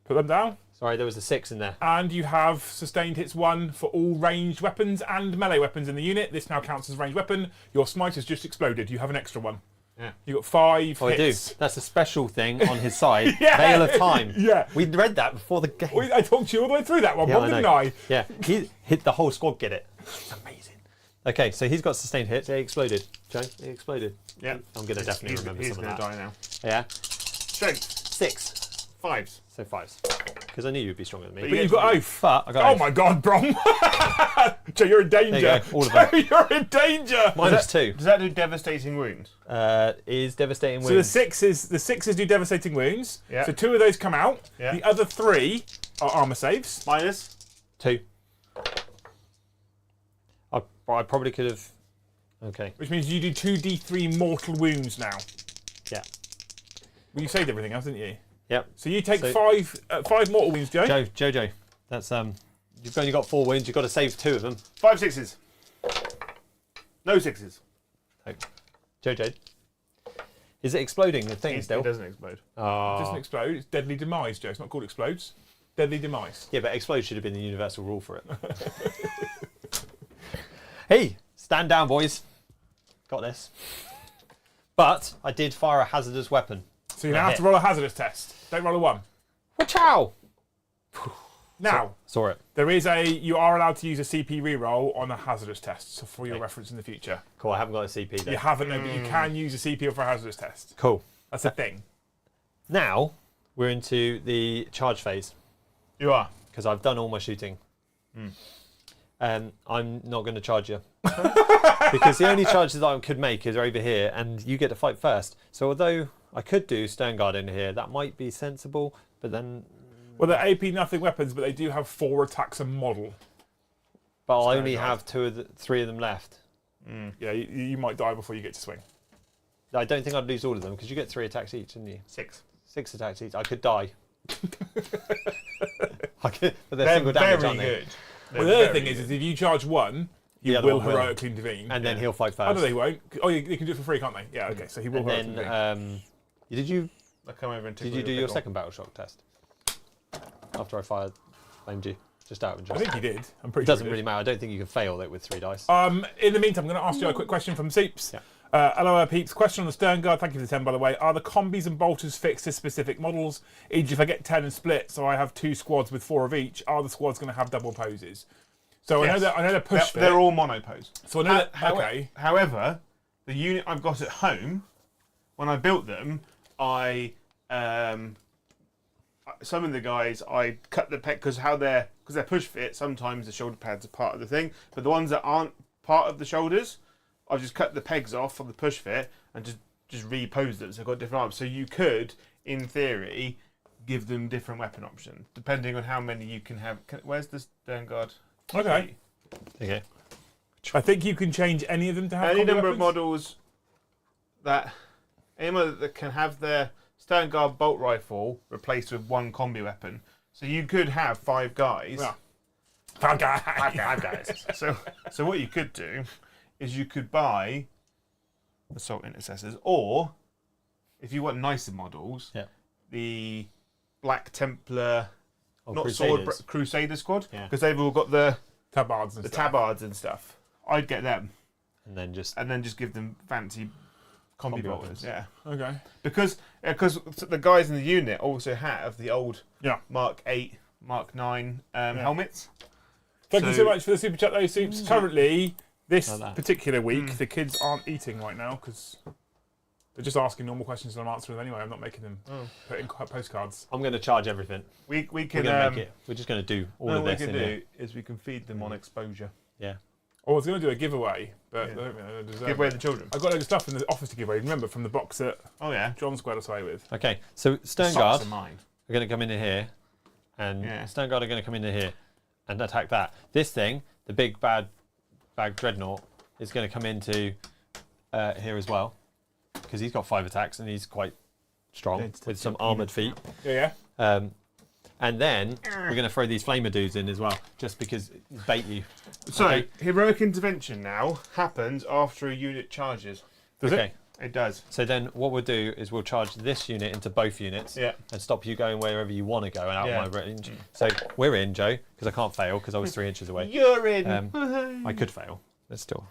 put them down. Sorry, there was a 6 in there. And you have sustained hits 1 for all ranged weapons and melee weapons in the unit. This now counts as a ranged weapon. Your smite has just exploded. You have an extra one. Yeah. You got 5 Oh, I do. hits. That's a special thing on his side. Yeah. Veil of Time. Yeah. We read that before the game. I talked to you all the way through that one, Yeah, didn't know. I? Yeah, he hit the whole squad. Get it? It's amazing. Okay, so he's got sustained hits. He exploded. Joe, he exploded. Yeah. I'm gonna definitely remember he's some of gonna that. die now. Yeah, Strength 6. 5s. So 5s. Because I knew you'd be stronger than me. But you've got Oath. But I got Oh Oath. my God, Brom. Joe, you're in danger. There you go, all of them. Joe, you're in danger. -2. Does that do devastating wounds? Is devastating So the wounds. sixes do devastating wounds. Yeah. So 2 of those come out. Yeah. The other 3 are armor saves. Minus? 2. I probably could have. Okay. Which means you do 2d3 mortal wounds now. Yeah. Well, you saved everything else, didn't you? Yep. So you take So- 5 mortal wounds, Joe. Jojo. That's You've only got 4 wounds. You've got to save 2 of them. 5 6s. No 6s. Jojo. Is it exploding the thing It still? doesn't explode. It doesn't explode. It's deadly demise, Joe. It's not called explodes. Deadly demise. Yeah, but explode should have been the universal rule for it. Hey, stand down, boys. Got this. But I did fire a hazardous weapon. So you now have to roll a hazardous test. Don't roll a 1. Wachow! Now, Saw it. you are allowed to use a CP reroll on a hazardous test, so for your reference in the future. Cool, I haven't got a CP You there. haven't, no, but you can use a CP for a hazardous test. Cool. That's a thing. Now, we're into the charge phase. You are. Because I've done all my shooting. I'm not going to charge you. Because the only charges that I could make is over here, and you get to fight first. So although I could do Stern Guard in here, that might be sensible, but then... Well, they're AP nothing weapons, but they do have 4 attacks a model. But I Stern only Guard. have 3 of them left. Yeah, you might die before you get to swing. I don't think I'd lose all of them, because you get 3 attacks each, didn't you? 6. 6 attacks each. I could die. But they're single damage, aren't they? good. Well, the other thing is if you charge 1, he The other will one will. heroically intervene. And then he'll fight first. Oh, no, they won't. Oh, you can do it for free, can't they? Yeah, okay, so he will And heroically intervene. then, did you I'll come over and Did you do your second battle shock test? After I blamed you, just out of I interest. think he did. I'm pretty It doesn't sure he really matter. I don't think you can fail it with 3 dice. did. In the meantime, I'm going to ask you a quick question from Seeps. Yeah. Hello, peeps. Question on the Stern Guard. Thank you for the 10, by the way. Are the combis and bolters fixed to specific models? E.g., if I get 10 and split, so I have 2 squads with 4 of each, are the squads going to have double poses? So Yes. I know they're push fit. They're all monopose. So I know that, okay. However, the unit I've got at home, when I built them, some of the guys I cut the peg because they're push fit. Sometimes the shoulder pads are part of the thing, but the ones that aren't part of the shoulders, I've just cut the pegs off of the push fit and just repose them. So I've got different arms. So you could, in theory, give them different weapon options depending on how many you can have. Where's the Stern Guard? Okay. Okay. I think you can change any of them to have Any combi number of weapons. models that anyone that can have their Stern Guard bolt rifle replaced with 1 combi weapon. So you could have 5 guys. Yeah. 5 guys. 5 guys. So what you could do is you could buy assault intercessors, or if you want nicer models, Yeah. the Black Templar, Oh, not Crusaders. sword, Crusader squad, Yeah. because they've all got the Tabards and stuff. tabards and stuff. I'd get them And then just and then just give them fancy combi Combi bolters. weapons. Yeah. Okay. Because the guys in the unit also have the old Yeah. Mark 8, Mark 9 helmets. Thank you so much for the super chat, though, Soups. Currently, this Like that. particular week, the kids aren't eating right now because they're just asking normal questions and I'm answering them anyway. I'm not making them put in postcards. I'm going to charge everything. We We're can going to make it. We're just going to do all no, of what this we can in do here. is we can feed them on exposure. Yeah. I was going to do a giveaway, but Yeah. I don't think they deserve Give away it. the children. I've got a load of stuff in the office to give away. Remember from the box that Oh yeah. John squared us away with. Okay, so Stern Socks Guard are mine. are going to come into here, and Yeah. Stern Guard are going to come into here and attack that. This thing, the big bad dreadnought, is going to come into here as well, because he's got 5 attacks and he's quite strong with some armoured feet. Yeah. And then we're going to throw these flamer dudes in as well, just because bait you. So Okay. heroic intervention now happens after a unit charges. Does Okay. It does. So then what we'll do is we'll charge this unit into both units Yeah. and stop you going wherever you want to go and out Yeah. of my range. So we're in, Joe, because I can't fail because I was 3 inches away. You're in. I could fail, but still,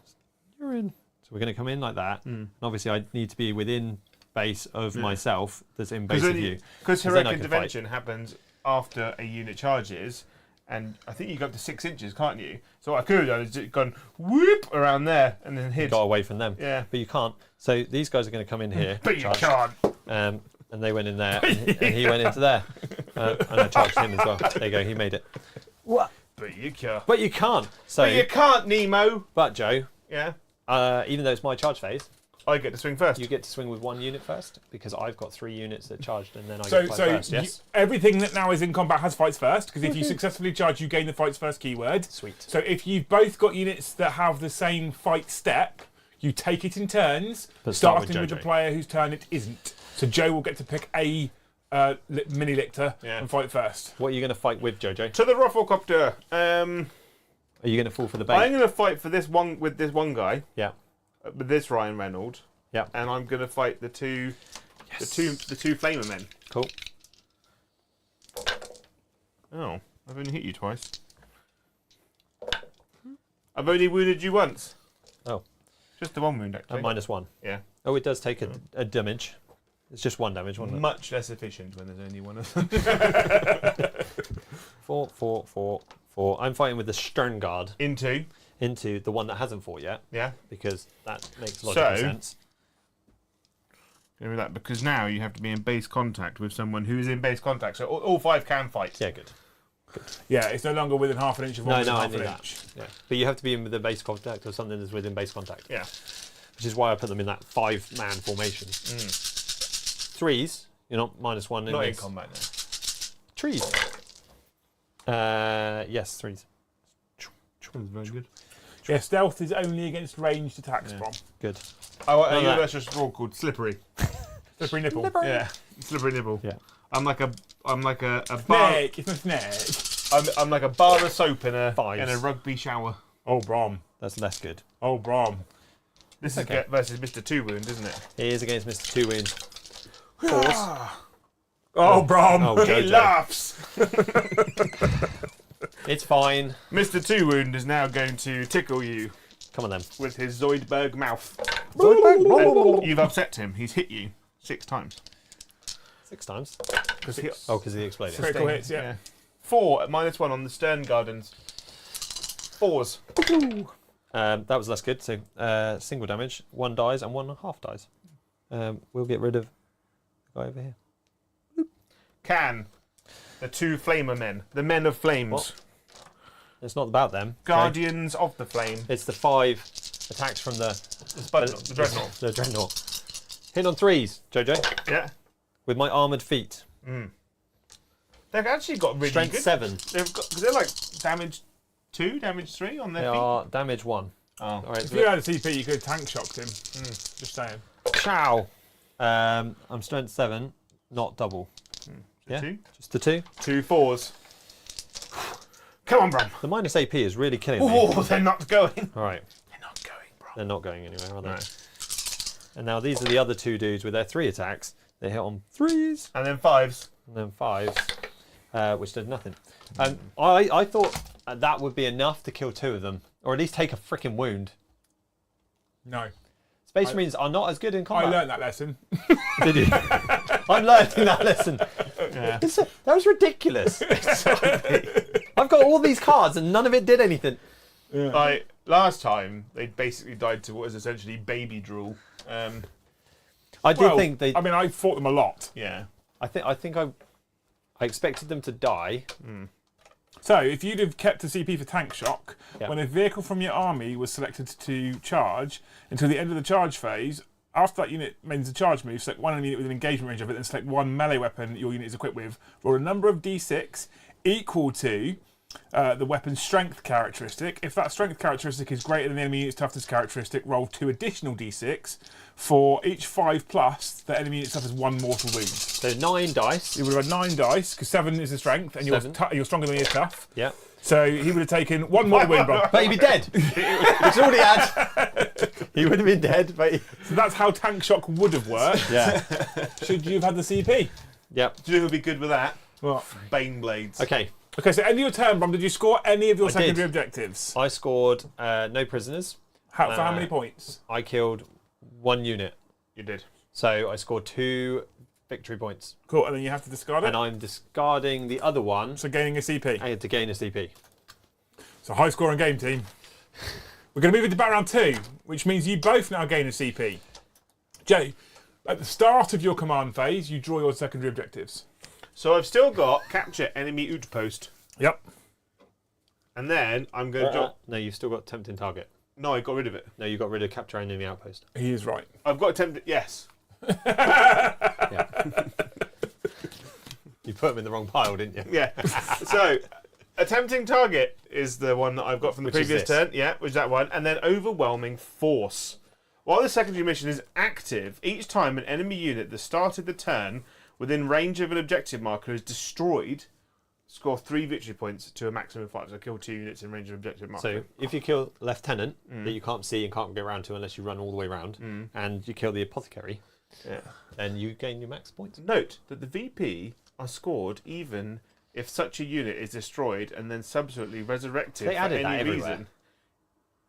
you're in. It's we're going to come in like that. And obviously, I need to be within base of myself that's in base of you. Because then I heroic can intervention happens after a unit charges, and I think you go up to 6 inches, can't you? So what I could have done is just gone whoop around there and then hit. Got away from them. Yeah. But you can't. So these guys are going to come in here. But you charge, can't. and they went in there, and he went into there. And I charged him as well. There you go, he made it. What? But you can't. But you can't. So, But you can't, Nemo. but Joe, Yeah. even though it's my charge phase, I get to swing first. you get to swing with 1 unit first, because I've got 3 units that charged, and then I So, get 5 first. Yes? everything that now is in combat has fights first, because if you successfully charge, you gain the fights first keyword. Sweet. So if you've both got units that have the same fight step, you take it in turns, But start with starting with the Jojo. player whose turn it isn't. So Joe will get to pick a mini lictor and fight first. What are you going to fight with, Jojo? To the Rufflecopter. Are you going to fall for the bait? I'm going to fight for this one with this one guy, Yeah. with this Ryan Reynolds. Yeah. And I'm going to fight the two Flamer men. Cool. Oh, I've only hit you twice. I've only wounded you once. Oh. Just the one wound, actually. -1. Yeah. Oh, it does take a damage. It's just 1 damage, wasn't it? Much less efficient when there's only one of them. 4, 4, 4, 4. I'm fighting with the Stern Guard Into. into the one that hasn't fought yet, Yeah. because that makes logical sense. Go with that, because now you have to be in base contact with someone who is in base contact. So all 5 can fight. Yeah, good. Yeah, it's no longer within half an inch of one. No, I half knew an that. inch. Yeah. But you have to be in with the base contact or something that's within base contact. Yeah. Which is why I put them in that 5-man formation. 3s, you're not -1 in Not in base. combat now. Trees. Yes, 3s. That's very good. Yeah, stealth is only against ranged attacks, Brom. Good. Oh, None of that. that's just a rule called slippery. Slippery nipple. Yeah, slippery nibble. Yeah. I'm like a bar. Snake, it's a snake. I'm like a bar of soap in a Fives. rugby shower. Oh, Brom. That's less good. Oh, Brom. This Okay. is versus Mr. Two Wound, isn't it? He is against Mr. 2 Wound. 4s. Oh, Brom. Oh, He Jojo. laughs. It's fine. Mr. Two Wound is now going to tickle you Come on then. with his Zoidberg mouth. And you've upset him. He's hit you 6 times. 6 times. Because he Oh, because he exploded. Critical hits, yeah. 4 at -1 on the Stern Gardens. 4s. That was less good. So single damage, 1 dies and 1 half dies. We'll get rid of the guy over here. Can. The 2 Flamer men. The men of flames. What? It's not about them. okay? Guardians of the Flame. It's the 5 attacks from the The Dreadnought. The Dreadnought. Hit on 3s, Jojo, Yeah. with my armoured feet. They've actually got really Strength good. 7. They've got, cause they're like damage 2, damage 3 on They their feet. are damage 1. Oh. All right. If you had a CP, you could have tank shocked him. Just saying. Ciao. I'm strength 7, not double. Yeah, 2? just the 2. 2 4s. Come on, Brom. The minus AP is really killing me. Oh, they're not going. All right, They're not going, Brom. they're not going anywhere, are they? No. And now these are the other 2 dudes with their 3 attacks. They hit on 3s And then 5s. and then 5s, which did nothing. I thought that would be enough to kill 2 of them, or at least take a freaking wound. No. Space Marines are not as good in I combat. learned that lesson. Did you? I'm learning that lesson. Yeah. That was ridiculous. I've got all these cards and none of it did anything. Like, last time, they basically died to what is essentially baby drool. I did think they. I mean, I fought them a lot. Yeah. I think I expected them to die. So, if you'd have kept a CP for tank shock, Yeah. when a vehicle from your army was selected to charge, until the end of the charge phase, after that unit makes a charge move, select one enemy unit with an engagement range of it, then select one melee weapon your unit is equipped with, roll a number of d6 equal to the weapon's strength characteristic. If that strength characteristic is greater than the enemy unit's toughness characteristic, roll 2 additional d6. For each 5+, the enemy unit suffers 1 mortal wound. So 9 dice. He would have had 9 dice, because 7 is the strength, and you're, 7. you're stronger than he is tough. Yeah. So he would have taken 1 mortal wound, bro. But he'd be dead. Which all he had. He would have been dead, but So that's how tank shock would have worked. yeah. Should you have had the CP? Yep. Do you know who would be good with that? What? Bane Blades. Okay. Okay, so end of your turn, Brom, did you score any of your I secondary did. objectives? I scored no prisoners. For how many points? I killed 1 unit. You did. So I scored 2 victory points. Cool, and then you have to discard it? And I'm discarding the other one So gaining a CP. to gain a CP. So high scoring game, team. We're going to move into battle round 2, which means you both now gain a CP. Jay, at the start of your command phase, you draw your secondary objectives. So I've still got capture enemy outpost. Yep. And then I'm going to drop... No, you've still got tempting target. No, I got rid of it. No, you got rid of capture enemy outpost. He is right. I've got tempted... Yes. Yeah. You put them in the wrong pile, didn't you? Yeah. So, attempting target is the one that I've got from the Which is previous this. turn. Yeah, which is that one. And then overwhelming force. While the secondary mission is active, each time an enemy unit that started the turn within range of an objective marker is destroyed, score 3 victory points to a maximum of 5. So kill 2 units in range of objective marker. So if you kill lieutenant that you can't see and can't get around to unless you run all the way around, and you kill the apothecary, then you gain your max points. Note that the VP are scored even if such a unit is destroyed and then subsequently resurrected They for added any that everywhere. reason.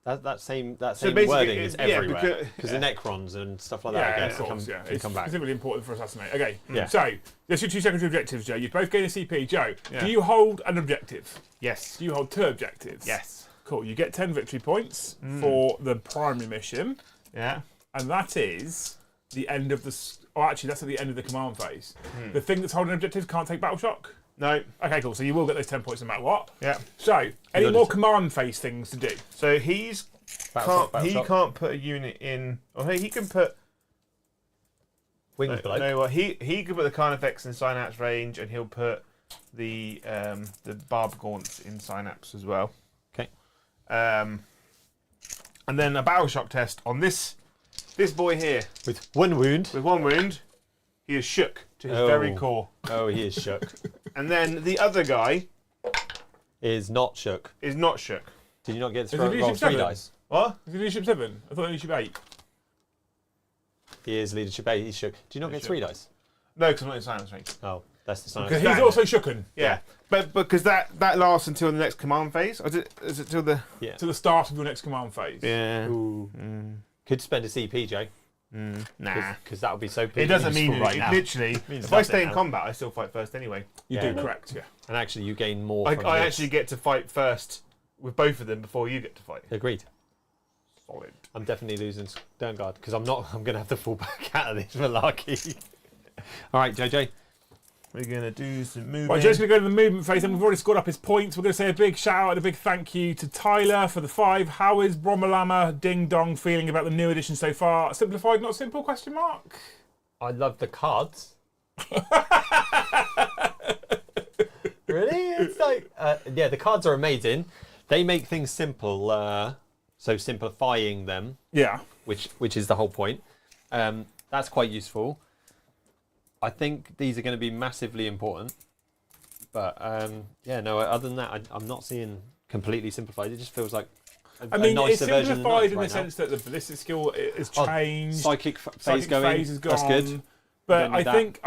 That same basically, wording is yeah, everywhere because the Necrons and stuff like that. I guess, of course, can It's come back. specifically important for assassinate. Okay, Yeah. so there's your 2 secondary objectives, Joe. You both gain a CP. Joe, Yeah. do you hold an objective? Yes. Do you hold 2 objectives? Yes. Cool. You get 10 victory points for the primary mission, Yeah. and that is the end of the. Actually, that's at the end of the command phase. The thing that's holding objectives can't take battle shock. No. Okay, cool. So you will get those 10 points no matter what. Yeah. So, any more command phase things to do? So he's Battle he shock. can't put a unit in. Or he can put. Wings bloke. No, well, he can put the Carnifex in Synapse range, and he'll put the Barb Gaunts in Synapse as well. Okay. And then a battle shock test on this boy here With 1 wound. with 1 wound. He is shook to his Oh. very core. Oh, he is shook. And then the other guy Is not shook. is not shook. Did you not get Is it roll leadership 3 7? dice? What? Is it leadership 7? I thought leadership 8. He is leadership 8. He's shook. Did you not get 3 dice? No, because I'm not in Silence range. Oh, that's the sign. Because he's that- also shooken Yeah, but because that lasts until the next command phase. Or is it till the? Yeah. to the start of your next command phase. Yeah. Ooh. Could spend a CP, Jay. Nah. Because that would be so It doesn't mean useful right it, now. literally. Means If I stay nothing in now. combat, I still fight first anyway. You Yeah. do, correct, yeah. And actually, you gain more from I this. actually get to fight first with both of them before you get to fight. Agreed. Solid. I'm definitely losing Sternguard because I'm going to have to fall back out of this malarkey. All right, JJ. We're gonna do some moving. Right, Joe's going to go to the movement phase, and we've already scored up his points. We're going to say a big shout out and a big thank you to Tyler for the 5. How is Bromalama Ding Dong feeling about the new edition so far? Simplified, not simple? Question mark. I love the cards. Really? It's like, yeah, the cards are amazing. They make things simple, so simplifying them, Yeah. which is the whole point. That's quite useful. I think these are going to be massively important. But yeah, no, other than that, I'm not seeing completely simplified. It just feels like I mean, nicer it's version simplified in right the now. sense that the ballistic skill is Oh, changed. Psychic phase Psychic going. phase is gone. That's good. But Don't need I that. think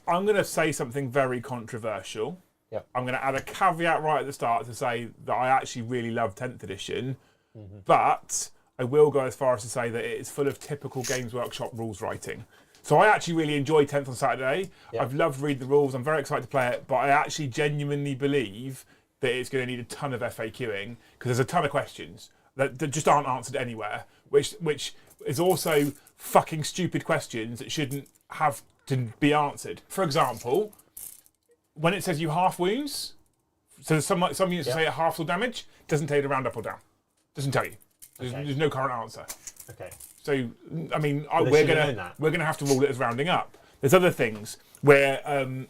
I'm gonna say something very controversial. Yep. I'm gonna add a caveat right at the start to say that I actually really love 10th edition, but I will go as far as to say that it is full of typical Games Workshop rules writing. So I actually really enjoyed 10th on Saturday. Yep. I've loved reading the rules. I'm very excited to play it, but I actually genuinely believe that it's going to need a ton of FAQing because there's a ton of questions that just aren't answered anywhere, which is also fucking stupid questions that shouldn't have to be answered. For example, when it says you half wounds, so some units will say it half full damage, doesn't tell you to round up or down. Doesn't tell you. There's no current answer. Okay. So, I mean, they we're should have known that. gonna have to rule it as rounding up. There's other things where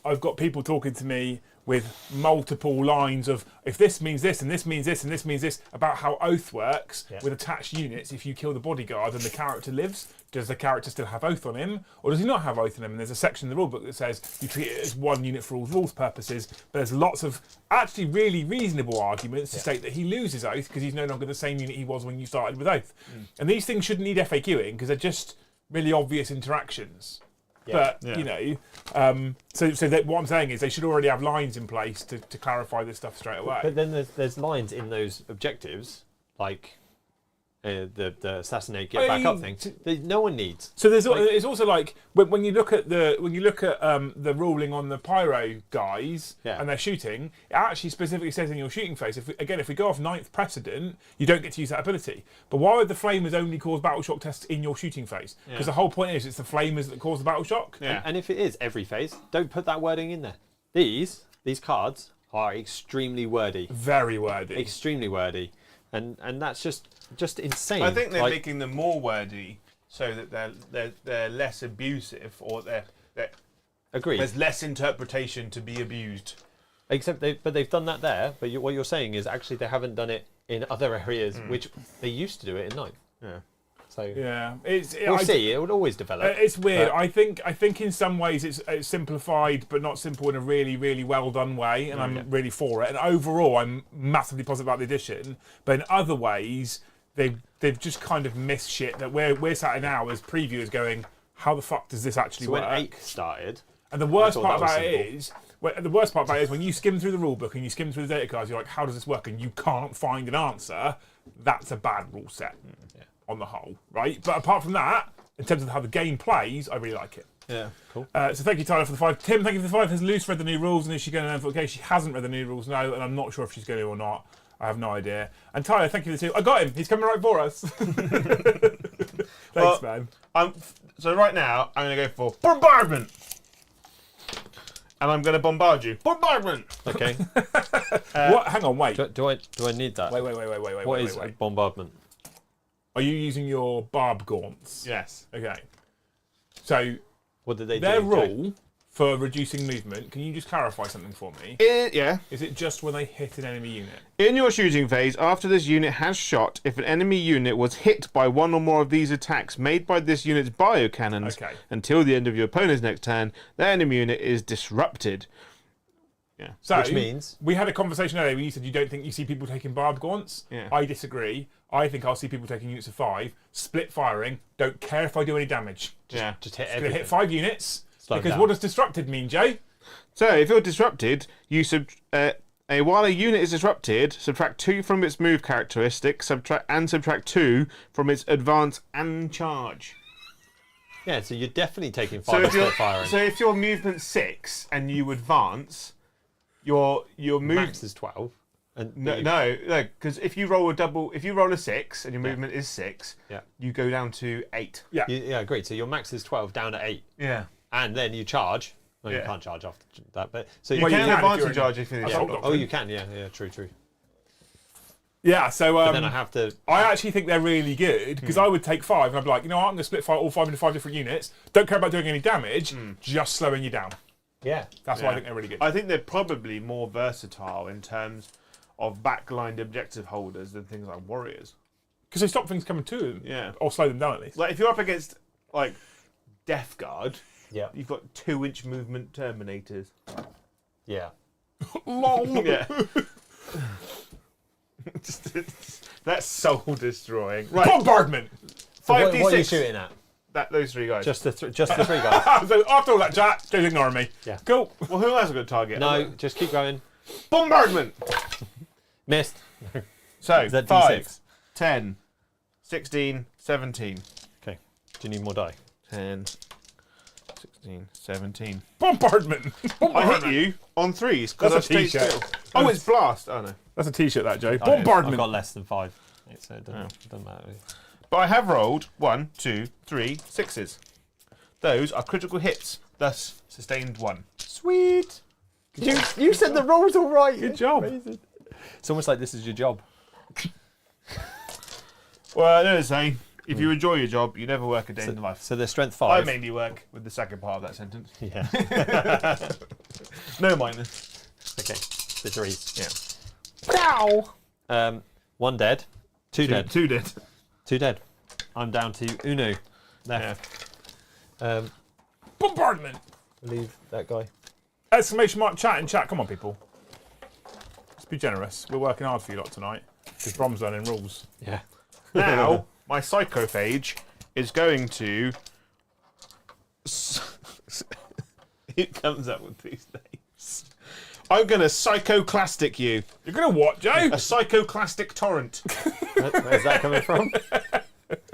I've got people talking to me with multiple lines of if this means this and this means this and this means this about how Oath works with attached units. If you kill the bodyguard and the character lives, does the character still have Oath on him, or does he not have Oath on him? And there's a section in the rulebook that says you treat it as 1 unit for all rules purposes. But there's lots of actually really reasonable arguments to state that he loses Oath because he's no longer the same unit he was when you started with Oath. And these things shouldn't need FAQing because they're just really obvious interactions. But you know, so that what I'm saying is they should already have lines in place to clarify this stuff straight away. But then there's lines in those objectives, like the assassinate, get back up thing. No one needs. So it's also like when you look at the ruling on the pyro guys and they're shooting, it actually specifically says in your shooting phase, if we go off 9th precedent, you don't get to use that ability. But why would the flamers only cause battle shock tests in your shooting phase? Because the whole point is it's the flamers that cause the battle shock. Yeah. And if it is every phase, don't put that wording in there. These cards are extremely wordy. Very wordy. Extremely wordy. And that's just insane. I think they're making them more wordy so that they're less abusive, or agreed. There's less interpretation to be abused. Except they've done that there. But what you're saying is actually they haven't done it in other areas, which they used to do it in 9th. Yeah. So we'll see. It would always develop. It's weird. I think in some ways it's simplified, but not simple in a really, really well done way, and I'm really for it. And overall, I'm massively positive about the edition. But in other ways, they've just kind of missed shit that we're sat now as previewers going, how the fuck does this actually work? When 8 started, and the worst part about it is when you skim through the rule book and you skim through the data cards, you're like, how does this work? And you can't find an answer. That's a bad rule set. On the whole, right? But apart from that, in terms of how the game plays, I really like it. Yeah, cool. So thank you, Tyler, for the 5. Tim, thank you for the 5. Has Luce read the new rules, and is she going to know? Okay, she hasn't read the new rules, no, and I'm not sure if she's going to or not. I have no idea. And Tyler, thank you for the 2. I got him. He's coming right for us. Thanks, man. So right now, I'm going to go for bombardment. And I'm going to bombard you. Bombardment! Okay. What? Hang on, wait. Do I need that? Wait. What is bombardment? Are you using your barb gaunts? Yes. Okay. So, what did they do? Their rule for reducing movement, can you just clarify something for me? Yeah. Is it just when they hit an enemy unit? In your shooting phase, after this unit has shot, if an enemy unit was hit by one or more of these attacks made by this unit's biocannons until the end of your opponent's next turn, the enemy unit is disrupted. Yeah. So, which means we had a conversation earlier where you said you don't think you see people taking barb gaunts. Yeah. I disagree. I think I'll see people taking units of 5, split firing, don't care if I do any damage. Just hit everything. Hit 5 units. Slow because down. what does disrupted mean, Jay? So if you're disrupted, you while a unit is disrupted, subtract 2 from its move characteristic, subtract 2 from its advance and charge. Yeah, so you're definitely taking 5 split firing. So if your movement's 6 and you advance, your max is 12. And no, because if you roll a 6 and your movement is 6, you go down to 8. Yeah, agreed. So your max is 12 down to 8. Yeah. And then you charge. Well, you can't charge after that, but so you can advance and charge if you're Oh, you can. Yeah, true. Yeah, so but then I have to. I actually think they're really good because I would take 5 and I'd be like, you know what, I'm going to split fire all 5 into 5 different units. Don't care about doing any damage, just slowing you down. Yeah, that's why I think they're really good. I think they're probably more versatile in terms of backlined objective holders than things like warriors. Because they stop things coming to them, or slow them down at least. Like if you're up against like Death Guard, you've got 2-inch movement Terminators. Yeah. Lol. Yeah. That's soul destroying. Right. Bombardment. 5d6. What are you shooting at? Those 3 guys. Just the 3 guys. So after all that chat, just ignoring me. Yeah. Cool. Well, who has a good target? No, just keep going. Bombardment. Missed. So Is that 5, D6? 10, 16, 17. Okay. Do you need more die? 10, 16, 17. Bombardment. I hit you on 3s because I That's a stayed t-shirt. still. Oh, it's blast. Oh no. That's a t-shirt, that, Joe. I've Bombardment. got less than 5. So it doesn't matter. But I have rolled 1, 2, 3 6s. Those are critical hits, thus sustained 1. Sweet. You said the rolls all right. Good job. Amazing. It's almost like this is your job. Well, I know the saying. If you enjoy your job, you never work a day in your life. So they're strength 5. I mainly work with the second part of that sentence. Yeah. No minus. Okay. The 3s. Yeah. Pow! 1 dead. 2 dead. 2 dead. 2 dead. I'm down to Uno left. Yeah. Bombardment. Leave that guy. Exclamation mark chat in chat. Come on, people. Let's be generous. We're working hard for you lot tonight. Because Brom's learning rules. Yeah. Now, my psychophage is going to... It comes up with these names. I'm going to psychoclastic you. You're going to what, Joe? A psychoclastic torrent. Where's that coming from?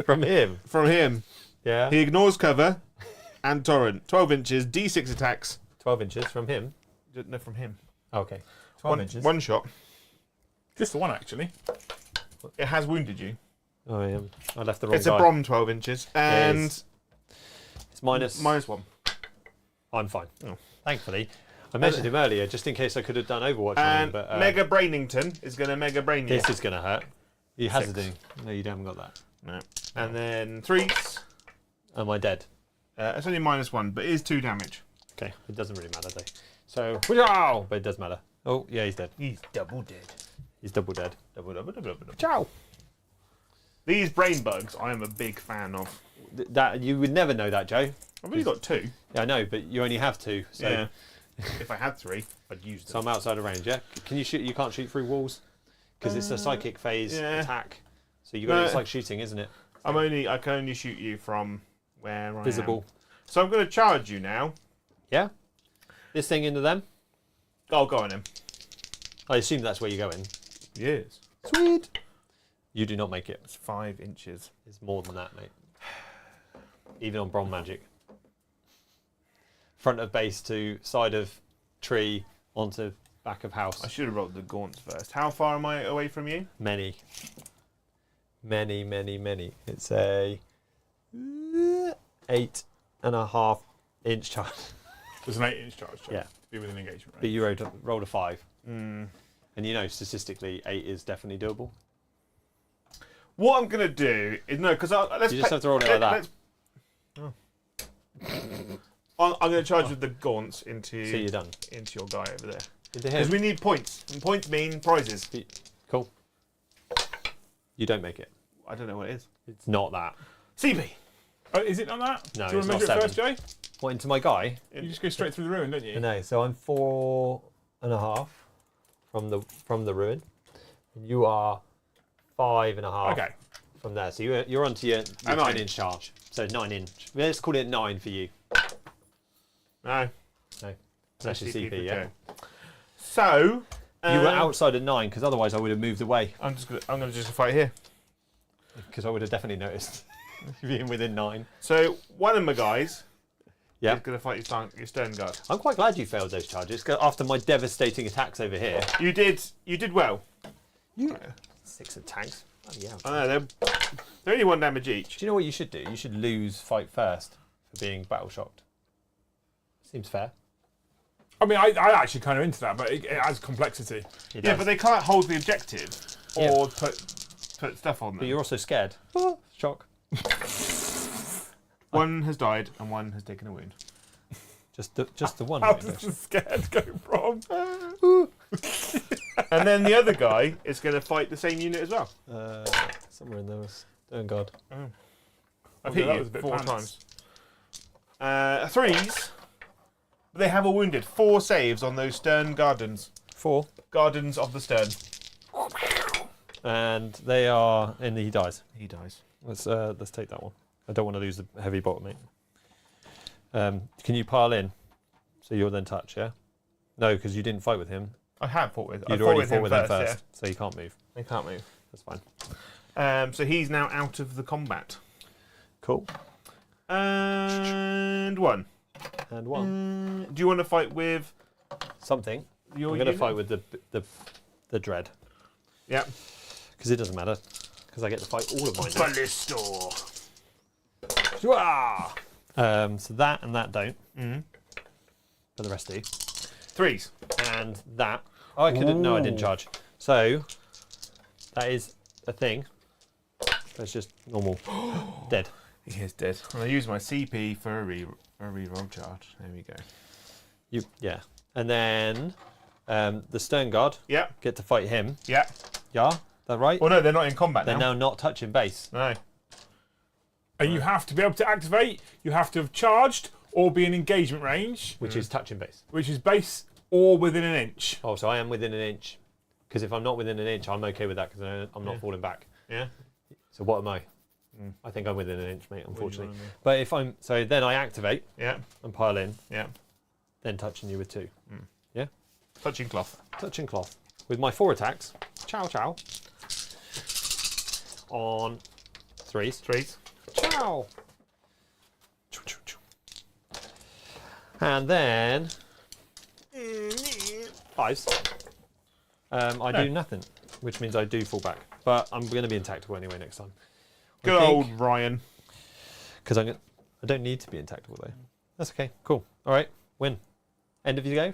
From him. From him. Yeah. He ignores cover and torrent. 12 inches, D6 attacks. 12 inches from him. No, from him. Okay. 12 inches. One shot. Just the one, actually. It has wounded you. Oh, yeah. I left the wrong It's guy. a Brom 12 inches. And It's minus. -1. I'm fine. Oh. Thankfully. I mentioned him earlier just in case I could have done Overwatch on him, And but Mega Brainington is going to Mega Brain you. this is going to hurt. He has 6. a do. No, you haven't got that. No. And then 3s. Am I dead? It's only -1, but it is 2 damage. Okay, it doesn't really matter though. So, but it does matter. Oh, yeah, he's dead. He's double dead. He's double dead. Double. Ciao. These brain bugs, I am a big fan of. That you would never know that, Joe. I've only got 2. Yeah, I know, but you only have 2. So, Yeah. If I had 3, I'd use them. so I'm outside of range. Yeah. Can you shoot? You can't shoot through walls because it's a psychic phase yeah. attack. So you got. It's like shooting, isn't it? I can only shoot you from where I am. Visible. So I'm going to charge you now. Yeah. This thing into them. Oh, go on him. I assume that's where you're going. Yes. Sweet. You do not make it. It's 5 inches. It's more than that, mate. Even on Brom Magic. Front of base to side of tree onto back of house. I should have rolled the gaunts first. How far am I away from you? Many. It's a 8.5 inch charge. There's an 8-inch charge. Joe, Yeah. To be within engagement range. But you rolled a 5. And you know, statistically, 8 is definitely doable. What I'm going to do is because let's. You just have to roll it like that. I'm going to charge with the gaunts into. So you're done. Into your guy over there. Into Because him. we need points, and points mean prizes. Cool. You don't make it. I don't know what it is. It's not that. CP. Oh, is it on that? No, Do you it's want to not measure it 7. first, Joe? What, into my guy? You just go straight through the ruin, don't you? No, so I'm 4.5 from the ruin, and you are 5.5 Okay. from there. So you're onto your 10-inch charge. So 9 inch. Let's call it 9 for you. No. No, that's your CP for CP. Yeah. Joe. So. You were outside of 9 because otherwise I would have moved away I'm going to just fight here. because I would have definitely noticed being within 9. So one of my guys. Yeah. Is going to fight your stern guard. I'm quite glad you failed those charges 'cause after my devastating attacks over here. You did well. 6 attacks. Oh, yeah. I know they're only 1 damage each. Do you know what you should do? You should lose fight first for being battle shocked. Seems fair. I mean, I actually kind of into that, but it adds complexity. It Yeah, does. but they can't hold the objective Yeah. or put stuff on them. But you're also scared. Shock. One has died and one has taken a wound. Just the one. How maybe. does the scared go from? And then the other guy is going to fight the same unit as well. Somewhere in there was. Oh God. I've Okay, hit that you was a bit 4 pants. times. 3s. But they have a wounded. 4 saves on those stern gardens. 4. Gardens of the stern. And they are. And he dies. He dies. Let's take that one. I don't want to lose the heavy bolt, mate. Can you pile in? So you'll then touch, yeah? No, because you didn't fight with him. I have fought with. You'd already fought with him first, so you can't move. Yeah. They can't move. That's fine. So he's now out of the combat. Cool. And 1. And 1. Do you want to fight with Something. your I'm going to unit? fight with the dread. Yeah. Because it doesn't matter. Because I get to fight all of mine now. Ballistor. So that and that don't. But the rest do. 3s. And that. Oh, I couldn't. No, I didn't charge. So that is a thing. That's just normal. Dead. He is dead. And I use my CP for a reroll charge. There we go. Yeah. And then the stern guard Yeah. get to fight him. Yeah. Yeah, that right? Well, no, they're not in combat They're now. now not touching base. No. And you have to be able to activate, you have to have charged or be in engagement range, Which is touching base. which is base or within an inch. Oh, so I am within an inch. Because if I'm not within an inch, I'm okay with that because I'm not falling back. Yeah. So what am I? I think I'm within an inch, mate, unfortunately. wanna know? But if I'm... So then I activate Yeah. and pile in, Yeah. then touching you with 2. Yeah? Touching cloth. Touching cloth. With my 4 attacks. Chow chow. On 3s. 3s. Chow. And then 5s. I do nothing, which means I do fall back. But I'm going to be in tactical anyway next time. Good old Ryan. Because I don't need to be in tactical though. That's okay. Cool. All right. Win. End of your go.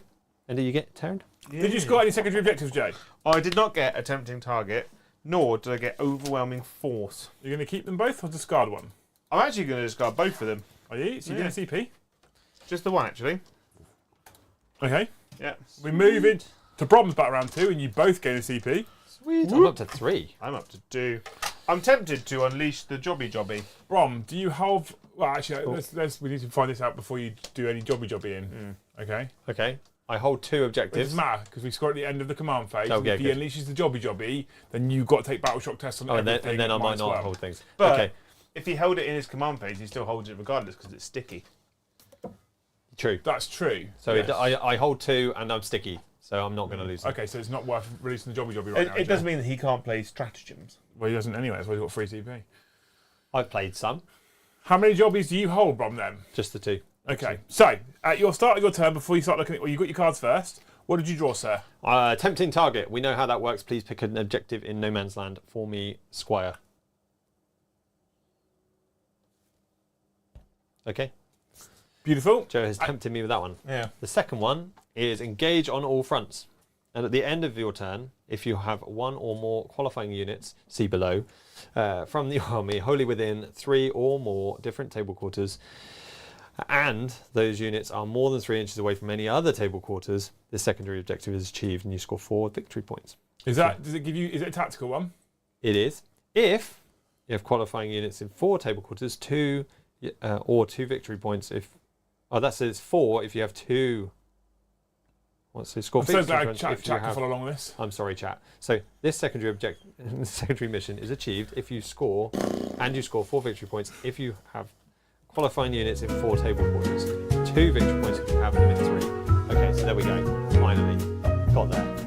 End of your get turned. Yeah. Did you score any secondary objectives, Jay? I did not get a tempting target, nor did I get overwhelming force. You're going to keep them both or discard one? I'm actually going to discard both of them. Are you? So you're going to CP? Just the one, actually. Okay. Yeah. We move in to Brom's back round 2, and you both gain a CP. Sweet. I'm up to 3. I'm up to 2. I'm tempted to unleash the jobby. Brom, do you have... Well, actually, we need to find this out before you do any jobby in. Okay? Okay. I hold 2 It objectives. doesn't matter, because we score at the end of the command phase. Oh, And yeah, if he good. unleashes the jobby, then you've got to take battle shock tests on everything. And then I might as not well. hold things. But Okay. if he held it in his command phase, he still holds it regardless because it's sticky. True. That's true. So yes. I hold 2 and I'm sticky. So I'm not going to lose them. Okay, so it's not worth releasing the jobby right now. It does mean that he can't play stratagems. Well, he doesn't anyway, that's why he's got free CP. I've played some. How many jobbies do you hold, Brom, then? Just the 2. Okay, so at your start of your turn, before you start looking at... Well, you got your cards first. What did you draw, sir? Tempting target. We know how that works. Please pick an objective in no man's land for me, Squire. Okay. Beautiful. Joe has tempted me with that one. Yeah. The second one is engage on all fronts. And at the end of your turn, if you have 1 or more qualifying units, see below, from the army wholly within 3 or more different table quarters, and those units are more than 3 inches away from any other table quarters, the secondary objective is achieved and you score 4 victory points. Does it give you... Is it a tactical one? It is. If you have qualifying units in 4 table quarters, 2 or 2 victory points if... Oh, that says 4 if you have 2... What's the score? So that Points chat if you can have... follow along with this. I'm sorry, chat. So this secondary mission is achieved if you score, and you score 4 victory points if you have qualifying units in 4 table quarters. 2 victory points if you have them in 3. Okay, so there we go. Finally, got there.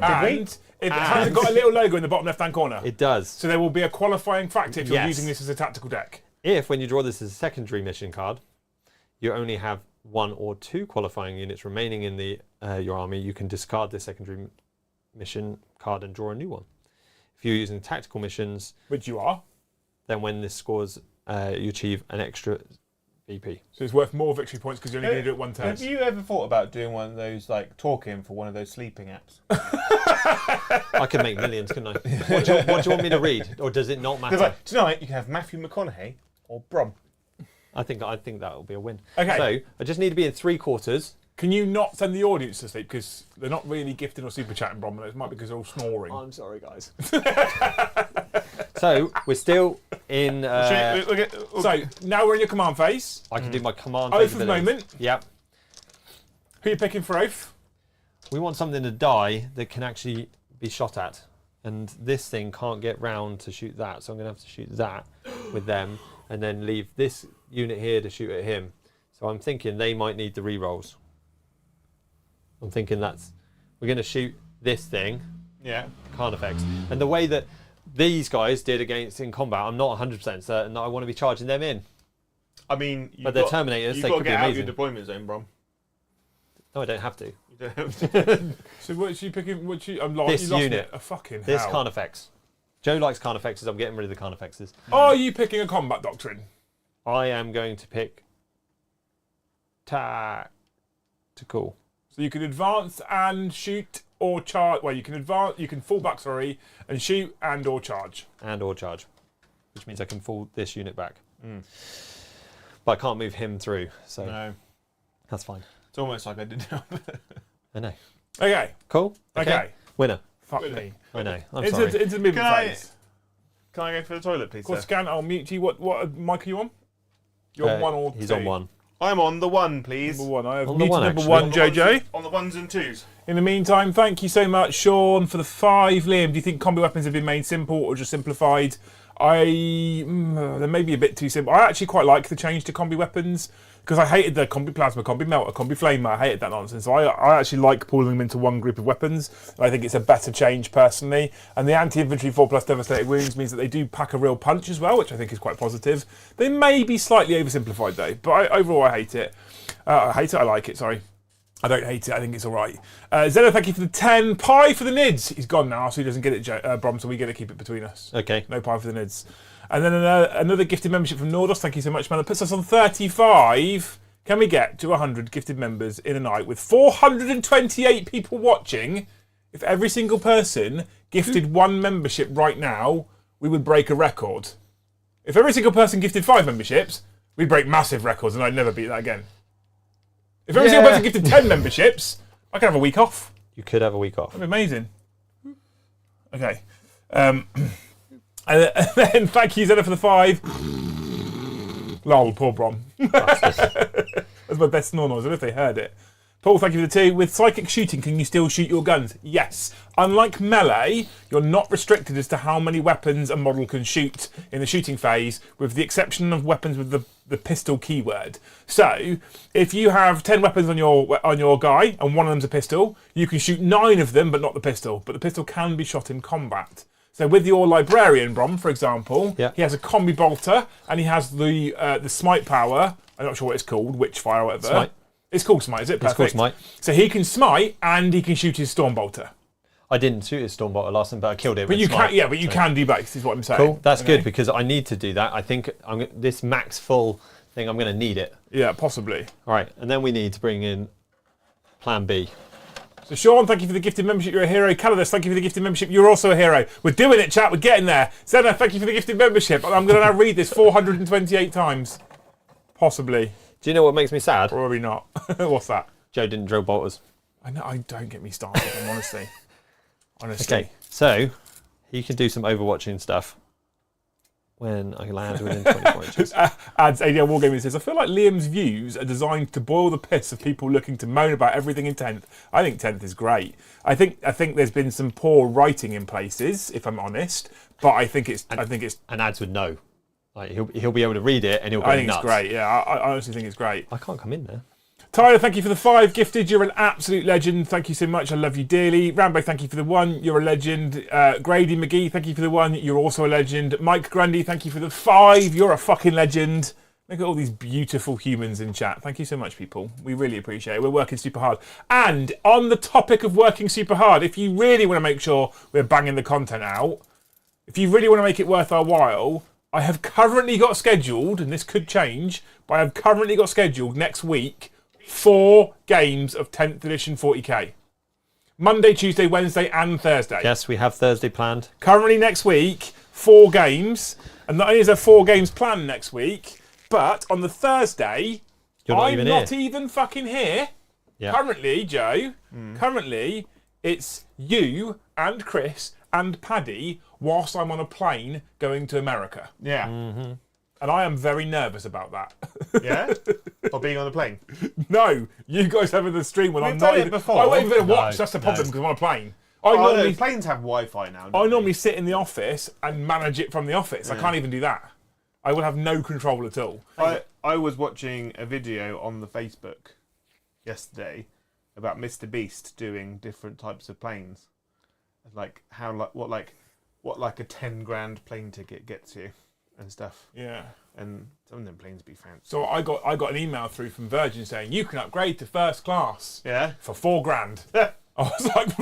And it has got a little logo in the bottom left-hand corner. It does. So there will be a qualifying factor if you're Yes. using this as a tactical deck. If, when you draw this as a secondary mission card, you only have 1 or 2 qualifying units remaining in the your army, you can discard this secondary mission card and draw a new one. If you're using tactical missions, Which you are. then when this scores, you achieve an extra VP. So it's worth more victory points because you're only going to do it one turn. Have you ever thought about doing one of those, like, talking for one of those sleeping apps? I could make millions, couldn't I? What do you want me to read? Or does it not matter? Because, like, tonight you can have Matthew McConaughey or Brom. I think that will be a win. Okay. So I just need to be in 3 quarters. Can you not send the audience to sleep? Because they're not really gifted or super chatting, Brom. It might be because they're all snoring. I'm sorry, guys. So we're still in. So now we're in your command phase. I can do my command. Oath of abilities. moment. Yep. Who are you picking for Oath? We want something to die that can actually be shot at. And this thing can't get round to shoot that. So I'm going to have to shoot that with them and then leave this unit here to shoot at him. So I'm thinking they might need the rerolls. I'm thinking we're going to shoot this thing, Yeah. Carnifex. And the way that these guys did against in combat, I'm not 100% certain that I want to be charging them in. I mean, But they're Terminators, You've they got could to be get out of amazing. your deployment zone, Brom. No, I don't have to. You don't have to. So what's you picking? This you lost unit. me. A fucking This hell. Carnifex. Joe likes Carnifexes, I'm getting rid of the Carnifexes. Are you picking a combat doctrine? I am going to pick tactical. So you can advance and shoot or charge. Well, you can advance. You can fall back, sorry, and shoot and or charge. And or charge. Which means I can fall this unit back. But I can't move him through, so No. that's fine. It's almost like I did now. I know. Okay. Cool? Okay. Winner. Fuck Really? me. I know. I'm Into sorry. the movement Can I- phase. Can I go for the toilet, please, Of course, sir? scan. I'll mute you. What mic are you on? You're on 1 or 2? He's on 1. I'm on the 1, please. Number 1. I have On the muted one, number actually. 1, On the ones JJ. and- On the 1s and 2s. In the meantime, thank you so much, Sean, for the 5. Liam, do you think combi weapons have been made simple or just simplified? They may be a bit too simple. I actually quite like the change to combi weapons because I hated the Combi Plasma, Combi Melter, Combi Flamer. I hated that nonsense. So I actually like pooling them into one group of weapons. I think it's a better change personally. And the anti-infantry 4+ devastating wounds means that they do pack a real punch as well, which I think is quite positive. They may be slightly oversimplified though, but overall I hate it. I like it, sorry. I don't hate it, I think it's alright. Zeno, thank you for the 10. Pie for the Nids. He's gone now, so he doesn't get it, Brom, so we get to keep it between us. Okay. No pie for the Nids. And then another gifted membership from Nordos. Thank you so much, man. That puts us on 35. Can we get to 100 gifted members in a night with 428 people watching? If every single person gifted one membership right now, we would break a record. If every single person gifted 5 memberships, we'd break massive records, and I'd never beat that again. If every single person gifted 10 memberships, I could have a week off. You could have a week off. That'd be amazing. Okay. And then thank you, Zena, for the 5. Lol, poor Brom. That's my best snore noise. I don't know if they heard it. Paul, thank you for the 2. With psychic shooting, can you still shoot your guns? Yes. Unlike melee, you're not restricted as to how many weapons a model can shoot in the shooting phase, with the exception of weapons with the pistol keyword. So, if you have 10 weapons on your guy, and one of them's a pistol, you can shoot 9 of them, but not the pistol. But the pistol can be shot in combat. So with your librarian, Brom, for example, he has a combi bolter, and he has the smite power. I'm not sure what it's called, Witchfire or whatever. Smite. It's called smite, is it? Perfect. It's called smite. So he can smite, and he can shoot his storm bolter. I didn't shoot his Stormbolter last time, but I killed it. But with you smite, can, you can do both. Is what I'm saying. Cool. That's good because I need to do that. I think this max full thing. I'm going to need it. Yeah, possibly. All right, and then we need to bring in Plan B. So Sean, thank you for the gifted membership. You're a hero. Calidus, thank you for the gifted membership. You're also a hero. We're doing it, chat. We're getting there. Zena, thank you for the gifted membership. I'm going to now read this 428 times. Possibly. Do you know what makes me sad? Probably not. What's that? Joe didn't drill bolters. I know. I don't get me started. Honestly. Okay, so he can do some overwatching stuff when I land within 24 inches. Adds ADL Wargaming says, I feel like Liam's views are designed to boil the piss of people looking to moan about everything in 10th. I think 10th is great. I think there's been some poor writing in places, if I'm honest, but I think it's and Ads would know. Like he'll be able to read it and he'll go I think nuts. It's great. Yeah, I honestly think it's great. I can't come in there. Tyler, thank you for the 5 gifted. You're an absolute legend. Thank you so much. I love you dearly. Rambo, thank you for the 1. You're a legend. Grady McGee, thank you for the 1. You're also a legend. Mike Grundy, thank you for the 5. You're a fucking legend. Look at all these beautiful humans in chat. Thank you so much, people. We really appreciate it. We're working super hard. And on the topic of working super hard, if you really want to make sure we're banging the content out, if you really want to make it worth our while, I have currently got scheduled, and this could change, but I have currently got scheduled next week 4 games of 10th edition 40k. Monday, Tuesday, Wednesday and Thursday. Yes, we have Thursday planned. Currently next week, 4 games. And not only is there 4 games planned next week, but on the Thursday, I'm not even fucking here. Yeah. Currently, Joe, currently it's you and Chris and Paddy whilst I'm on a plane going to America. Yeah. Mm-hmm. And I am very nervous about that. Yeah? Or being on the plane? No, you guys having the stream when We've I'm done not it even. before. I won't even watch. That's the problem because I'm on a plane. No, planes have Wi-Fi now. I normally sit in the office and manage it from the office. I can't even do that. I will have no control at all. I was watching a video on the Facebook yesterday about Mr. Beast doing different types of planes, like what a 10 grand plane ticket gets you and stuff. Yeah. And some of them planes be fancy. So I got an email through from Virgin saying you can upgrade to first class. Yeah. For 4 grand. I was like,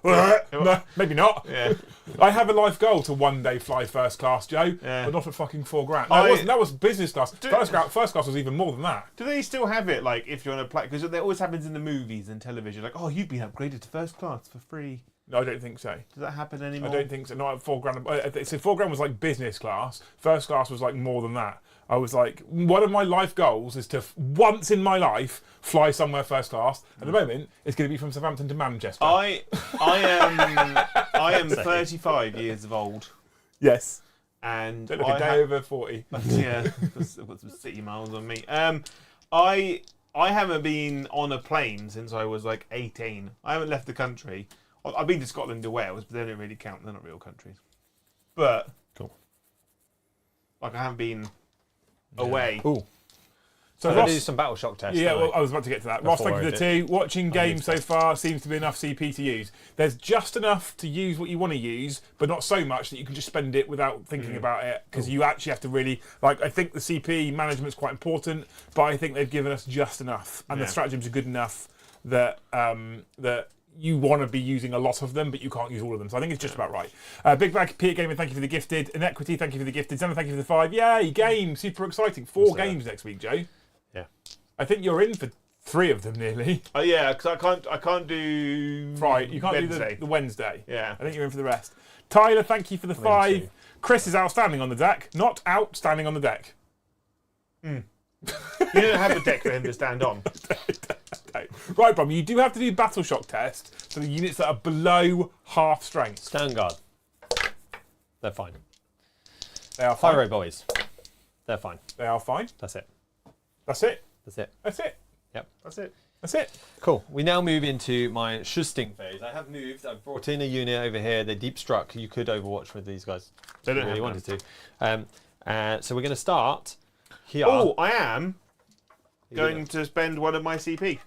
what? No, maybe not. Yeah. I have a life goal to one day fly first class, Joe, but not for fucking 4 grand. No, that was business class. First class was even more than that. Do they still have it, like, if you're on a plane? Because it always happens in the movies and television. Like, oh, you've been upgraded to first class for free. No, I don't think so. Does that happen anymore? I don't think so. Not at 4 grand. So 4 grand was like business class. First class was like more than that. I was like, one of my life goals is to once in my life fly somewhere first class. At the moment, it's going to be from Southampton to Manchester. I am 35 years of old. Yes. And don't look a day over 40. Yeah, I've got some city miles on me. I haven't been on a plane since I was like 18. I haven't left the country. I've been to Scotland and Wales, but they don't really count. They're not real countries. But cool. Like I haven't been away. Ooh. So I'm going Ross, to do some battle shock tests. yeah, don't well, I? I was about to get to that. Ross, thank you for the 2. Watching games so far seems to be enough CP to use. There's just enough to use what you want to use, but not so much that you can just spend it without thinking about it, because you actually have to really, like, I think the CP management's quite important, but I think they've given us just enough, and the stratagems are good enough that that you want to be using a lot of them, but you can't use all of them. So I think it's just about right. Big Bag Peter Gaming, thank you for the gifted. Inequity, thank you for the gifted. Zemma, thank you for the 5. Yay, game, super exciting. 4 games next week, Joe. Yeah. I think you're in for 3 of them nearly. Oh yeah, because I can't do Right, you can't Wednesday. do the Wednesday. Yeah. I think you're in for the rest. Tyler, thank you for the 5. Chris is outstanding on the deck, not outstanding on the deck. You don't have a deck for him to stand on. Right, Brom, you do have to do battle shock test for the units that are below half strength. Stand guard. They're fine. They are fine. Pyro boys. They're fine. They are fine. That's it. That's it. That's it. That's it. Yep. That's it. That's it. Cool. We now move into my shusting phase. I have moved. I've brought in a unit over here. They deep struck. You could Overwatch with these guys. They don't if you really have wanted to. So we're going to start here. Oh, I am going to spend one of my CP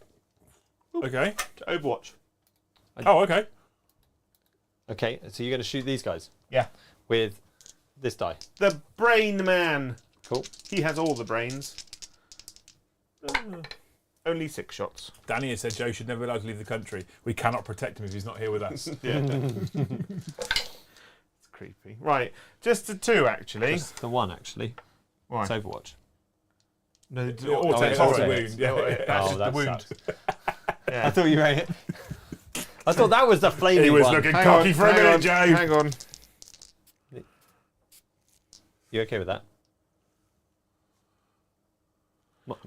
Okay. to Overwatch. Oh, okay. Okay. So you're going to shoot these guys Yeah. with this die. The Brain Man. Cool. He has all the brains. Only 6 shots. Danny has said Joe should never be allowed to leave the country. We cannot protect him if he's not here with us. Yeah. It's creepy. Right, just the 2 actually. Just the one actually. Why? It's Overwatch. No, It's it's auto auto. wound. Yeah. That's just the that wound. sucks. Yeah. I thought you were. I thought that was the flaming He was one. looking Hang cocky on, for a hang minute, on, Joe. Hang on. You okay with that?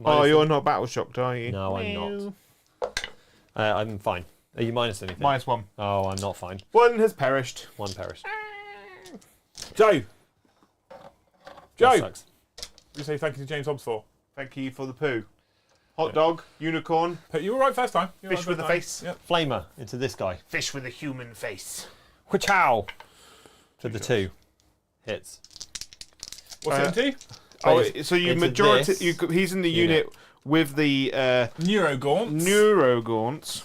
Oh, you're not battle shocked, are you? No, I'm not. I'm fine. Are you minus anything? -1. Oh, I'm not fine. 1 has perished. 1 perished. Joe. That Joe. sucks. You say thank you to James Hobbs for. Thank you for the poo. Hot dog, unicorn, But you were right first time. You were fish right with a first time. face. Yep. Flamer into this guy. Fish with a human face. Chow for the 2 hits. What's it into? Oh, Right, so you into majority. this He's in the unit with the Neurogaunts. Neurogaunts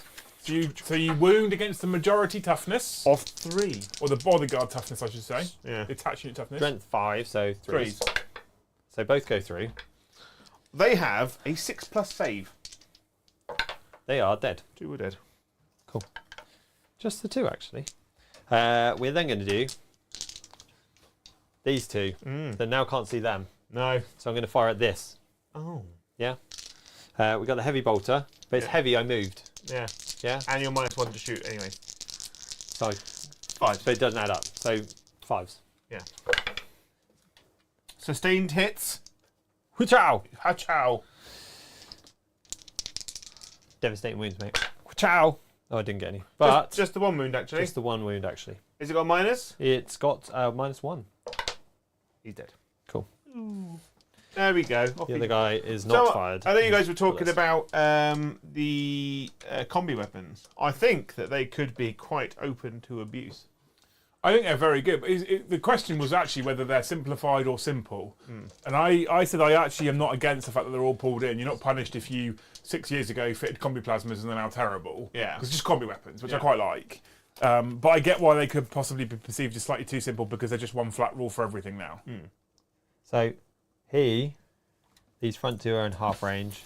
So you wound against the majority toughness, of 3. or the bodyguard toughness, I should say. Yeah. The attached unit toughness. Strength 5, so 3s. 3s. So both go through. They have a 6+ save. They are dead. 2 were dead. Cool. Just the 2 actually. We're then going to do these 2. They now can't see them. No. So I'm going to fire at this. Oh. Yeah. We got the heavy bolter, but it's heavy. I moved. Yeah. Yeah. And you're -1 to shoot anyway. So 5. but it doesn't add up. So 5s. Yeah. Sustained hits. Chow. Ha-chow. Devastating wounds, mate. Chow. Oh, I didn't get any. But Just the 1 wound actually. just the 1 wound actually. Has it got a minus? It's got -1. He's dead. Cool. There we go. Off The he other goes. guy is not So, fired. I know you guys were talking Bullets. about the combi weapons. I think that they could be quite open to abuse. I think they're very good. But the question was actually whether they're simplified or simple. And I said I actually am not against the fact that they're all pulled in. You're not punished if you 6 years ago fitted combi plasmas and they're now terrible. Yeah. It's just combi weapons, which I quite like. But I get why they could possibly be perceived as slightly too simple because they're just one flat rule for everything now. So these front 2 are in half range.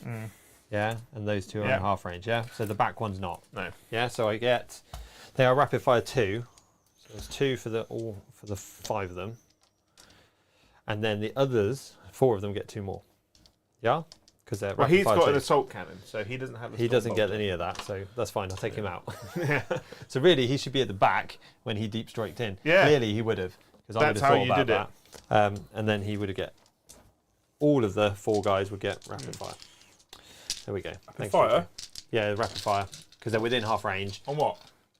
Yeah, and those 2 are in half range. Yeah, so the back one's not. No. Yeah, so I get they are rapid fire 2. So there's 2 for the 5 of them, and then the others 4 of them get 2 more. Yeah, because they're Well, rapid he's fire got an 2. assault cannon, so he doesn't have. He doesn't get any of that, so that's fine. I'll take him out. So really, he should be at the back when he deep striked in. Yeah. Clearly, he would have, because I would That's have how thought you about did that. And then he would have get all of the 4 guys would get rapid fire. There we go. Thanks, fire? Richard. Yeah, rapid fire, because they're within half range On what?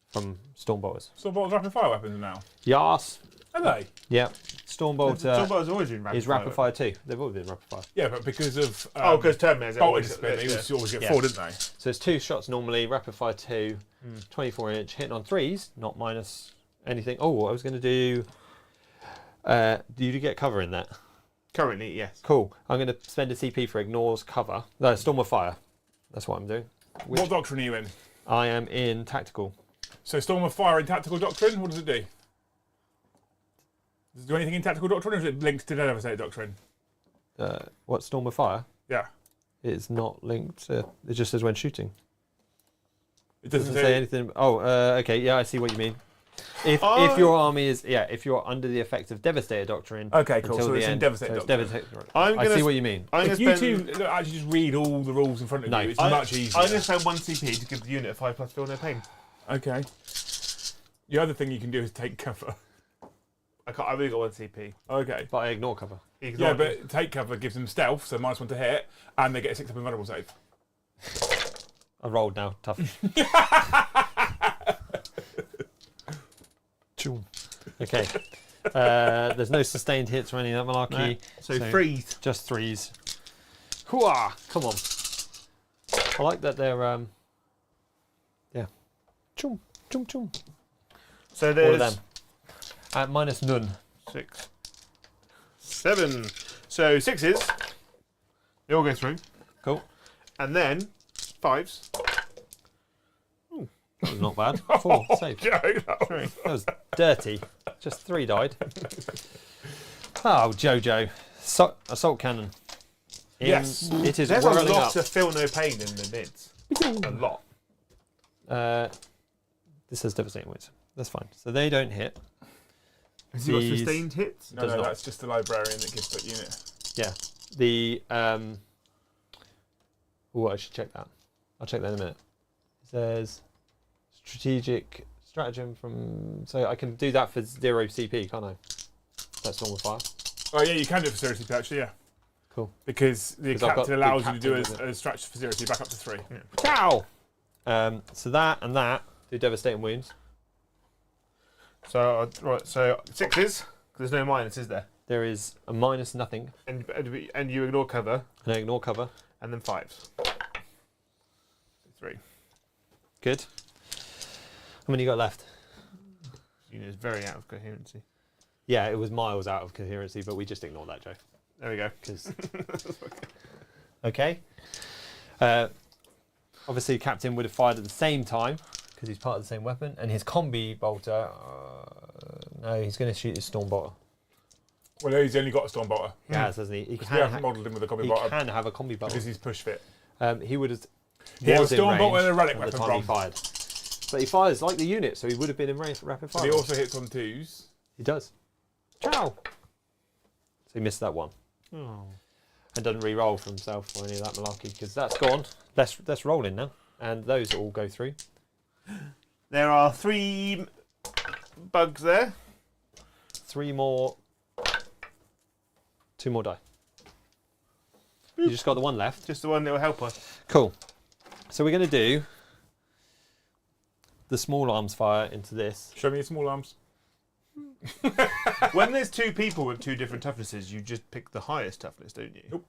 from Stormbolters. So what rapid fire weapons now? Yas. Are they? Yeah. Stormbolter Somebody's always been rapid is rapid fire 2. They've all been rapid fire. Yeah, but because of because Terminators bolted always spin, they always get Yeah. 4, didn't they? So it's 2 shots normally, rapid fire 2, 24 inch, hitting on 3s, not minus anything. Oh, I was going to do. Do you get cover in that? Currently, yes. Cool. I'm going to spend a CP for ignores cover. No, Storm of Fire. That's what I'm doing. What doctrine are you in? I am in tactical. So Storm of Fire in tactical doctrine, what does it do? Does it do anything in tactical doctrine, or is it linked to the Devastator doctrine? What, Storm of Fire? Yeah. It's not linked. It just says when shooting. It doesn't say anything. Oh, okay. Yeah, I see what you mean. If your army is if you're under the effect of Devastator doctrine. Okay, cool. Until So the it's in end, Devastator so it's doctrine. Devastator. I'm I gonna see what you mean. If you two actually just read all the rules in front of you, it's much easier. I'm going to spend 1 CP to give the unit a 5+ feel no pain. Okay. The other thing you can do is take cover. I really got 1 CP. Okay. But I ignore cover. Yeah, but take cover gives them stealth, so -1 to hit, and they get a 6 up invulnerable save. I rolled now. Tough. Okay. There's no sustained hits or any of that malarkey. No. So freeze. Just 3s. Hooah! Come on. I like that they're yeah. Chum, chum, chum. So All there's of them. At minus none. 6, 7. So 6s. They all go through. Cool. And then 5s. That was not bad. 4 save. Joe, That was dirty. Just 3 died. Oh, Jojo. Assault cannon. Yes. It is There's a whirling lot up. of feel no pain in the mids. A lot. This says devastating wounds. That's fine. So they don't hit. Has he got These- sustained hits? No, Does not. that's just the librarian that gives that unit. Yeah. The oh, I should check that. I'll check that in a minute. It says strategic stratagem from. So I can do that for 0 CP, can't I? That's normal fire. Oh yeah, you can do it for seriously, actually, yeah. Cool. Because the 'Cause I've got captain the allows you to do captain a stretch for seriously back up to 3. Yeah. Ciao. So that and that do devastating wounds. So right, so 6s. There's no minus, is there? There is a minus nothing, And you ignore cover, and I ignore cover. and then 5s. 3. Good. How many you got left? Unit is very out of coherency. Yeah, it was miles out of coherency, but we just ignore that, Joe. There we go. 'Cause- okay. Obviously, Captain would have fired at the same time because he's part of the same weapon, and his combi bolter. No, he's going to shoot his storm bolter. Well, he's only got a storm bolter. He has, hasn't he? He We can, haven't modelled him with a copy he bolter can have a combi bolter. because he's push fit. He would have. He has a was in storm range bolter and a relic at the weapon time he from. fired. But he fires like the unit, so he would have been in range for rapid But fire. he also hits on 2s. He does. Ciao. So he missed that one. Oh. And doesn't re-roll for himself or any of that malarkey because that's gone. Let's roll in now, and those all go through. There are 3 bugs there. 3 more. 2 more die. You just got the one left. Just the one that will help us. Cool. So we're going to do the small arms fire into this. Show me your small arms. When there's 2 people with 2 different toughnesses, you just pick the highest toughness, don't you? Nope.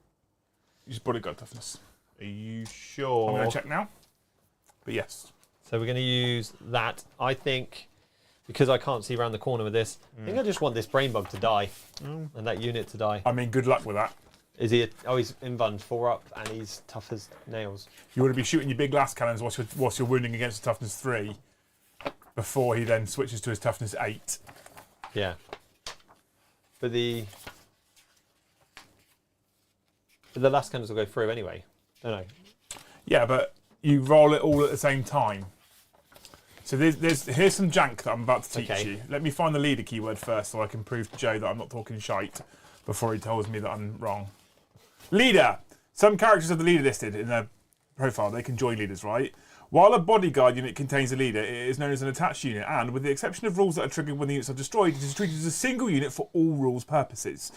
You just bodyguard toughness. Are you sure? I'm going to check now. But yes. So we're going to use that. I think, because I can't see around the corner with this, I think I just want this brain bug to die and that unit to die. I mean, good luck with that. Is he? He's invuln 4 up and he's tough as nails. You want to be shooting your big glass cannons whilst you're wounding against a toughness 3 before he then switches to his toughness 8. Yeah. But the last cannons will go through anyway, don't I? Yeah, but you roll it all at the same time. So here's some jank that I'm about to teach Okay. you. Let me find the leader keyword first so I can prove to Joe that I'm not talking shite before he tells me that I'm wrong. Leader! Some characters have the leader listed in their profile. They can join leaders, right? While a bodyguard unit contains a leader, it is known as an attached unit, and with the exception of rules that are triggered when the units are destroyed, it is treated as a single unit for all rules purposes.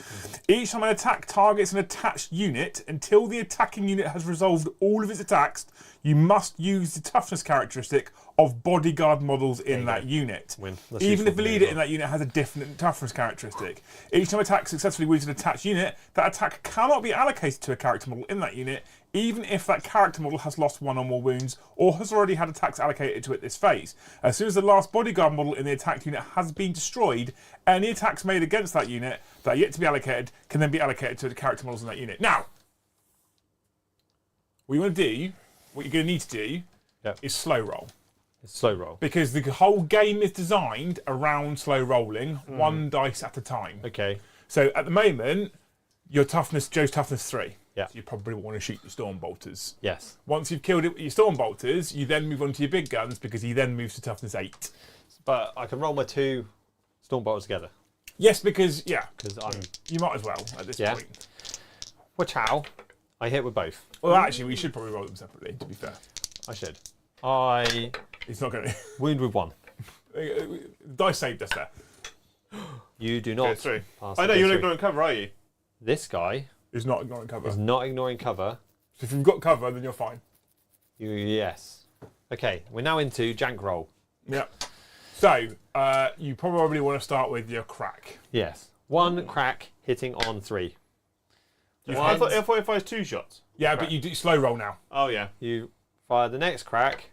Each time an attack targets an attached unit, until the attacking unit has resolved all of its attacks, you must use the toughness characteristic of bodyguard models in that unit. Win. That's Even useful if the for me leader as in that unit has a different toughness characteristic. Each time attack successfully wounds an attached unit, that attack cannot be allocated to a character model in that unit. even if that character model has lost 1 or more wounds or has already had attacks allocated to it this phase. As soon as the last bodyguard model in the attack unit has been destroyed, any attacks made against that unit that are yet to be allocated can then be allocated to the character models in that unit. Now, what you're going to need to do is slow roll. It's slow roll. Because the whole game is designed around slow rolling, 1 dice at a time. Okay. So at the moment, Joe's toughness 3. Yeah. So you probably want to shoot your storm bolters. Yes. Once you've killed it with your storm bolters, you then move on to your big guns because he then moves to toughness 8. But I can roll my 2 storm bolts together. Yes, because I'm. you might as well at this point. Wachow. I hit with both. Well, actually, we should probably roll them separately. To be fair, I should. I it's not going to wound with 1. dice saved us there. You do not. Through. Pass I the know you're through. ignoring cover, are you? This guy It's not ignoring cover. is not ignoring cover. So if you've got cover, then you're fine. Yes. Okay, we're now into jank roll. Yeah. So you probably want to start with your crack. Yes. 1 crack hitting on 3. Well, I thought if I was 2 shots. Yeah, but you do slow roll now. Oh yeah. You fire the next crack.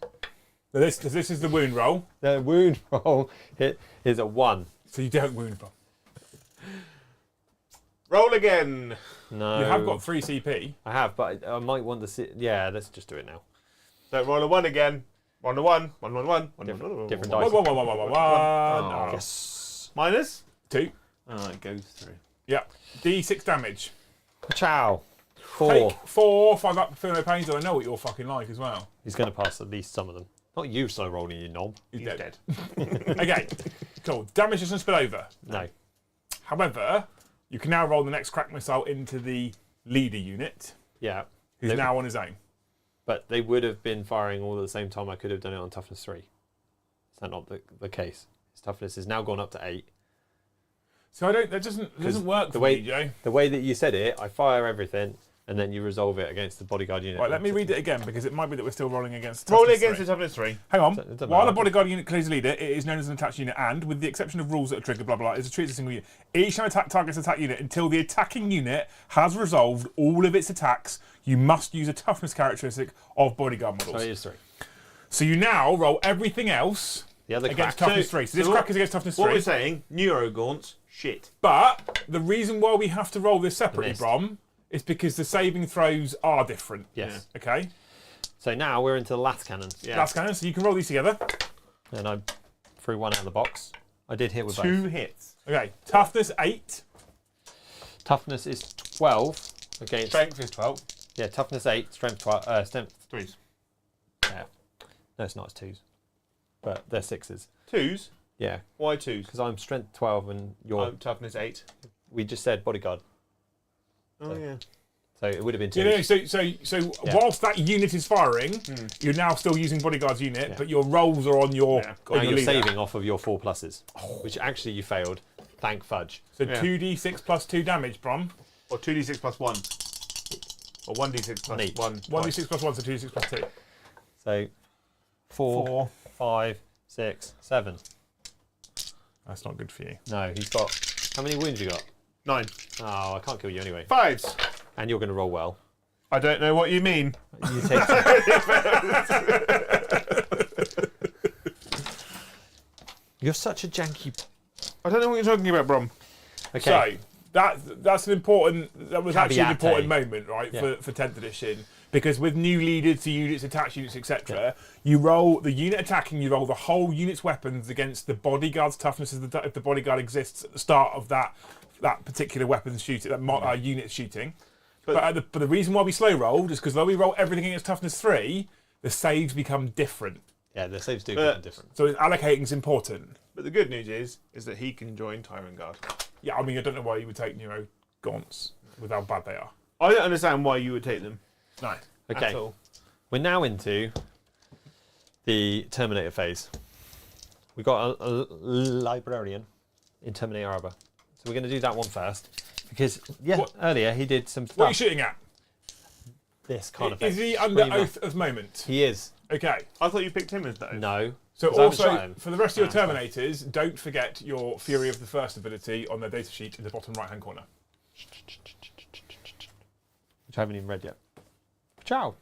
So this is the wound roll. The wound roll hit is a 1. So you don't wound roll. Roll again. No. You have got 3 CP. I have, but I might want to see. Yeah, let's just do it now. So roll a 1 again. 1 to 1. 1 1 1. Different One, dice. one, one, one, one, one, one. Oh. Yes. Minus. 2. Oh, it goes through. Yeah. D6 damage. Ciao. 4. Take 4, 5 up, feel no pains, and I know what you're fucking like as well. He's going to pass at least some of them. Not you slow rolling, you knob. He's He's dead. dead. Okay, cool. Damage doesn't spill over. No. However, you can now roll the next crack missile into the leader unit, Yeah. who's They- now on his own. But they would have been firing all at the same time. I could have done it on toughness 3. Is that not the case? His toughness has now gone up to 8. So that doesn't work for me, Joe. The way that you said it, I fire everything, and then you resolve it against the bodyguard unit. Right, let me read it again because it might be that we're still rolling against. Roll toughness against 3. the toughness 3. Hang on. So it doesn't While a matter. bodyguard unit clears a leader, it is known as an attached unit, and with the exception of rules that are triggered, blah blah, is treated as a single unit. Each time attack targets attack unit until the attacking unit has resolved all of its attacks. You must use a toughness characteristic of bodyguard So models. it is 3. So you now roll everything else The other against crack. toughness 3. So this what- crack is against toughness What 3. we're saying, Neurogaunts, shit. But the reason why we have to roll this separately, Missed. Brom, is because the saving throws are different. Yes. Okay? So now we're into the last cannon. Yeah. That's cannon, so you can roll these together. And I threw 1 out of the box. I did hit with both. 2 hits. Okay, toughness 8. Toughness is 12 against. Strength is 12. Yeah, toughness 8, strength 12. Strength. 3s. Yeah. No, it's not. It's 2s. But they're 6s. 2s? Yeah, Why 2s? because I'm strength 12 and you're. Toughness 8. We just said bodyguard, Oh yeah. so it would have been 2. You know, so whilst that unit is firing, you're now still using bodyguard's unit, Yeah. but your rolls are on your, Yeah. on Now your you're leader. saving off of your 4 pluses, which actually you failed. Thank fudge. So Yeah. 2d6 plus 2 damage, Brom. Or 2d6 plus 1. Or 1d6 plus Neat. 1. 1d6 plus 1, so 2d6 plus 2. So 4, 4. 5, 6, 7. That's not good for you. No, he's got. How many wounds you got? 9. Oh, I can't kill you anyway. 5s. And you're going to roll well. I don't know what you mean. You take. You're such a janky. I don't know what you're talking about, Brom. Okay. So that's an important. That was actually an Caveat. important moment, right, Yeah. for 10th edition, because with new leaders to units, attached units, etc., you roll the unit attacking. You roll the whole unit's weapons against the bodyguard's toughness if the bodyguard exists at the start of that particular weapons shooting, that unit shooting. But the reason why we slow rolled is because though we roll everything against toughness 3, the saves become different. Yeah, the saves do become different. So allocating is important. But the good news is that he can join Tyrant Guard. Yeah, I mean, I don't know why you would take Neuro Gaunts with how bad they are. I don't understand why you would take them. No. Okay. At all. We're now into the Terminator phase. We've got a librarian in Terminator Arbor. So we're going to do that one first. Because, earlier he did some What are you stuff. shooting at? This kind of Is thing. he under Screamer. oath of moment? He is. Okay. I thought you picked him as though. No. So 'Cause I haven't shot also, him. for the rest of your Terminators, don't forget your Fury of the First ability on their data sheet in the bottom right-hand corner. Which I haven't even read yet. Ciao.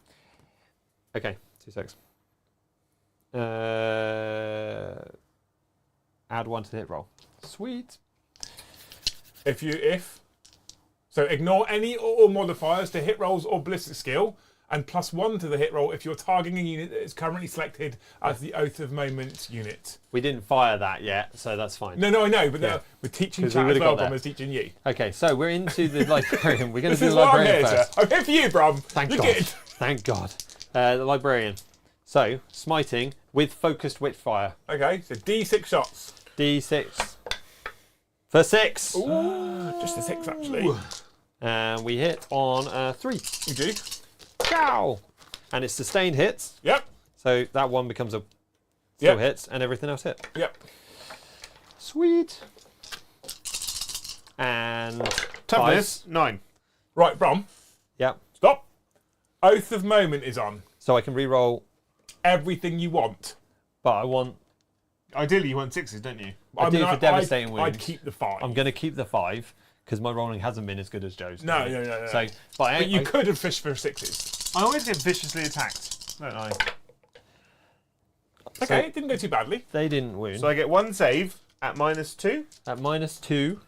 Okay, 2 secs. Add 1 to the hit roll. Sweet. So ignore any or modifiers to hit rolls or ballistic skill, and +1 to the hit roll if you're targeting a unit that is currently selected as the Oath of Moment unit. We didn't fire that yet, so that's fine. No, I know, but we're teaching 'Cause we chat as would've well, got Brom there. is teaching you. Okay, so we're into the librarian. We're going to This do the is what I'm librarian here, first. sir. I'm here for you, Brom. Thank You're God. good. Thank God. The librarian. So, smiting with focused witchfire. Okay, so D6 shots. D6 for 6. Ooh, just a 6 actually. And we hit on 3. You do? Ciao! And it's sustained hits. Yep. So that one becomes a still hits and everything else hit. Yep. Sweet. And Toughness 9. Right, Brom. Yep. Stop. Oath of Moment is on. So I can re-roll, Everything you want. but I want. Ideally, you want 6s, don't you? I do for devastating wounds. I'd keep the 5. I'm going to keep the 5 because my rolling hasn't been as good as Joe's. No. So, but you could have fished for 6s. I always get viciously attacked, don't I? Okay, it didn't go too badly. They didn't wound. So I get 1 save at -2. At -2,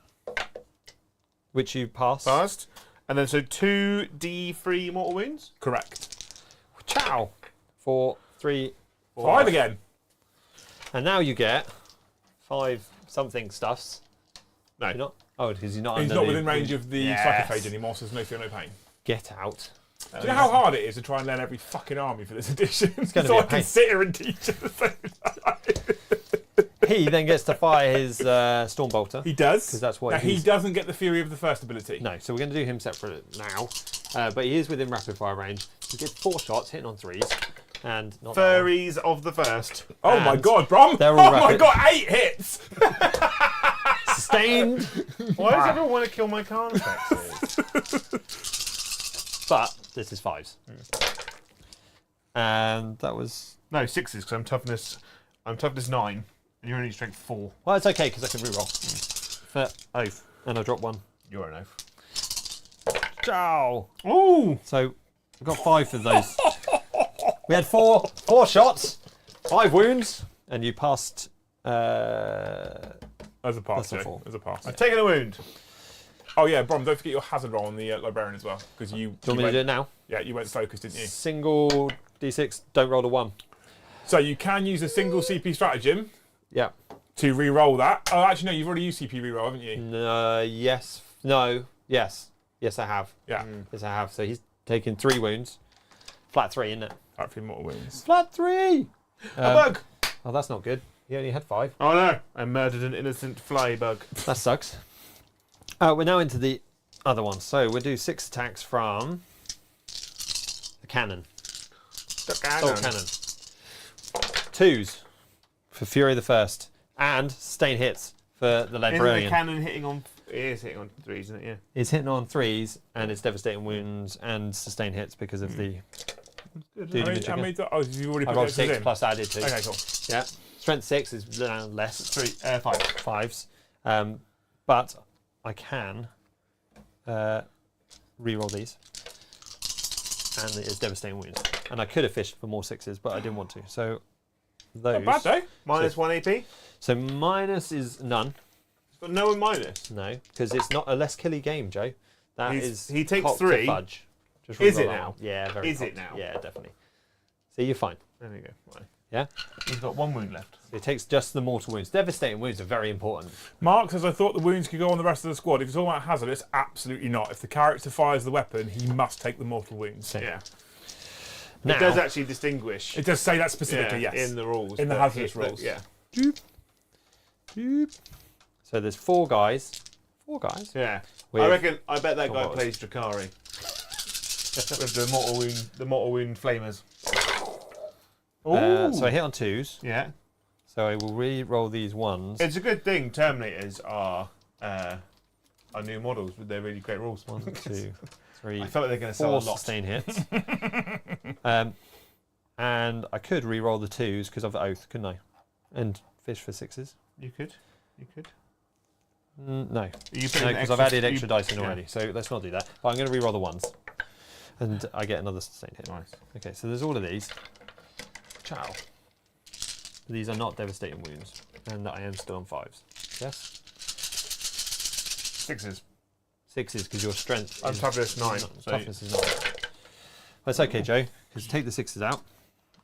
which you passed. Passed. And then so 2d3 mortal wounds. Correct. Ciao. 4, 3, 5 again. and now you get 5 something stuffs. No. You're not. Oh, because you're not. He's under not the within range of the Yes. psychophage anymore, so there's no fear, no pain. Get out. Do you know how hard it is to try and learn every fucking army for this edition? gonna So be a I can pain. sit here and teach at the same time. He then gets to fire his Stormbolter. He does. 'Cause that's what now, he he's- doesn't get the fury of the first ability. No, so we're going to do him separate now. But he is within rapid fire range. He gets 4 shots, hitting on 3s. And not that one. Furries of the first. Oh my And god, Brom! they're Oh all my rapid. god, 8 hits! Sustained. Why does everyone want to kill my Carnifexes? But this is 5s. And that was. No, 6s because I'm toughness 9, and you're only strength 4. Well, it's okay because I can reroll. For Oath. And I drop 1. You're an oath. Ciao. Ooh! So we've got 5 of those. We had 4 shots, 5 wounds, and you passed. As a pass, That's a Joe. four. As a pass. I've taken a wound. Oh yeah, Brom, don't forget your hazard roll on the librarian as well. Because you, Do you want me to do it now? Yeah, you went focused, didn't you? Single D6, don't roll a 1. So you can use a single CP stratagem Yeah. to re-roll that. Oh, actually, no, you've already used CP re-roll, haven't you? Yes. No. Yes. Yes, I have. Yeah. Yes, I have. So he's taken 3 wounds. Flat 3, isn't it? That 3 mortal wounds. Flat 3! A bug! Oh, that's not good. He only had 5. Oh no! I murdered an innocent fly bug. That sucks. We're now into the other ones. So we'll do 6 attacks from the cannon. Cannon. 2s for Fury the First. And sustain hits for the Isn't librarian. the cannon hitting on... It is hitting on 3s, isn't it? Yeah. It's hitting on 3s and it's devastating wounds and sustain hits because of the. Dude, How many, oh, you've already I put rolled those 6 in. plus added 2. Okay, cool. Yeah. Strength 6 is less. 5. 5s. But I can re-roll these. And it is devastating wounds. And I could have fished for more 6s, but I didn't want to. So those. Not bad though. -1 AP. So minus is none. It's got no minus. No, because it's not a less killy game, Joe. That He takes cock to 3. fudge. Just Is re-roll it that now? one. Yeah, very Is it cocked. now? Yeah, definitely. See, you're fine. There we go. Right. Yeah? He's got 1 wound left. So it takes just the mortal wounds. Devastating wounds are very important. Mark says, I thought the wounds could go on the rest of the squad. If you're talking about hazardous, absolutely not. If the character fires the weapon, he must take the mortal wounds. Okay. Yeah. Now, It does actually distinguish. It does say that specifically, yeah, yes. in the rules. In the but hazardous but rules. Yeah. so there's 4 guys. 4 guys? Yeah. With- I bet that guy what? plays Drakari. With the mortal wound flamers. So I hit on 2s. Yeah. So I will re-roll these 1s. It's a good thing Terminators are new models with their really great rules. 1, 2, 3, I feel like they're going to sell 4 a lot. sustain hits. And I could re-roll the 2s because of the Oath, couldn't I? And fish for 6s. You could. You could. No. You put No, in because I've extra- added extra you- dice in yeah. already. So let's not do that. But I'm going to re-roll the 1s. And I get another sustained hit. Nice. Okay, so there's all of these. Ciao. These are not devastating wounds, and I am still on 5s. Yes? 6s. 6s because your strength. I'm is toughness 9. So toughness is 9. That's okay, Joe. Because take the 6s out,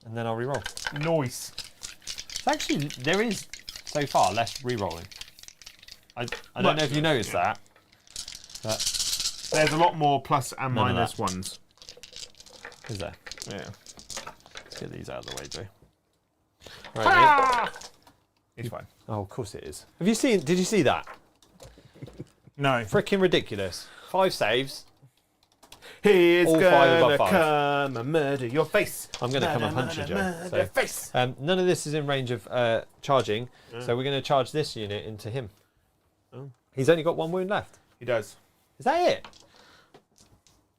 and then I'll re-roll. Nice. It's actually, there is so far less re-rolling. I don't know if you noticed that, but There's a lot more plus and None of minus that. ones. is there? Yeah. Let's get these out of the way, Joe. Right, Ah! It's fine. oh, of course it is. Have you seen? Did you see that? No. Freaking ridiculous. 5 saves. He's All 5 gonna above 5. come and murder your face. I'm going to come and punch you, Joe. Murder So, your face. none of this is in range of charging, so we're going to charge this unit into him. Oh. He's only got 1 wound left. He does. Is that it?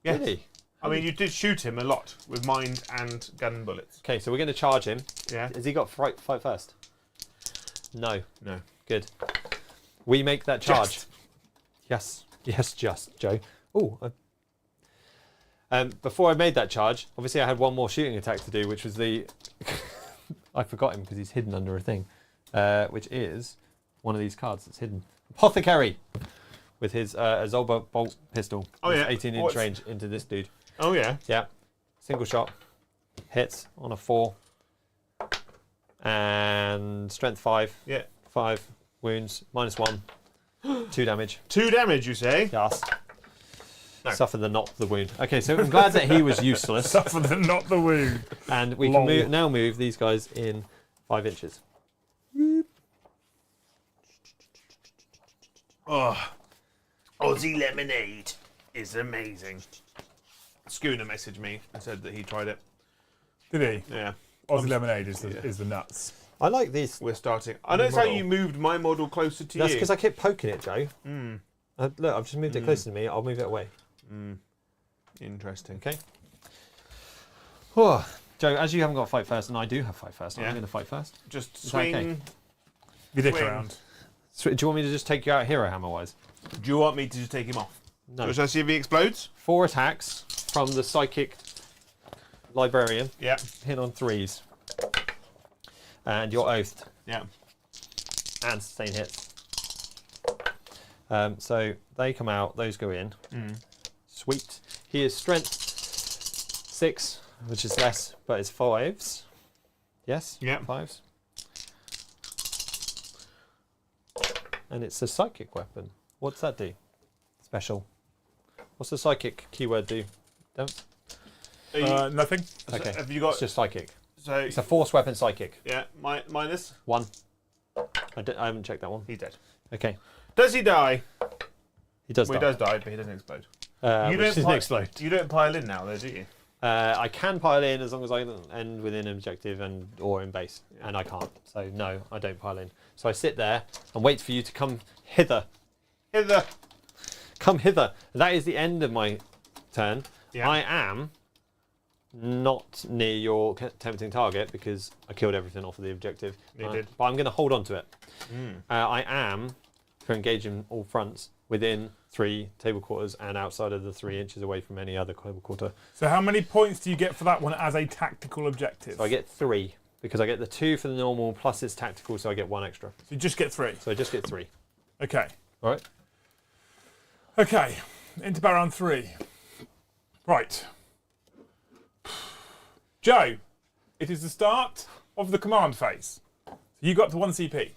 Yes. Really? I mean, you did shoot him a lot with mind and gun bullets. Okay, so we're going to charge him. Yeah. Has he got fight first? No. No. Good. We make that charge. Just. Yes. Yes, just, Joe. Oh. Before I made that charge, obviously I had 1 more shooting attack to do, which was the... I forgot him because he's hidden under a thing. Which is one of these cards that's hidden. Apothecary! With his Zolba bolt pistol. Oh, with yeah. 18-inch What's- range into this dude. Oh, yeah. Yeah. Single shot. Hits on a 4. And strength 5. Yeah. 5 wounds. -1. 2 damage. 2 damage, you say? Yes. No. Suffer the not the wound. Okay, so I'm glad that he was useless. Suffer the not the wound. And we Lol. can now move these guys in 5 inches. Oh, Aussie lemonade is amazing. Schooner messaged me and said that he tried it. Did he? Yeah. Aussie lemonade is Yeah. the nuts. I like these. We're starting. I noticed how Model. you moved my model closer to That's you. because I keep poking it, Joe. Mm. Look, I've just moved it closer to me. I'll move it away. Mm. Interesting. Okay. Oh, Joe, as you haven't got fight first, and I do have fight first, I'm Yeah. going to fight first. Just Is that swing. okay? You dick Swing. around. So, do you want me to just take you out hero hammer wise? Do you want me to just take him off? No. Should I see if he explodes? 4 attacks from the psychic librarian. Yeah. Hit on 3s. And you're oathed. Yeah. And sustain hits. So they come out, those go in. Mm. Sweet. He is strength 6, which is less, but it's 5s. Yes? Yeah. 5s. And it's a psychic weapon. What's that do? Special. What's the psychic keyword do? Don't? Are you- Nothing. Okay. Have you got? It's just psychic. So It's a force weapon psychic. yeah. Minus. 1. I haven't checked that one. He's dead. Okay. Does he die? He does Well, die. he does die, but he doesn't explode. Which doesn't pi- explode. You don't pile in now, though, do you? I can pile in as long as I end within an objective or in base, and I can't. So no, I don't pile in. So I sit there and wait for you to come hither. Hither. Come hither. That is the end of my turn. Yeah. I am not near your tempting target because I killed everything off of the objective. You did. But I'm going to hold on to it. Mm. I am to engage in all fronts within 3 table quarters and outside of the 3 inches away from any other table quarter. So how many points do you get for that one as a tactical objective? So I get 3 because I get the 2 for the normal plus it's tactical, so I get 1 extra. So you just get 3. So I just get 3. Okay. All right. Okay. Into Baron 3. Right. Joe, it is the start of the command phase. So you got to 1 CP.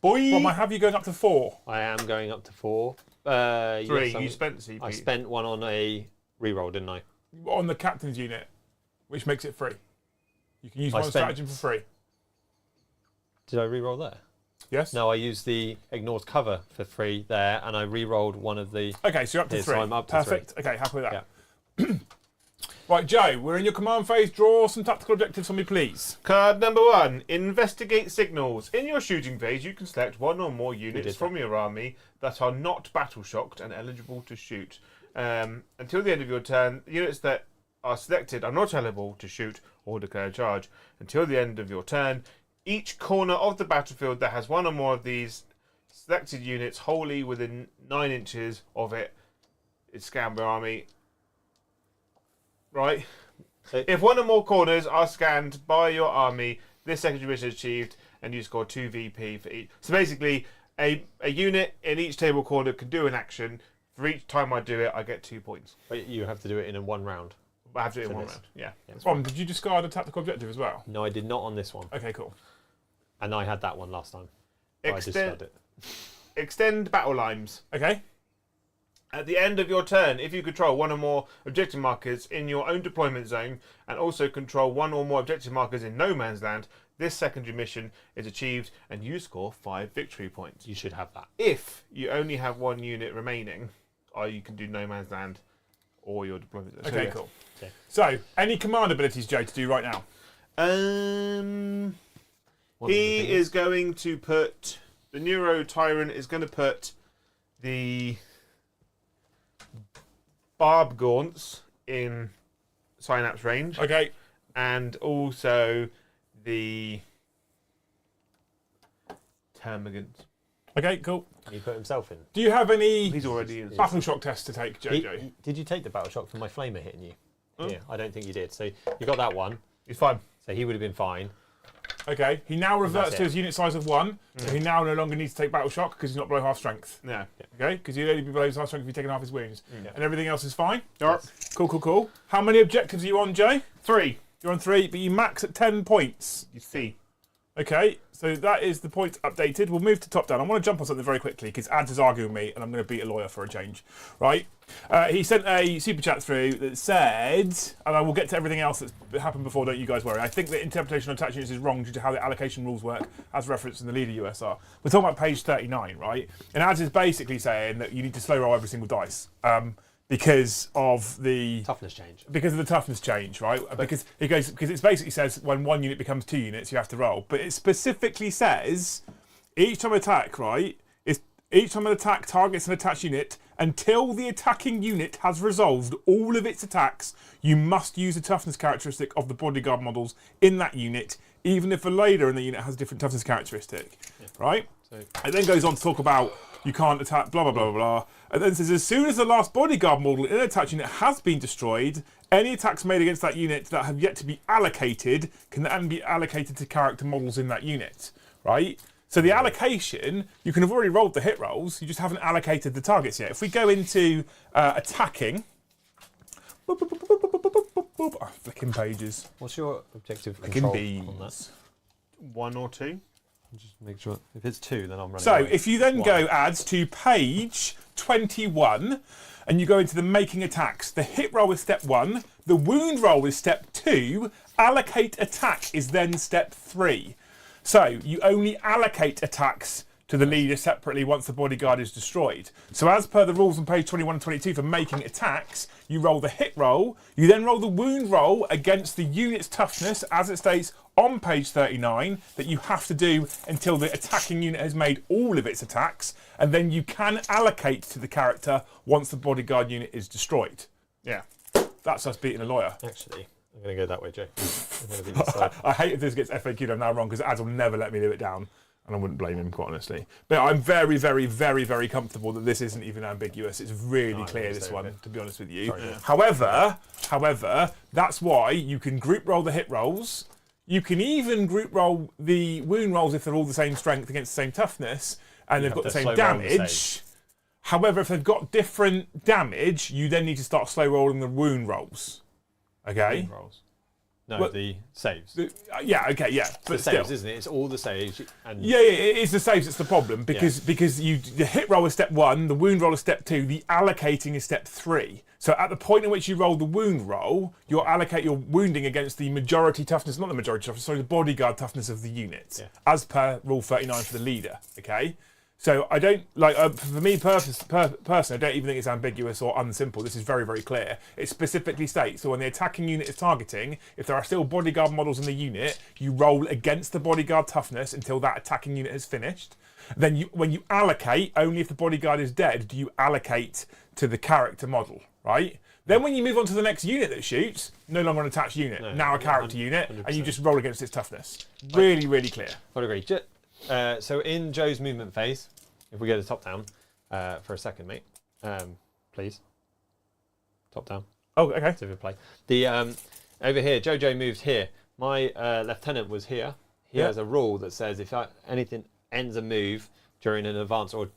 Boy. Well, I have you going up to 4. I am going up to 4. 3. Yes, You spent CP. I spent 1 on a reroll, didn't I? On the captain's unit, which makes it free. You can use I one spent- stratagem for free. Did I reroll there? Yes? No, I used the ignored cover for 3 there, and I rerolled one of the. Okay, so you're up to Yeah, 3. so I'm up to Perfect. Okay, happy with that. Right, Joe, we're in your command phase. Draw some tactical objectives for me, please. Card number 1. Investigate signals. In your shooting phase, you can select 1 or more units did from your army that are not battle shocked and eligible to shoot. Until the end of your turn, units that are selected are not eligible to shoot or declare a charge. Until the end of your turn, each corner of the battlefield that has 1 or more of these selected units wholly within 9 inches of it is scanned by army. right? So- If one or more corners are scanned by your army, this secondary mission is achieved, and you score 2 VP for each. So basically, a unit in each table corner can do an action. For each time I do it, I get 2 points. But you have to do it in one round. I have to do it in So one this. round. Yeah. Ron, did you discard a tactical objective as well? No, I did not on this one. Okay, cool. And I had that one last time. But I Extend, discarded it. extend battle lines. Okay. At the end of your turn, if you control one or more objective markers in your own deployment zone, and also control one or more objective markers in no man's land, this secondary mission is achieved, and you score 5 victory points. You should have that. If you only have one unit remaining, or you can do no man's land or your deployment zone. Okay, So, cool. Okay. So, any command abilities, Joe, to do right now? One of the He things- is going to put the Neuro Tyrant is going to put the Barb Gaunts in Synapse range, Okay. and also the Termagants. Okay, cool. He put himself in. Do you have any He's already in. battle shock tests to take, Jojo? Did you take the battle shock from my flamer hitting you? Oh. Yeah, I don't think you did. So you got that one. He's fine. So he would have been fine. Okay. He now reverts That's to it. his unit size of 1, so he now no longer needs to take battle shock because he's not below half strength. Yeah. Okay? Because he'd only be below half strength if he'd taken half his wounds. Yeah. And everything else is fine? All right. Cool, cool, cool. How many objectives are you on, Jay? 3. You're on 3, but you max at 10 points. You see. Okay, so that is the points updated. We'll move to top down. I want to jump on something very quickly because Ads is arguing with me and I'm going to beat a lawyer for a change. Right? He sent a super chat through that said, and I will get to everything else that's happened before, don't you guys worry. I think the interpretation of attach units is wrong due to how the allocation rules work as referenced in the leader USR. We're talking about page 39, right? And Ads is basically saying that you need to slow roll every single dice. Because of the Toughness change. toughness change, right? Because it basically says when one unit becomes 2 units, you have to roll. But it specifically says each time attack, right? Each time an attack targets an attached unit, until the attacking unit has resolved all of its attacks, you must use a toughness characteristic of the bodyguard models in that unit, even if a leader in the unit has a different toughness characteristic, right? So It then goes on to talk about you can't attack, blah, blah, blah, blah. And then says, as soon as the last bodyguard model in an attached unit has been destroyed, any attacks made against that unit that have yet to be allocated can then be allocated to character models in that unit, right? So the allocation, you can have already rolled the hit rolls, you just haven't allocated the targets yet. If we go into attacking, flicking pages, what's your objective flicking control on that? bees. 1 or 2. Just make sure. If it's 2, then I'm running So away. if you then go adds to page 21 and you go into the making attacks, the hit roll is step 1, the wound roll is step 2, allocate attack is then step 3. So you only allocate attacks to the leader separately once the bodyguard is destroyed. So as per the rules on page 21 and 22 for making attacks, you roll the hit roll, you then roll the wound roll against the unit's toughness as it states on page 39 that you have to do until the attacking unit has made all of its attacks, and then you can allocate to the character once the bodyguard unit is destroyed. Yeah. That's us beating a lawyer. Actually, I'm going to go that way, Joe. I'm going to be this side. I hate if this gets FAQ'd, I'm now wrong, because Ads will never let me do it down. And I wouldn't blame him, quite honestly. But I'm very, very, very, very comfortable that this isn't even ambiguous. It's really clear, this one, to be honest with you. Sorry, However, that's why you can group roll the hit rolls. You can even group roll the wound rolls if they're all the same strength against the same toughness, and they've got the to same slow roll the damage. However, if they've got different damage, you then need to start slow rolling the wound rolls. Okay? Rolls. No, Well- the saves. Yeah, okay, yeah. But The still. saves, isn't it? It's all the saves. And Yeah, it is the saves that's the problem because the hit roll is step 1, the wound roll is step 2, the allocating is step 3. So at the point in which you roll the wound roll, you'll allocate your wounding against the majority toughness, not the majority toughness, sorry, the bodyguard toughness of the unit, as per rule 39 for the leader. Okay. So I don't like for me personally, I don't even think it's ambiguous or unsimple. This is very, very clear. It specifically states so when the attacking unit is targeting, if there are still bodyguard models in the unit, you roll against the bodyguard toughness until that attacking unit has finished. Then when you allocate, only if the bodyguard is dead do you allocate to the character model, right? Then when you move on to the next unit that shoots, no longer an attached unit, now a character unit, and you just roll against its toughness. Really, really clear. I'd agree. So in Joe's movement phase, if we go to top down for a second, mate, please. Top down. Oh, okay. to play. The over here, Jojo moved here. My lieutenant was here. He has a rule that says if anything ends a move during an advance or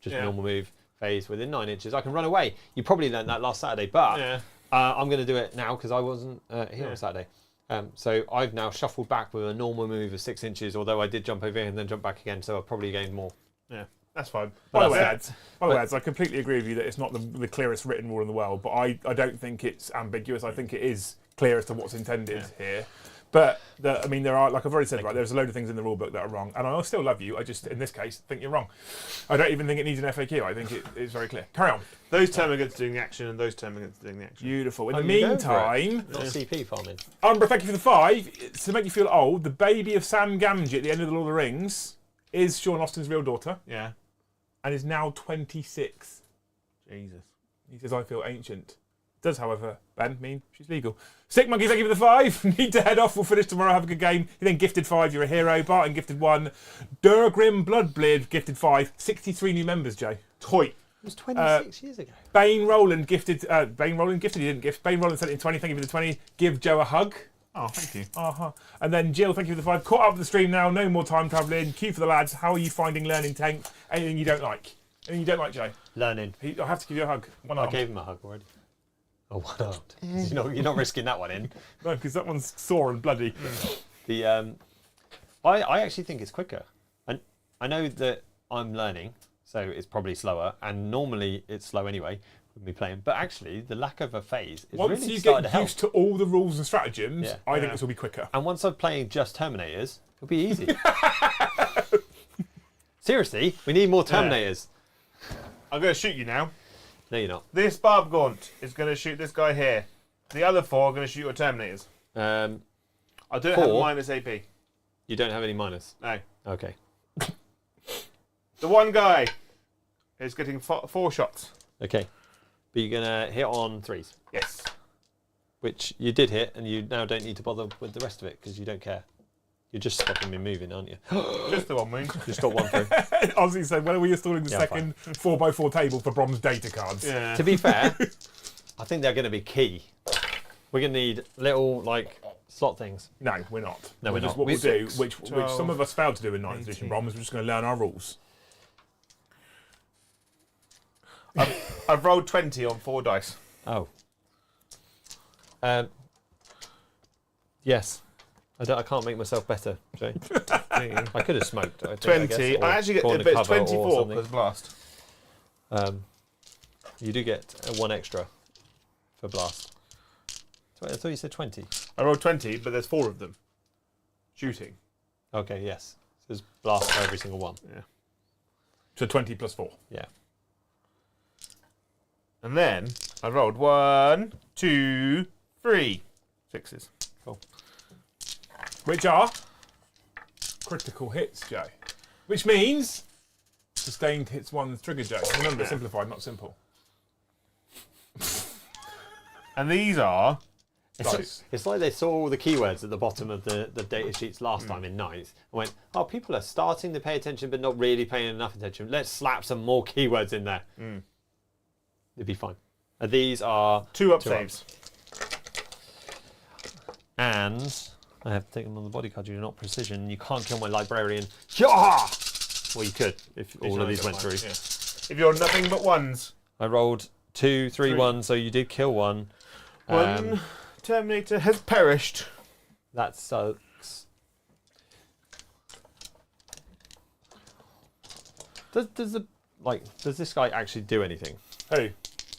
just a normal move phase within 9 inches, I can run away. You probably learned that last Saturday, but I'm going to do it now because I wasn't here on Saturday. So I've now shuffled back with a normal move of 6 inches, although I did jump over here and then jump back again, so I've probably gained more. Yeah, that's fine. By the way, lads, I completely agree with you that it's not the clearest written rule in the world, but I don't think it's ambiguous. I think it is clear as to what's intended here. But there are, like I've already said, right, there's a load of things in the rule book that are wrong, and I still love you. I just, in this case, think you're wrong. I don't even think it needs an FAQ. I think it's very clear. Carry on. Those termagants doing the action, and those termagants doing the action. Beautiful. In the meantime, not CP farming. Umbra, thank you for the 5. To make you feel old, the baby of Sam Gamgee at the end of the Lord of the Rings is Sean Austin's real daughter. Yeah. And is now 26. Jesus. He says, I feel ancient. Does, however, Ben mean she's legal. Sick Monkey, thank you for the 5. Need to head off. We'll finish tomorrow. Have a good game. You then gifted 5. You're a hero. Barton gifted 1. Durgrim Bloodblade gifted 5. 63 new members, Jay. Toy. It was 26 years ago. Bane Roland gifted. Bane Roland gifted. He didn't gift. Bane Roland sent in 20. Thank you for the 20. Give Joe a hug. Oh, thank you. And then Jill, thank you for the 5. Caught up with the stream now. No more time travelling. Q for the lads. How are you finding learning tank? Anything you don't like? Anything you don't like, Jay? Learning. I have to give you a hug. One arm. I gave him a hug already. Oh, one armed. You're not risking that one in. No, because that one's sore and bloody. The I actually think it's quicker. And I know that I'm learning, so it's probably slower. And normally it's slow anyway with me playing. But actually, the lack of a phase is once really you starting to get help. used to all the rules and stratagems, I think this will be quicker. And once I'm playing just Terminators, it'll be easy. Seriously, we need more Terminators. I'm going to shoot you now. No, you're not. This Barb Gaunt is going to shoot this guy here. The other 4 are going to shoot your Terminators. I don't have minus AP. You don't have any minus? No. Okay. The one guy is getting 4 shots. Okay. But you're going to hit on 3s. Yes. Which you did hit, and you now don't need to bother with the rest of it because you don't care. You're just stopping me moving, aren't you? Just the one wing. Just got one through. Ozzy said, when are we installing the second 4x4 table for Brom's data cards? Yeah. To be fair, I think they're going to be key. We're going to need little, slot things. No, we're not. No, we're just not. what we'll do, which 12, some of us failed to do in 9th edition, 18. Brom, is we're just going to learn our rules. I've rolled 20 on 4 dice. Oh. Yes. I can't make myself better, Jay. I could have smoked. 20. I actually get but it's 24 because blast. You do get 1 extra for blast. I thought you said 20. I rolled 20, but there's 4 of them. Shooting. Okay, yes. So there's blast for every single one. Yeah. So 20 plus 4. Yeah. And then I rolled 1, 2, 3 6s. Cool. Which are critical hits, Joe. Which means sustained hits 1 trigger, Joe. Remember, simplified, not simple. And these are Dice. It's like they saw all the keywords at the bottom of the data sheets last time in 9th and went, oh, people are starting to pay attention but not really paying enough attention. Let's slap some more keywords in there. It'd be fine. And these are 2 up saves. And I have to take them on the body card. You're not precision. You can't kill my librarian. Yeah! Well, you could if all of these went through. Yeah. If you're nothing but 1s. I rolled 2, 3, 1, so you did kill 1. One Terminator has perished. That sucks. Does this guy actually do anything? Who?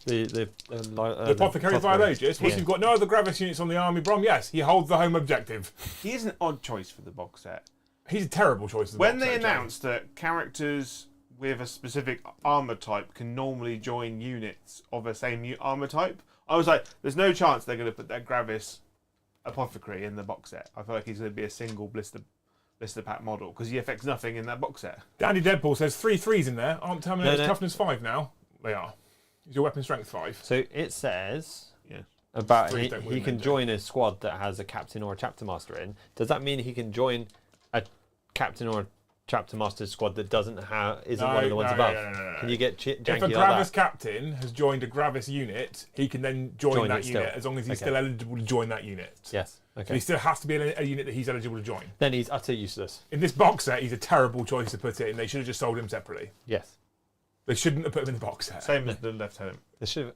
The Apothecary Biologist? Once you've got no other Gravis units on the army, Brom, yes, he holds the home objective. He is an odd choice for the box set. He's a terrible choice. When they announced that characters with a specific armour type can normally join units of the same armour type, I was like, there's no chance they're going to put that Gravis Apothecary in the box set. I feel like he's going to be a single blister pack model because he affects nothing in that box set. Dandy Deadpool says 3 3s in there. Aren't Terminators No. toughness 5 now? They are. Is your weapon strength 5? So it says Yeah. about Three he don't win can then, join a squad that has a captain or a chapter master in. Does that mean he can join a captain or a chapter master squad that isn't one of the ones no, above? no. Can you get janky If a like Gravis that? captain has joined a Gravis unit, he can then join that it unit still. as long as he's Okay. still eligible to join that unit. Yes. So Okay. he still has to be a unit that he's eligible to join. Then he's utterly useless. In this box set, he's a terrible choice to put it in. They should have just sold him separately. Yes. They shouldn't have put him in the box set. Same as the lieutenant. They should.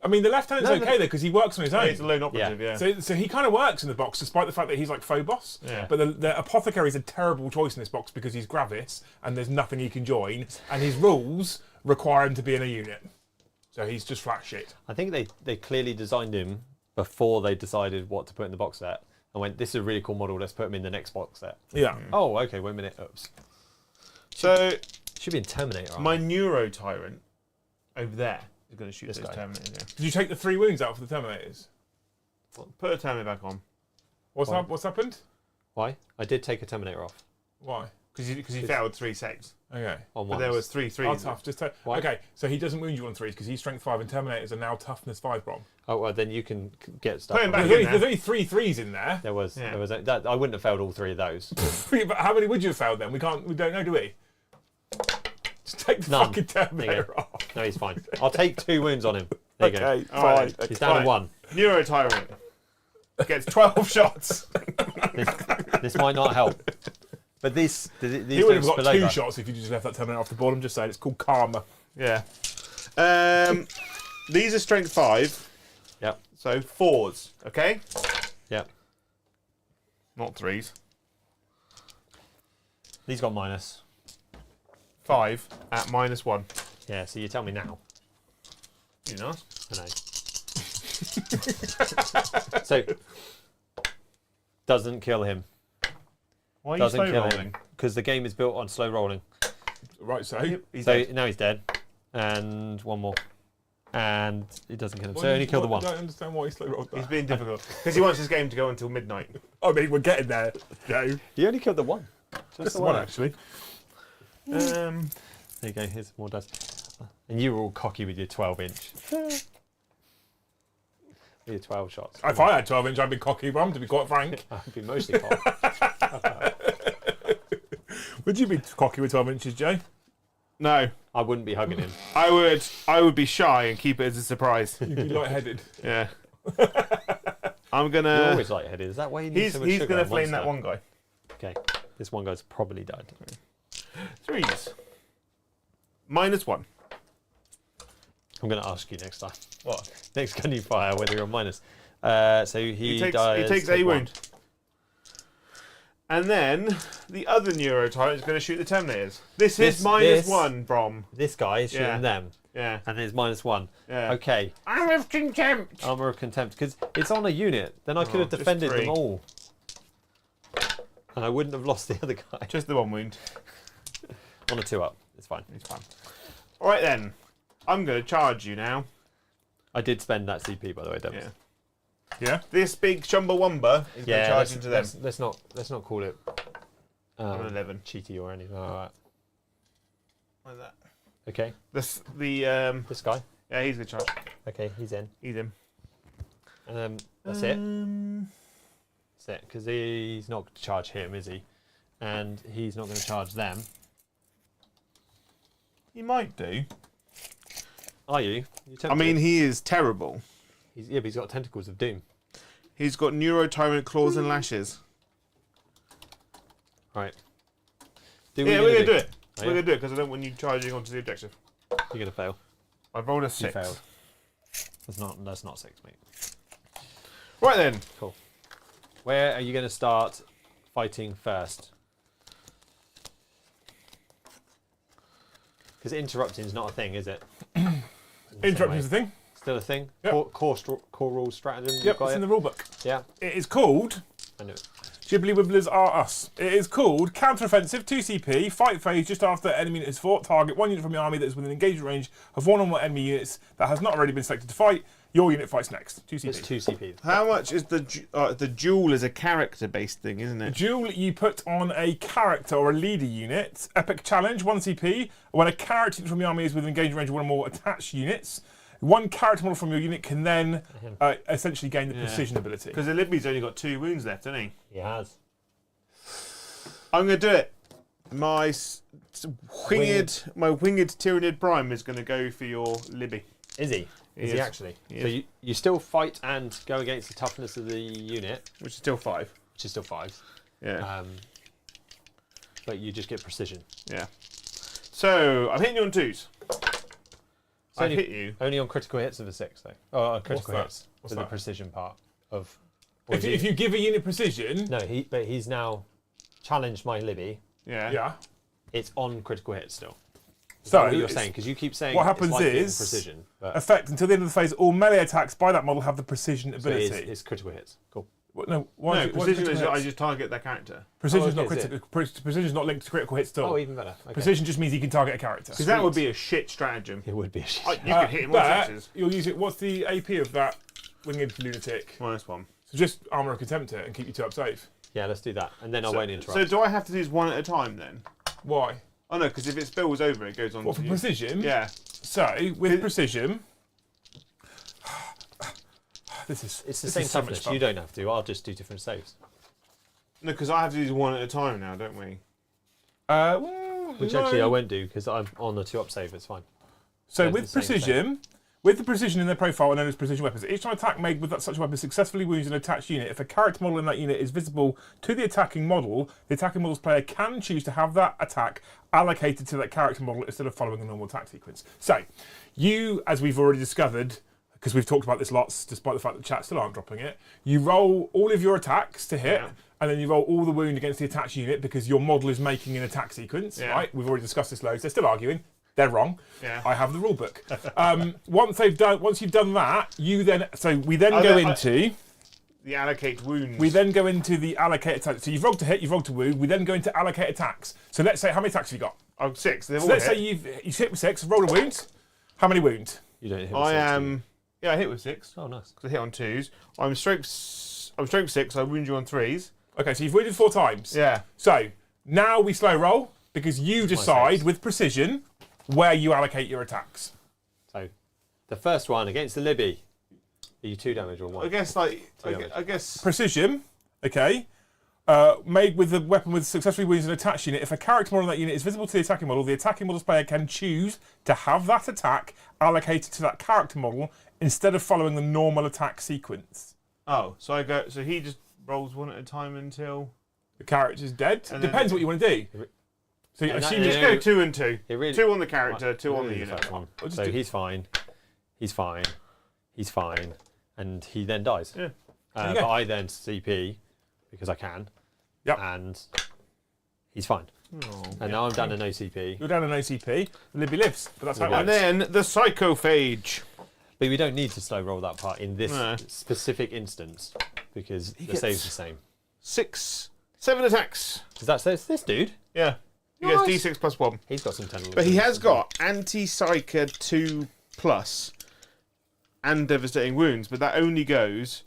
I mean, the lieutenant's No, okay though because he works on his own. He's a lone operative, yeah. So he kind of works in the box, despite the fact that he's like Phobos. Yeah. But the Apothecary is a terrible choice in this box because he's Gravis and there's nothing he can join, and his rules require him to be in a unit. So he's just flat shit. I think they clearly designed him before they decided what to put in the box set and went, this is a really cool model, let's put him in the next box set. Yeah. Oh, okay, wait a minute. Oops. So Should be in Terminator. my Neuro Tyrant over there is going to shoot This those guy. Terminators. Yeah. Did you take the 3 wounds out for the Terminators? Put a Terminator back on. What's Why? what's happened? Why? I did take a Terminator off Why? Because he failed 3 saves. Okay. on But one. there was 3 Oh, threes. tough. Why? Okay, so he doesn't wound you on 3s because he's strength 5 and Terminators are now toughness 5, Brom. Oh, well, then you can get stuff. Put him on back it. in there. There's only 3 3s in there. There was. Yeah. There was. That, I wouldn't have failed all 3 of those. But how many would you have failed then? We don't know, do we? Just take the None. fucking Terminator off. No, he's fine. I'll take 2 wounds on him. There you go. All right. He's down to Fine. 1. Neuro Tyrant gets 12 shots. This might not help. But these He don't would have got spill 2 over. shots if you just left that Terminator off the board. I'm just saying, it's called Karma. Yeah. These are strength 5, Yep. so 4s, okay? Yep. Not 3s. These got minus. 5 at -1. Yeah, so you tell me now. You know? I know. So, doesn't kill him. Why are you Doesn't slow kill rolling? him. Because the game is built on slow rolling. Right, so. He's So dead. now he's dead. And one more. And it doesn't kill him. Why So did only you- kill the I one. don't understand why he slow rolled He's that. being difficult. Because he wants his game to go until midnight. I mean, we're getting there. No. He only killed the one. Just the one, actually. There you go, here's more dice. And you were all cocky with your 12-inch. With your 12 shots. If I had 12-inch, I'd be cocky, Brom, to be quite frank. I'd be mostly cocky. Would you be cocky with 12 inches, Jay? No. I wouldn't be hugging him. I would be shy and keep it as a surprise. You'd be lightheaded. Yeah. I'm You're gonna. always lightheaded. Is that why you need He's so much sugar gonna and flame that Monster? one guy. Okay, this one guy's probably died. 3s. -1. I'm going to ask you next time. What? Next gun you fire, whether you're on minus. So he He dies. takes take a one. wound. And then the other Neuro Tyrant is going to shoot the Terminators. This is -1, Brom. This guy is shooting Yeah. them, Yeah. and it's -1. Yeah. Okay, I'm of contempt. armor of contempt, because it's on a unit. Then I could have just defended 3. them all, and I wouldn't have lost the other guy. Just the 1 wound. On a 2-up, it's fine. He's fine. All right then. I'm going to charge you now. I did spend that CP, by the way, Debs. Yeah. Yeah? This big Chumbawamba is going to charge into them. let's not call it On 11. cheaty or anything. All right. Like that. Okay, This this guy. yeah, he's going to charge. Okay, he's in. He's in. That's it. That's it, because he's not going to charge him, is he? And he's not going to charge them. He might do. Are you? You're I mean, tempted. he is terrible. Yeah, but he's got tentacles of doom. He's got Neuro Tyrant claws and lashes. Right. Yeah, we're going to do it. Oh, We're yeah? going to do it because I don't want you charging onto the objective. You're going to fail. I've rolled a You 6. failed. That's not 6, mate. Right then. Cool. Where are you going to start fighting first? Because interrupting is not a thing, is it? Interrupting is the thing. Still a thing? Yep. Core rule stratagem? you've Yep, got it's it? in the rulebook. Yeah, It is called I knew it. Ghibli Wibblers Are Us. It is called Counteroffensive 2 CP, fight phase just after enemy unit is fought. Target 1 unit from your army that is within engagement range of 1 or more enemy units that has not already been selected to fight. Your unit fights next. 2 CP. It's 2 CP. How much is the duel is a character-based thing, isn't it? Duel you put on a character or a leader unit. Epic Challenge, 1 CP. When a character from your army is within engagement range of 1 or more attached units, 1 character model from your unit can then essentially gain the precision ability. Because Libby's only got 2 wounds left, hasn't he? He has. I'm going to do it. My winged Tyranid Prime is going to go for your Libby. Is he? Is he actually? He so is. you still fight and go against the toughness of the unit, Which is still 5. which is still 5. Yeah. But you just get precision. Yeah. So I'm hitting you on 2s. I only- hit you. Only on critical hits of a 6, though. Oh, on critical that? hits. What's for the that? precision part of. or If, is if it- you give a unit precision, No, but he's now challenged my Libby. Yeah. yeah. It's on critical hits still. Is So that what you're it's- saying? Because you keep saying what it's happens like getting is- precision, but Effect until the end of the phase, all melee attacks by that model have the precision so ability. it's critical hits. Cool. No, why No, is it- why precision critical is I hits? just target that character. Precision's Oh, not okay, is critical. Precision's not linked to critical hits at all. Oh, even better. Okay. Precision just means you can target a character. Because that would be a shit stratagem. It would be a shit. You could hit him on but 6s. you'll use it. What's the AP of that winged lunatic? -1. So just armor of contempt it and keep you 2 up safe. Yeah, let's do that, and then I won't interrupt. So do I have to do this 1 at a time then? Why? Oh no, because if it spills over, it goes on What to for you. precision? Yeah. So with precision, this is it's the this same is so much toughness. fun. You don't have to. I'll just do different saves. No, because I have to do this 1 at a time now, don't we? Which no. actually I won't do because I'm on the 2 up save. It's fine. So They're with the same precision, with the precision in their profile known as precision weapons, each time attack made with such a weapon successfully wounds an attached unit. If a character model in that unit is visible to the attacking model's player can choose to have that attack allocated to that character model instead of following a normal attack sequence. So, you, as we've already discovered, because we've talked about this lots, despite the fact that chat still aren't dropping it, you roll all of your attacks to hit, Yeah. and then you roll all the wound against the attached unit because your model is making an attack sequence, Yeah. right? We've already discussed this loads. They're still arguing. They're wrong. Yeah. I have the rule book. Once you've done that, we then I go don't- into The allocate wounds. the allocate attacks. So you've rolled to hit, you've rolled to wound. We then go into allocate attacks. So let's say how many attacks have you got? Oh, 6. They've So all let's hit. say you hit with 6, roll a wound. How many wound? You don't hit. I am. Yeah, I hit with 6. Oh, nice. Because I hit on 2s. I'm stroke 6. I wound you on 3s. Okay, so you've wounded 4 times. Yeah. So now we slow roll because you decide saves. with precision where you allocate your attacks. So the first one against the Libby. Are you 2 damage or 1? I guess like damage. I guess Precision, okay. Made with the weapon with successfully wounds an attached unit. If a character model in that unit is visible to the attacking model's player can choose to have that attack allocated to that character model instead of following the normal attack sequence. Oh, so I go. So he just rolls 1 at a time until. The character's dead. And Depends then- what you want to do. So And that- assume Just No. go 2 and 2. It really- 2 on the character, 2 on the Really, unit. first one. just So do- he's fine. He's fine. He's fine. And he then dies. Yeah. There you go. But I then CP because I can. Yep. And he's fine. Oh. And now I'm down to no CP. You're down an OCP. Libby lives, but that's how it And works. then the psychophage. But we don't need to slow roll that part in this No. specific instance because the gets- save's the same. 7 attacks. Does that say it's this dude? Yeah. He Nice. gets D6 plus 1. He's got some tendrils. But he has got anti-psycho 2 plus and devastating wounds, but that only goes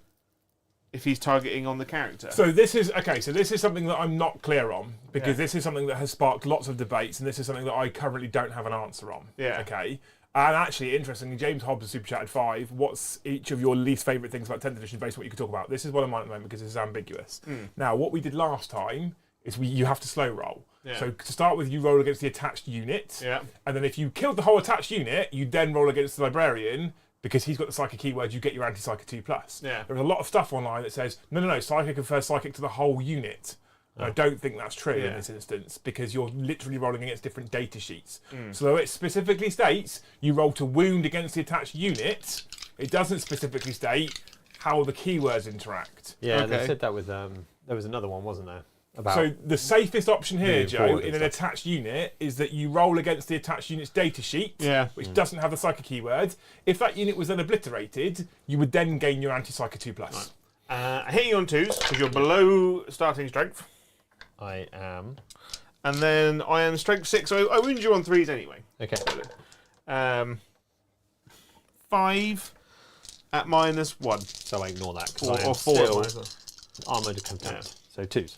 if he's targeting on the character. So this is okay. So this is something that I'm not clear on because Yeah. this is something that has sparked lots of debates, and this is something that I currently don't have an answer on. Yeah. Okay. And actually, interestingly, James Hobbs has super chatted 5. What's each of your least favourite things about 10th edition based on what you could talk about? This is one of mine at the moment because this is ambiguous. Now, what we did last time is you have to slow roll. Yeah. So to start with, you roll against the attached unit. Yeah. And then if you killed the whole attached unit, you then roll against the librarian. Because he's got the psychic keyword, you get your anti-psychic 2 plus. Yeah. There's a lot of stuff online that says, no, psychic confers psychic to the whole unit. And I don't think that's true in Yeah. this instance because you're literally rolling against different data sheets. So though it specifically states you roll to wound against the attached unit, it doesn't specifically state how the keywords interact. Yeah, they Okay. said that with there was another one, wasn't there? About So the safest option here, moving Joe, forward in and an stuff. attached unit is that you roll against the attached unit's data sheet, Yeah. which doesn't have the psychic keyword. If that unit was then obliterated, you would then gain your anti-psychic 2 plus. I hit you on 2s because you're below starting strength. I am And then I am strength 6, so I wound you on 3s anyway. okay. 5 at -1. So I ignore that because Or, I am or 4 still at -1. armored of contempt. So 2s.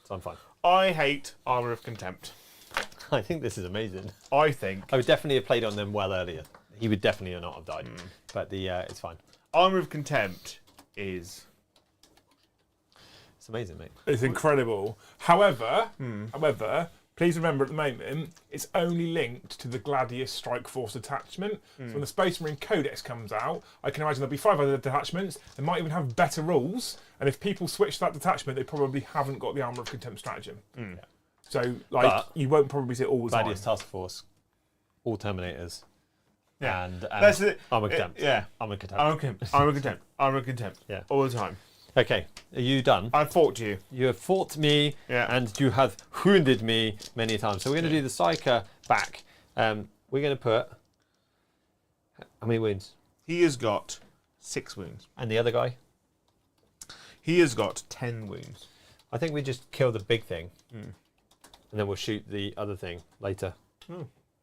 So I'm fine. I hate Armour of Contempt. I think this is amazing. I think I would definitely have played on them well earlier. He would definitely not have died. But the it's fine. Armour of Contempt is amazing, mate. It's incredible. However, please remember at the moment, it's only linked to the Gladius Strike Force attachment. So when the Space Marine Codex comes out, I can imagine there'll be 5 other detachments. They might even have better rules. And if people switch that detachment, they probably haven't got the Armour of Contempt stratagem. So, you won't probably see it all the time. Gladius Task Force, all Terminators. Yeah. And That's it. Armour Contempt. Yeah. Armour Contempt. Armour contempt. Yeah. All the time. Okay, are you done? I fought you. You have fought me, and you have wounded me many times. So we're going to do the Psyker back. We're going to put... How many wounds? He has got 6 wounds. And the other guy? He has got 10 wounds. I think we just kill the big thing. And then we'll shoot the other thing later.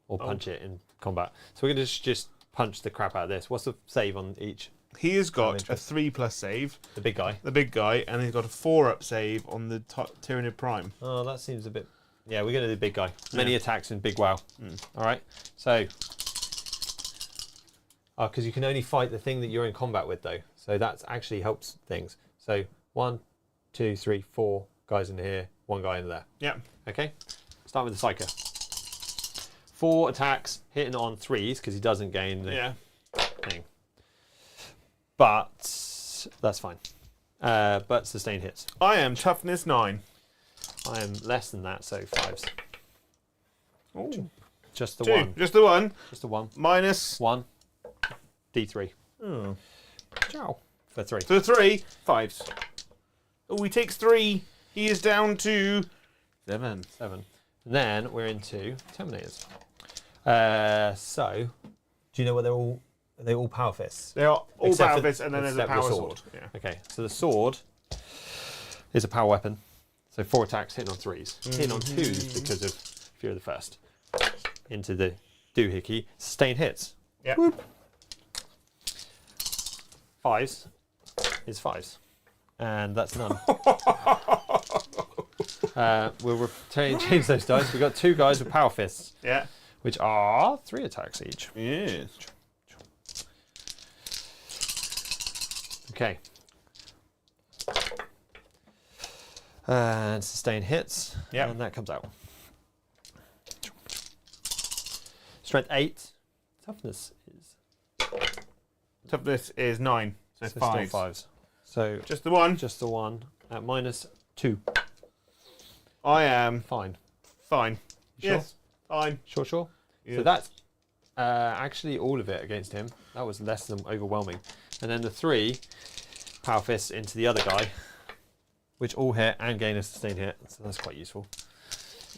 Or punch it in combat. So we're going to just punch the crap out of this. What's the save on each? He has got a 3+ save. The big guy. The big guy, and he's got a 4+ save on the Tyranid Prime. Oh, that seems a bit... Yeah, we're going to do the big guy. Many attacks in big wow. All right. So... Oh, because you can only fight the thing that you're in combat with, though. So that actually helps things. So 1, 2, 3, 4 guys in here, 1 guy in there. Yeah. Okay. Start with the Psyker. 4 attacks, hitting on 3s, because he doesn't gain the thing. But that's fine. But sustain hits. I am toughness 9. I am less than that, so 5s. Ooh. Just the 2. 1. Just the 1. Just the 1. Minus 1. D3. Oh. Ciao. For 3. For 3, 5s. Oh, he takes 3. He is down to 7. 7. And then we're into Terminators. So, do you know what they're all? Are they all power fists? They are all Except power for- fists, and then there's a except power the sword. Yeah. Okay, so the sword is a power weapon. So 4 attacks hitting on 3s. Hitting on 2s because of Fear of the First. Into the doohickey. Sustain hits. Yeah. 5s is 5s. And that's none. We'll change those dice. We've got 2 guys with power fists. Yeah. Which are 3 attacks each. Yes. Okay. And sustain hits. Yep. And that comes out. Strength 8. Toughness is 9. So still 5. 5s. So Just the 1. just the 1 at -2. I am Fine. fine. You Yes. Fine. Sure. Yeah. So that's actually all of it against him. That was less than overwhelming. And then the 3 power fists into the other guy, which all hit and gain a sustain hit. So that's quite useful.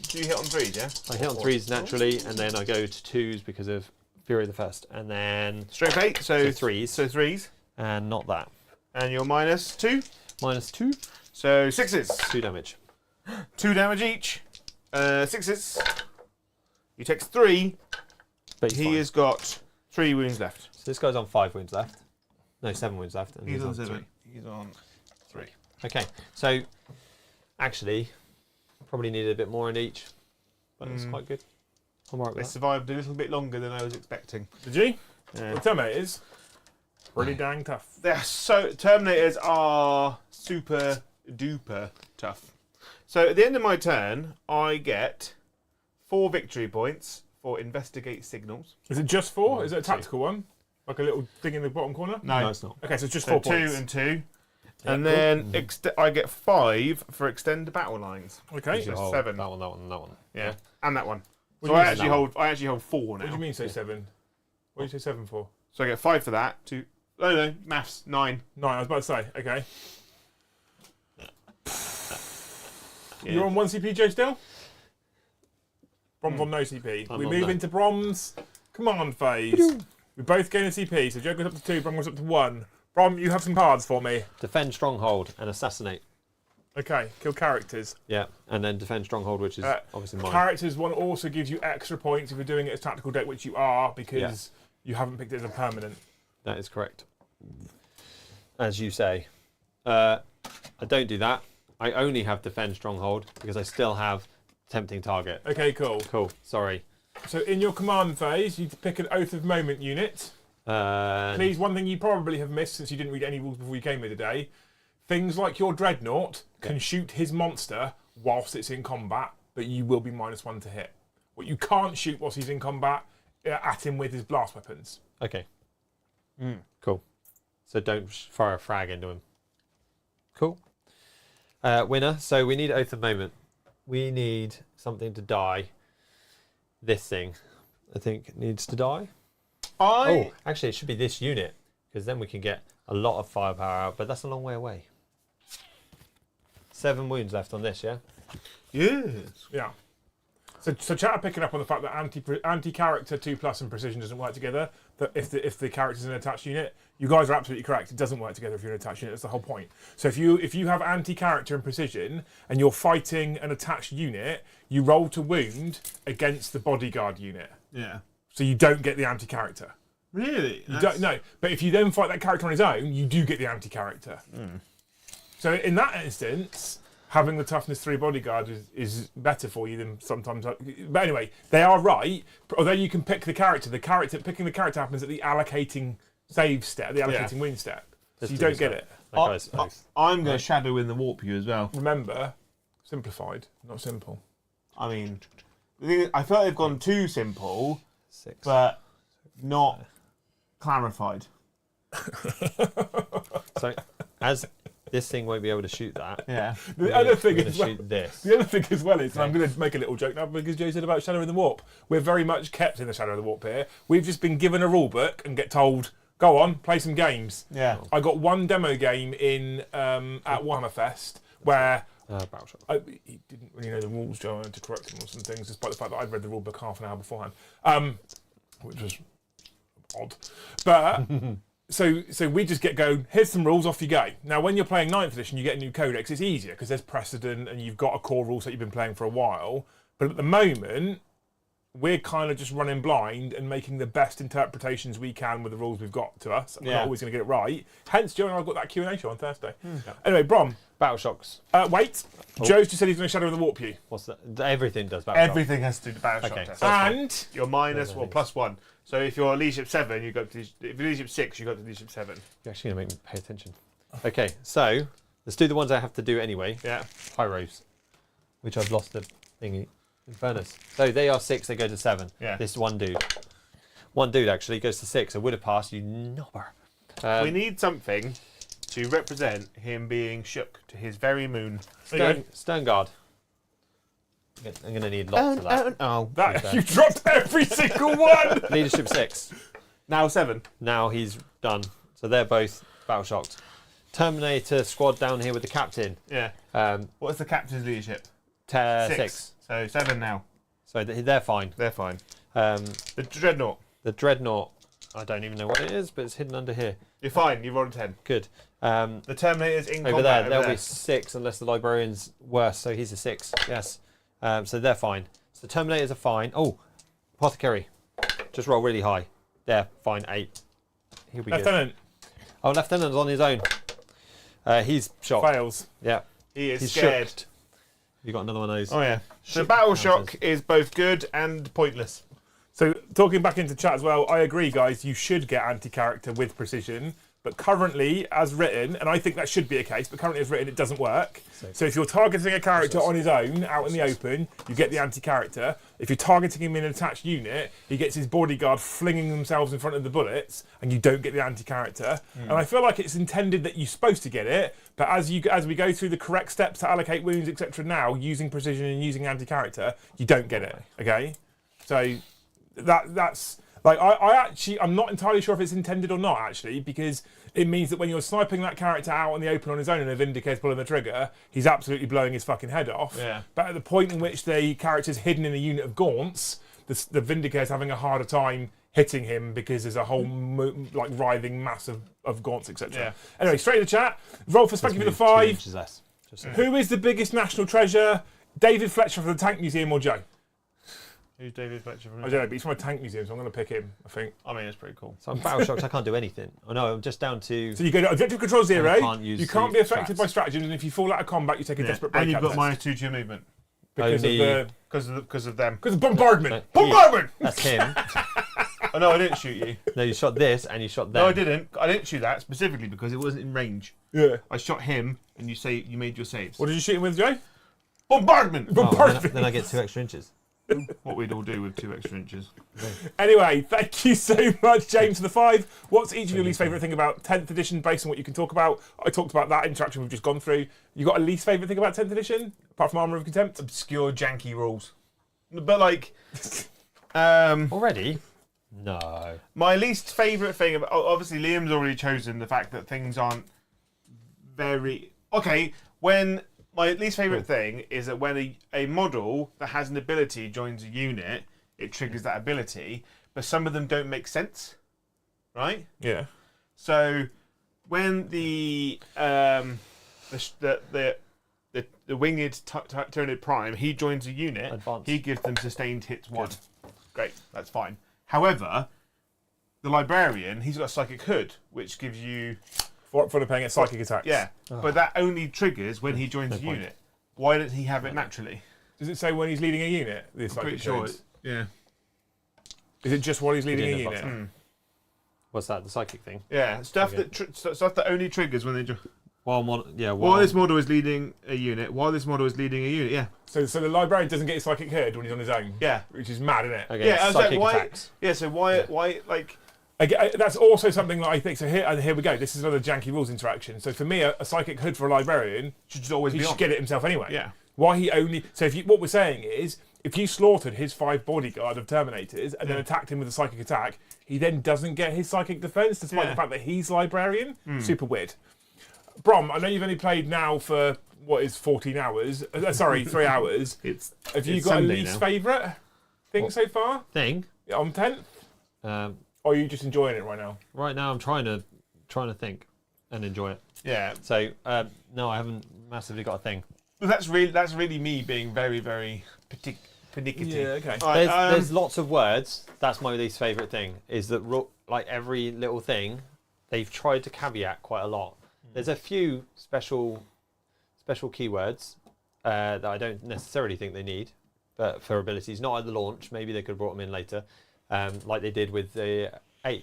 Do you hit on 3s, yeah? I hit on 3s naturally, and then I go to 2s because of Fury of the First. And then Strength 8, so 3s. So 3s. And not that. And you're -2. -2. So 6s. 2 damage. 2 damage each. 6s. He takes 3. But he's He fine. has got 3 wounds left. So this guy's on 5 wounds left. No, 7 wounds left. And He's on 3. 7. He's on 3. Okay, so actually, probably needed a bit more in each, but it's quite good. I'm alright They with that. survived a little bit longer than I was expecting. Did you? Yeah. The Terminators, pretty dang tough. They're so Terminators are super duper tough. So at the end of my turn, I get 4 victory points for investigate signals. Is it just 4? 1, Is it a 2. tactical one? Like a little thing in the bottom corner? No, it's not. Okay, so it's just So 4 2 points. and 2. Yeah, And cool. then I get 5 for extend the battle lines. Okay. So Oh, 7. That one. Yeah. And that one. What So do you I mean actually that hold 4 now. What do you mean say 7? What do you say 7 for? So I get 5 for that. No, maths 9. 9, I was about to say. Okay. Yeah. You're on 1 CP, Joe, still? Brom's on no CP. I'm we on move no. into Brom's command phase. We both gain a CP, so Joe goes up to 2, Brom goes up to 1. Brom, you have some cards for me. Defend stronghold and assassinate. Okay, kill characters. Yeah, and then defend stronghold, which is obviously mine. Characters one also gives you extra points if you're doing it as tactical deck, which you are, because you haven't picked it as a permanent. That is correct. As you say. I don't do that. I only have defend stronghold because I still have tempting target. Okay, cool. Cool. Sorry. So in your command phase, you pick an Oath of Moment unit. Please, one thing you probably have missed since you didn't read any rules before you came here today. things like your Dreadnought can shoot his monster whilst it's in combat, but you will be -1 to hit. What you can't shoot whilst he's in combat at him with his blast weapons. Okay. Cool. So don't fire a frag into him. Cool. Winner. So we need Oath of Moment. We need something to die. This thing, I think, needs to die. Oh, actually, it should be this unit, because then we can get a lot of firepower out, but that's a long way away. 7 wounds left on this, yeah? Yes. Yeah. So chat are picking up on the fact that anti-character 2+ and precision doesn't work together. That if the character's an attached unit, you guys are absolutely correct. It doesn't work together if you're an attached unit. That's the whole point. So if you have anti-character and precision and you're fighting an attached unit, you roll to wound against the bodyguard unit. Yeah. So you don't get the anti-character. Really? You don't know. But if you then fight that character on his own, you do get the anti-character. So in that instance, having the toughness 3 bodyguard is better for you than sometimes. But anyway, they are right. Although you can pick the character picking the character happens at the allocating save step, the allocating wound step. So you don't get it. I'm going to shadow in the warp you as well. Remember, simplified, not simple. I mean, I feel like they've gone too simple, 6. but not clarified. So, as this thing won't be able to shoot that. Yeah. The other thing we're as gonna well, shoot this. the other thing as well is, and I'm going to make a little joke now because Joe said about Shadow in the Warp. We're very much kept in the Shadow of the Warp here. We've just been given a rule book and get told, go on, play some games. Yeah. I got one demo game in at Warhammer Fest where he didn't really know the rules, Joe. I had to correct him on some things, despite the fact that I'd read the rule book half an hour beforehand, which was odd. But so we just get going, here's some rules, off you go. Now, when you're playing 9th edition, you get a new codex. It's easier because there's precedent and you've got a core rule set you've been playing for a while. But at the moment, we're kind of just running blind and making the best interpretations we can with the rules we've got to us. We're not always going to get it right. Hence, Joe and I got that Q&A show on Thursday. Anyway, Brom. Battle shocks. Wait. Joe's just said he's going to Shadow of the Warp you. What's that? Everything does battle shocks. Everything has to do battle shock test. And you're +1. So if you're leadership 7, you go to if you're leadership 6, you go to leadership 7. You're actually going to make me pay attention. Okay, so let's do the ones I have to do anyway. Yeah. Pyros, which I've lost the thingy. Infernus. So they are 6, they go to 7. Yeah. This one dude. One dude actually goes to 6. I would have passed, you knobber. We need something to represent him being shook to his very moon. Stern Guard. I'm going to need lots of that. that you dropped every single one. Leadership 6. Now 7. Now he's done. So they're both battle shocked. Terminator squad down here with the captain. Yeah. What's the captain's leadership? 6. So 7 now. So they're fine. They're fine. The Dreadnought. The Dreadnought, I don't even know what it is, but it's hidden under here. You're fine. You've rolled a 10. Good. The Terminator's in over combat. there, there'll be 6 unless the Librarian's worse. So he's a 6. Yes. So they're fine. So the Terminators are fine. Oh, Apothecary. Just roll really high. They're fine. 8. He'll be Lieutenant. good. Oh, Lieutenant's on his own. He's shot. Fails. Yeah. He's scared. Shooked. You got another one of those. Oh yeah. So battle shock is both good and pointless. So talking back into chat as well, I agree, guys. You should get anti-character with precision, but currently, as written, and I think that should be a case, but currently as written, it doesn't work. So if you're targeting a character on his own, out in the open, you get the anti-character. If you're targeting him in an attached unit, he gets his bodyguard flinging themselves in front of the bullets, and you don't get the anti-character. And I feel like it's intended that you're supposed to get it, but as we go through the correct steps to allocate wounds, etc. now, using precision and using anti-character, you don't get it, okay? So that's... Like, I'm not entirely sure if it's intended or not, actually, because it means that when you're sniping that character out in the open on his own and a Vindicator's pulling the trigger, he's absolutely blowing his fucking head off. Yeah. But at the point in which the character's hidden in a unit of gaunts, the Vindicator's having a harder time hitting him because there's a whole writhing mass of gaunts, etc. Yeah. Anyway, straight to the chat. Roll for Spanky for the 5. Who is the biggest national treasure? David Fletcher from the Tank Museum or Joe? Who's David Fletcher from? I don't know, but he's from a tank museum, so I'm going to pick him, I think. I mean, it's pretty cool. So I'm battle shocked, I can't do anything. Oh no, I'm just down to... So you go to Objective Control 0, you can't be affected by strats. stratagems, and if you fall out of combat, you take a desperate break. And you've got test. -2 to your movement. Because Only- of Because of them. Because of bombardment! No, Bombardment! That's him. Oh no, I didn't shoot you. No, you shot this and you shot them. No, I didn't. I didn't shoot that specifically because it wasn't in range. Yeah. I shot him, and you made your saves. What did you shoot him with, Joe? Bombardment. Oh, then I get 2 extra inches. What we'd all do with 2 extra inches. Anyway, thank you so much, James, for the 5. What's each of your least favourite thing about 10th edition based on what you can talk about? I talked about that interaction we've just gone through. You got a least favourite thing about 10th edition, apart from Armour of Contempt? Obscure, janky rules. But like, Already? No. my least favourite thing about obviously Liam's already chosen the fact that things aren't very okay. When my least favourite thing is that when a model that has an ability joins a unit, it triggers that ability, but some of them don't make sense, right? Yeah. So when the winged Tyranid Prime, he joins a unit, Advanced. he gives them sustained hits 1. Great, that's fine. However, the Librarian, he's got a Psychic Hood, which gives you... For the paying at psychic attacks. Yeah, but that only triggers when he joins a unit. Why doesn't he have it naturally? Does it say when he's leading a unit? The psychic Pretty sure. codes? Yeah. Is it just while he's leading a didn't unit? advance What's that? The psychic thing? Yeah, stuff Okay. that only triggers when they... While this model is leading a unit, yeah. So the Librarian doesn't get his psychic hood when he's on his own? Yeah. Which is mad, isn't it? Okay, Yeah, I was like, psychic why? attacks. Yeah, so why, like... Again, that's also something that I think. So here we go. This is another janky rules interaction. So for me, a psychic hood for a Librarian Should just always he be should on. get it himself anyway. Yeah. Why he only? So what we're saying is, if you slaughtered his 5 bodyguard of Terminators and then attacked him with a psychic attack, he then doesn't get his psychic defense, despite the fact that he's Librarian. Super weird. Brom, I know you've only played now for what is 14 hours. Sorry, 3 hours. Have you got Sunday a least now. favourite thing so far Thing. on 10th? Or are you just enjoying it right now? Right now, I'm trying to think and enjoy it. Yeah. So no, I haven't massively got a thing. Well, that's really me being very, very pernickety. Yeah, okay. Alright, There's lots of words. That's my least favourite thing. Is that like every little thing, they've tried to caveat quite a lot. There's a few special keywords that I don't necessarily think they need, but for abilities, not at the launch. Maybe they could have brought them in later, like they did with the 8th,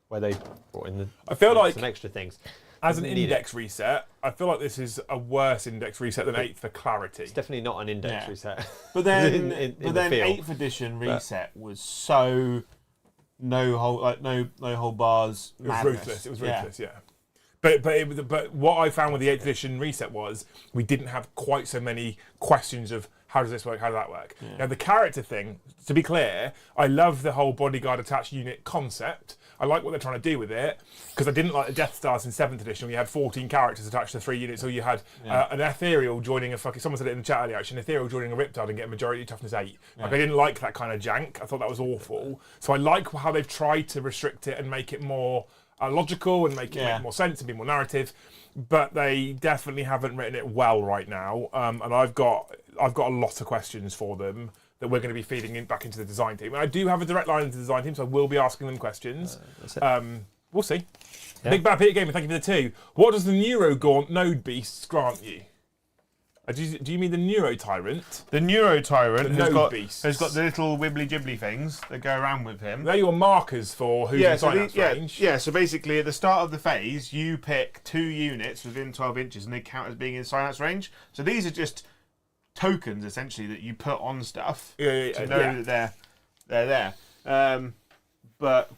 where they brought in I feel like some extra things. as an Didn't need index reset, I feel like this is a worse index reset than 8th for clarity. It's definitely not an index Yeah. reset. But then, in but the then field. 8th edition reset was so no hold bars. It was ruthless. It was ruthless, yeah. But what I found with the 8th edition reset was we didn't have quite so many questions of how does this work, how does that work. Yeah. Now the character thing, to be clear, I love the whole bodyguard attached unit concept. I like what they're trying to do with it, because I didn't like the Death Stars in 7th edition where you had 14 characters attached to 3 units, or you had an ethereal joining someone said it in the chat earlier actually, an ethereal joining a Riptide and get a majority toughness 8. Like I didn't like that kind of jank. I thought that was awful. So I like how they've tried to restrict it and make it more logical and make it make more sense and be more narrative, but they definitely haven't written it well right now. And I've got a lot of questions for them that we're going to be feeding back into the design team. And I do have a direct line into the design team, so I will be asking them questions. We'll see. Yeah. Big Bad Peter Gamer, thank you for the 2. What does the Neurogaunt Node Beasts grant you? Do you mean the Neuro Tyrant? The Neuro Tyrant The Node has Beasts. got the little wibbly jibbly things that go around with him. They're your markers for who's in synapse range. Yeah, so basically at the start of the phase, you pick 2 units within 12 inches and they count as being in synapse range. So these are just tokens, essentially, that you put on stuff to know that they're there. But,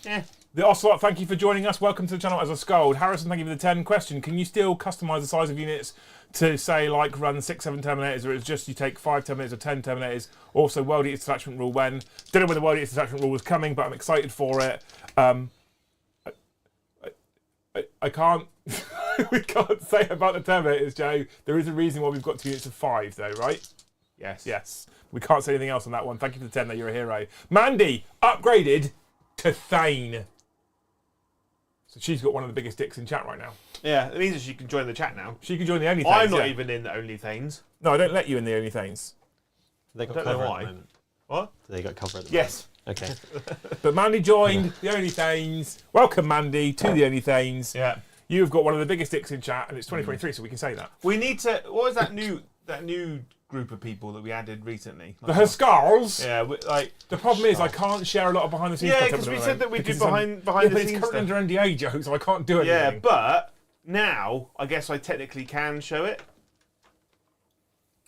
yeah. The Ocelot, thank you for joining us. Welcome to the channel as a Scold. Harrison, thank you for the 10. Question, can you still customise the size of units to, say, like run 6-7 Terminators, or it's just you take 5 Terminators or 10 Terminators? Also, World Eater Detachment Rule when? Don't know when the World Eater Detachment Rule was coming, but I'm excited for it. I can't... we can't say about the Terminators, Joe. There is a reason why we've got 2 units of 5, though, right? Yes. Yes. We can't say anything else on that one. Thank you for the 10, though. You're a hero. Mandy, upgraded to Thane. So she's got one of the biggest dicks in chat right now. Yeah, it means that she can join the chat now. She can join the OnlyThanes. I'm not even in the OnlyThanes. No, I don't let you in the OnlyThanes. They got I don't know cover why. at the moment. What? They got cover at the Yes. moment. Okay. But Mandy joined the OnlyThanes. Welcome, Mandy, to the OnlyThanes. Yeah. You've got one of the biggest dicks in chat, and it's 2023, so we can say that. We need to... What was that new group of people that we added recently. The Huskars. Yeah, like The problem is I can't share a lot of behind the scenes. yeah, content because with we them said at that we the do moment, behind but the it's scenes currently stuff. under NDA, Joe, so I can't do anything. Yeah, but now I guess I technically can show it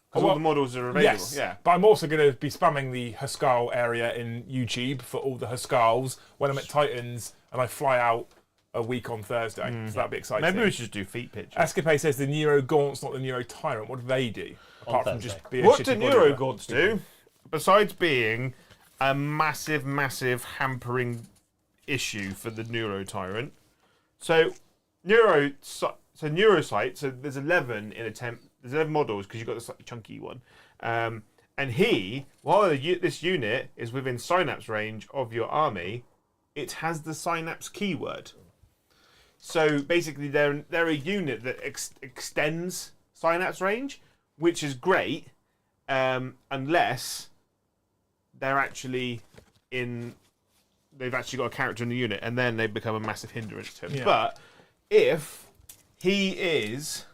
because all Well, the models are available. yes, Yeah. but I'm also going to be spamming the Huskar area in YouTube for all the Huskars when I'm at Titans and I fly out a week on Thursday. So that'd be exciting. Maybe we should just do feet pictures. Escapade says the Neuro Gaunt's not the Neuro Tyrant. What do they do? Apart from Thursday. just be a What shitty do body Neuro builder? Gods do? Besides being a massive hampering issue for the Neuro Tyrant. So Neurocyte, so there's 11 in there's 11 models because you've got the slightly chunky one. And while this unit is within synapse range of your army, it has the synapse keyword. So basically, they're a unit that extends synapse range, which is great, unless they're actually they've actually got a character in the unit, and then they become a massive hindrance to him. Yeah. But if he is,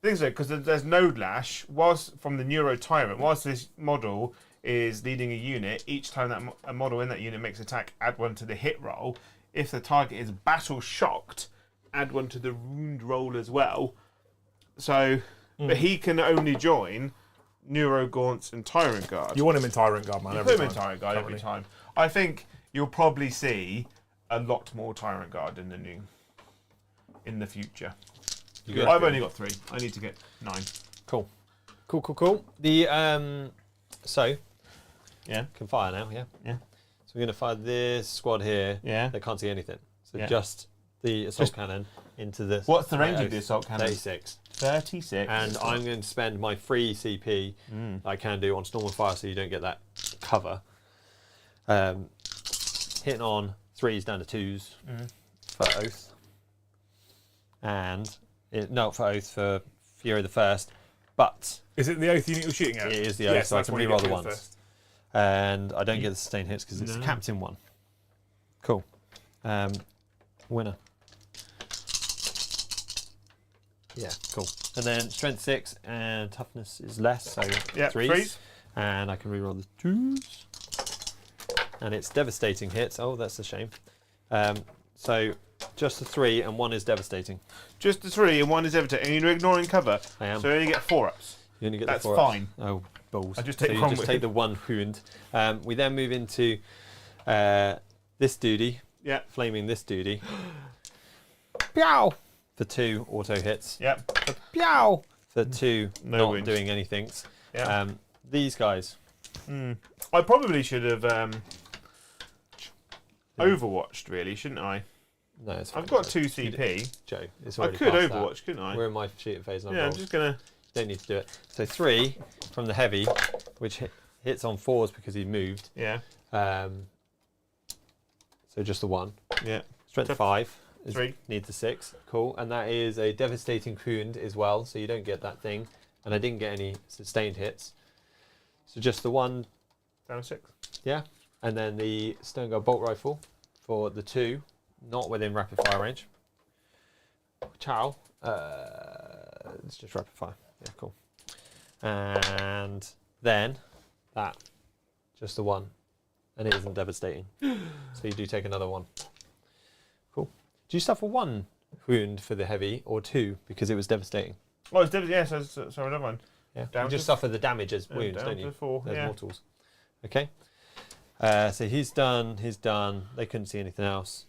I think so, because there's Node Lash, whilst from the Neuro Tyrant, whilst this model is leading a unit, each time that a model in that unit makes an attack, add 1 to the hit roll. If the target is battle shocked, add 1 to the wound roll as well. So, but he can only join Neuro Gaunts and Tyrant Guard. You want him in Tyrant Guard, man. You Every put him in time. Tyrant Guard every Currently. time. I think you'll probably see a lot more Tyrant Guard in the future. Good. I've only got 3. I need to get 9. Cool. The so Yeah. can fire now. Yeah. Yeah. So we're going to fire this squad here. Yeah. They can't see anything. So Yeah. just the assault cannon into this. What's the range of the assault cannon? 36. 36. And I'm going to spend my free CP I can do on Storm and Fire so you don't get that cover. Hitting on 3s down to 2s for Oath. And, for Oath for Fury the First. But Is it the Oath unit you're shooting at? it is the Oath, Yes, so I that's can when you reroll get the to ones. first. And I don't get the sustained hits because it's a No. Captain one. Cool. Winner. Yeah, cool. And then strength 6 and toughness is less, so Yeah, 3s. 3s. And I can reroll the 2s. And it's devastating hits. Oh, that's a shame. So just the 3 and 1 is devastating. Just the 3 and 1 is devastating. And you're ignoring cover. I am. So you only get 4-ups. You only get That's the 4 ups. fine. Oh, balls. I just take so you one just with- take the 1 wound. We then move into this duty. Yeah. Flaming this duty. Pew! For 2 auto hits. Yep. Pew! For 2 No not wounds. doing anything. Yeah. These guys. I probably should have Overwatched, really, shouldn't I? No, it's fine. I've got 2 CP. Joe, it's I already could past Overwatch, that. couldn't I? We're in my shooting phase. And Yeah, I'm rolled. just going to... Don't need to do it. So 3 from the heavy, which hits on 4s because he moved. Yeah. So just the 1. Yeah. Strength So 5 is, 3. needs the 6. Cool. And that is a devastating wound as well, so you don't get that thing. And I didn't get any sustained hits. So just the 1, Down to 6. yeah. And then the Stone Guard Bolt Rifle for the 2, not within rapid fire range. Chow. It's just rapid fire. Yeah, cool. And then that, just the 1. And it isn't devastating. So you do take another 1. Cool. Do you suffer 1 wound for the heavy or 2 because it was devastating? Oh, it's devastating. Yeah, so another one. Yeah. Down You just to- suffer the damage as Yeah, wounds, down don't to you? 4, As yeah. mortals. Okay. So he's done. They couldn't see anything else.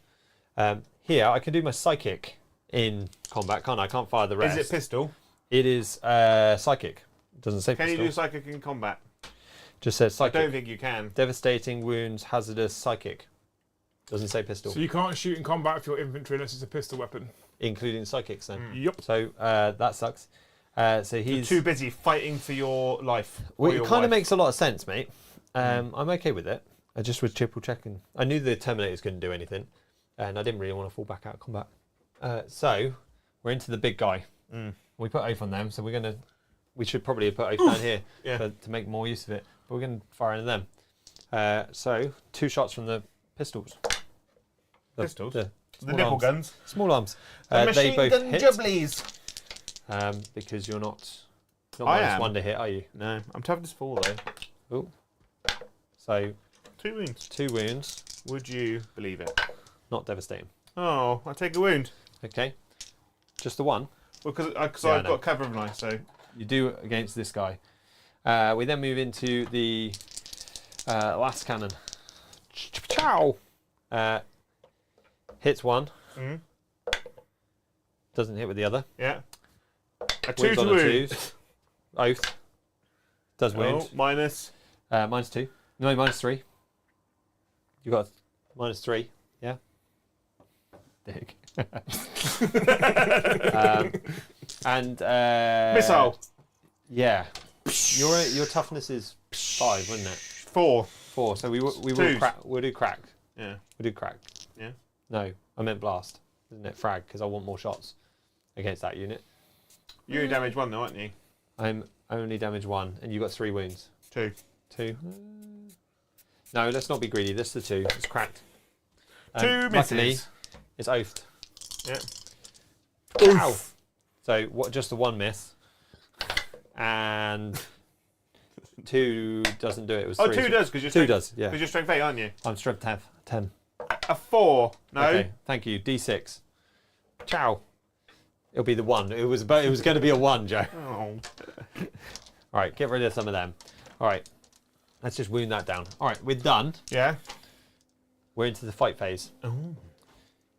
Here, I can do my psychic in combat, can't I? I can't fire the rest. Is it pistol? It is psychic. It doesn't say Can pistol. you do psychic in combat? Just says I psychic. don't think you can. Devastating wounds, hazardous, psychic. Doesn't say pistol. So you can't shoot in combat if you're infantry unless it's a pistol weapon. Including psychics then. Yep. So that sucks. So You're he's... too busy fighting for your life. or Well, it your kind of wife. makes a lot of sense, mate. I'm okay with it. I just was triple checking. I knew the Terminators couldn't do anything, and I didn't really want to fall back out of combat. So we're into the big guy. We put Oath on them, so we should probably put Oath down here Yeah. to make more use of it. But we're going to fire into them. So 2 shots from the pistols. Pistols? The The small nipple arms. guns. Small arms. The They machine both gun hit jubblies. because you're not Not I minus am. 1 to hit, are you? No, I'm toughness 4 though. Oh. So 2 wounds. 2 wounds. Would you believe it? Not devastating. Oh, I take a wound. Okay. Just the one. Well, because Yeah, I I've know. got cover of knife, so You do against this guy. We then move into the last cannon. Chow! Hits one. Mhm. Doesn't hit with the other. yeah. A 2 Wounds to on a wound. 2. Oath. Does wound. Oh, minus. Minus 2. No, minus 3. You got minus 3. Yeah. Dick. And Missile. Yeah. Your toughness is 5, wouldn't it? 4. 4. So we will Twos. crack. We'll do crack. Yeah. We'll do crack. Yeah. No, I meant blast. Isn't it frag? Because I want more shots against that unit. You only damage 1 though, aren't you? I'm only damage 1, and you got 3 wounds. 2. 2. No, let's not be greedy. This is the 2. It's cracked. 2 Luckily, misses. it's oathed. Yeah. Ow! So what? Just the 1 miss, and 2 doesn't do it. It was 3. Oh, 2 does because you're 2 strength, does. Yeah. because you're strength 8, aren't you? I'm strength 10. A 4. No. Okay. Thank you. D6. Ciao. It'll be the 1. It was going to be a 1, Joe. Oh. All right. Get rid of some of them. All right. Let's just wound that down. All right. We're done. Yeah. We're into the fight phase. Oh.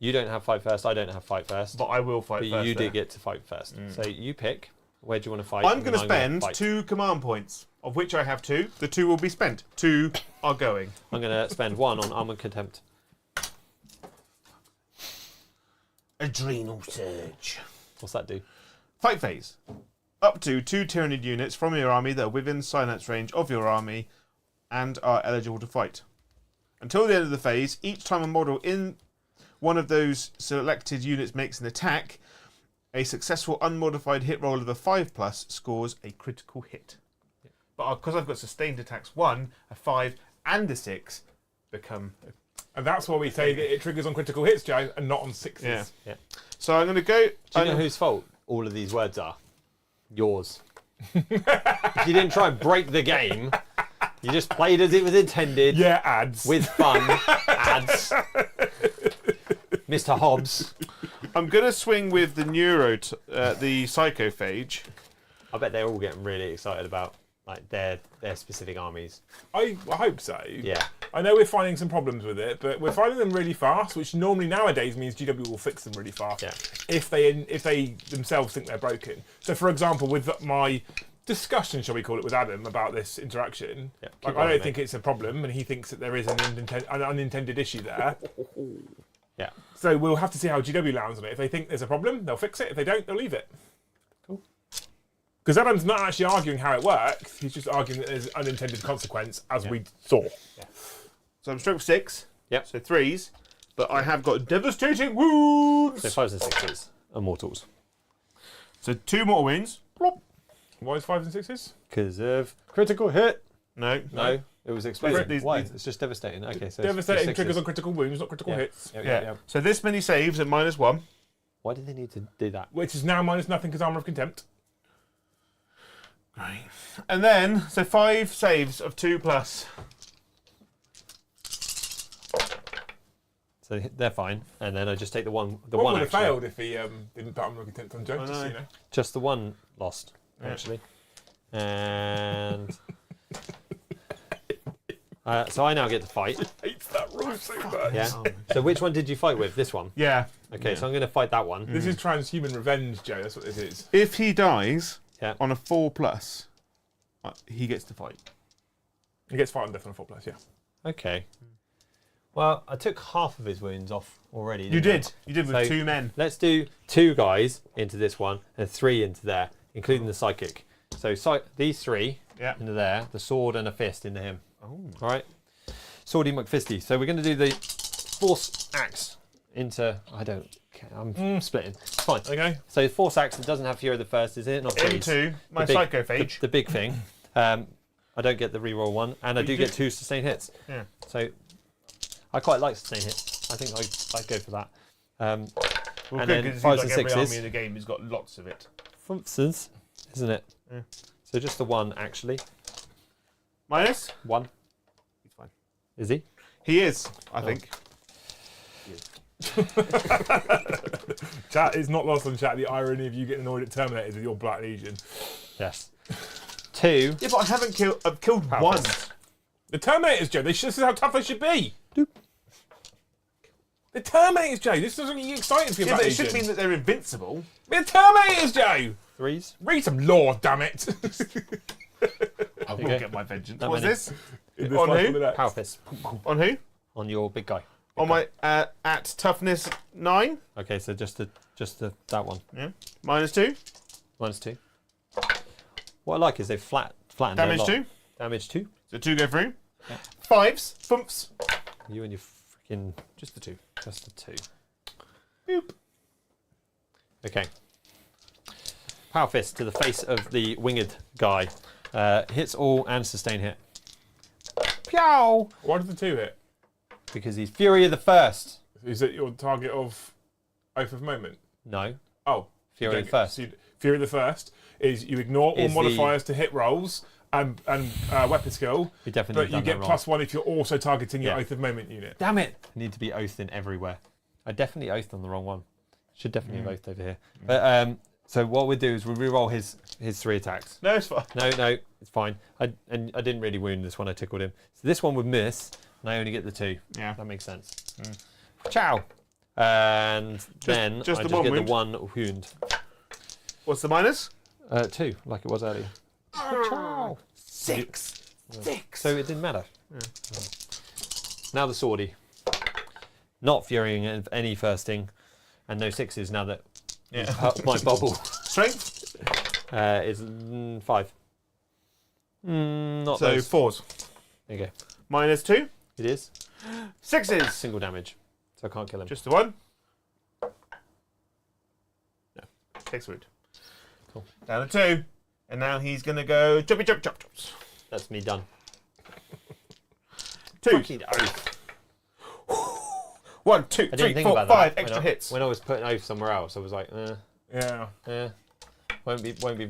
You don't have fight first. I don't have fight first. But I will fight But first. you there. do get to fight first. So you pick. Where do you want to fight? I'm and going to then gonna spend fight. 2 command points, of which I have 2. The 2 will be spent. 2 are going. I'm going to spend 1 on armor contempt. Adrenal surge. What's that do? Fight phase. Up to 2 Tyranid units from your army that are within silence range of your army and are eligible to fight. Until the end of the phase, each time a model in one of those selected units makes an attack, a successful unmodified hit roll of a 5+ scores a critical hit. But because I've got sustained attacks 1, a 5, and a 6 become... And that's why we say that it triggers on critical hits, Joe, and not on 6s. Yeah. Yeah. So I'm going to go... Do you know whose fault all of these words are? Yours. If you didn't try and break the game, you just played as it was intended. Yeah, ads. With fun. Ads. Mr. Hobbs. I'm going to swing with the the psychophage. I bet they're all getting really excited about like their specific armies. I hope so. Yeah. I know we're finding some problems with it, but we're finding them really fast, which normally nowadays means GW will fix them really fast Yeah. if they themselves think they're broken. So, for example, with my discussion, shall we call it, with Adam about this interaction, Yeah, like, keep I on, don't mate. think it's a problem, and he thinks that there is an unintended issue there. Yeah. So we'll have to see how GW lands on it. If they think there's a problem, they'll fix it. If they don't, they'll leave it. Cool. Because Adam's not actually arguing how it works. He's just arguing that there's unintended consequence, as we saw. So I'm strength 6. Yep. So 3s. But I have got devastating wounds. So 5s and 6s are mortals. So 2 more wounds. Plop. Why is 5s and 6s? Because of critical hit. No. No, it was exploding. These- Why? these- It's just devastating. Okay, so Devastating it's triggers sixes. on critical wounds, not critical Yeah. hits. Yeah. So this many saves at -1. Why did they need to do that? Which is now minus nothing because armor of contempt. Right. And then, so 5 saves of 2+. So they're fine, and then I just take the one. The One one would have actually. failed if he didn't put armor of contempt on Joe. I Just so know. you know. Just the one lost Yeah. actually, and so I now get to fight. Hates that rule so much. Yeah. So which one did you fight with? This one. Yeah. Okay, Yeah. so I'm going to fight that one. This is transhuman revenge, Joe. That's what this is. If he dies Yeah. on a 4+, he gets to fight. He gets fight on death on a 4+, yeah. Okay. Well, I took half of his wounds off already. You didn't did. You did with So- 2 men. Let's do 2 guys into this one and 3 into there, including the psychic. So these 3 Yeah. into there, the sword and a fist into him. Oh. All right. Swordy McFisty. So we're going to do the force axe into. I'm splitting. It's fine. Okay. So force axe that doesn't have Fury of the First, is it? Not threes. Into my The big- psychophage. The big thing. I don't get the reroll one, and I But do you get do- 2 sustained hits. Yeah. So I quite like sustained hits. I think I'd go for that. Well, and good, then because fives like and every army sixes. in the game has got lots of it. Fumpsons, isn't it? So just the 1, actually. Minus? 1. He's fine. Is he? He is, I think. Chat is not lost on chat the irony of you getting annoyed at Terminators with your Black Legion. Yes. 2. Yeah, but I haven't killed. I've killed Power one. fist. The Terminators, Joe, this is how tough they should be. Doop. The Terminators, Joe, this doesn't get you excited for your Yeah, Black but it should Legion. mean that they're invincible. The Terminators, Joe! 3s. Read some lore, damn it. I will Okay. get my vengeance. That What's many. this? In this On life who? and the next. Power fist. On who? On your big guy. On my at toughness 9. Okay, so just that one. Yeah. -2. -2. What I like is they've flattened Damage it a lot. 2. Damage 2. So 2 go through. 5s. Thumps. You and your freaking Just the 2. just the 2. Boop. Okay. Power fist to the face of the winged guy. Hits all and sustain hit. Pew! Why did the 2 hit? Because he's Fury of the First. Is it your target of Oath of Moment? No. Oh. Fury of the First. Fury of the First is you ignore all Is the- modifiers to hit rolls and weapon skill, You definitely but you done get that wrong. +1 if you're also targeting your Yeah. Oath of Moment unit. Damn it! I need to be oathed in everywhere. I definitely oathed on the wrong one. Should definitely have oathed over here. But so what we do is we reroll his 3 attacks. No, it's fine. No, it's fine. I didn't really wound this one. I tickled him. So this one would miss, and I only get the 2. Yeah. That makes sense. Ciao. And then just I the just one get wound? the 1 wound. What's the minus? 2, like it was earlier. Ciao. 6. 6. So it didn't matter. Now the swordie. Not furying of any firsting, and no 6s now that Yeah. my bubble Strength. is 5. Not So those. 4s. There you go. -2. It is 6s. single damage, so I can't kill him. Just the 1. No. Takes wound. Cool. Down to 2. And now he's going to go jumpy jump jump jumps. That's me done. 2. Fucking oath. 1, 2, I didn't 3, think 4, about 5 that extra when I, hits. When I was putting oath somewhere else, I was like, Yeah. won't be Bob.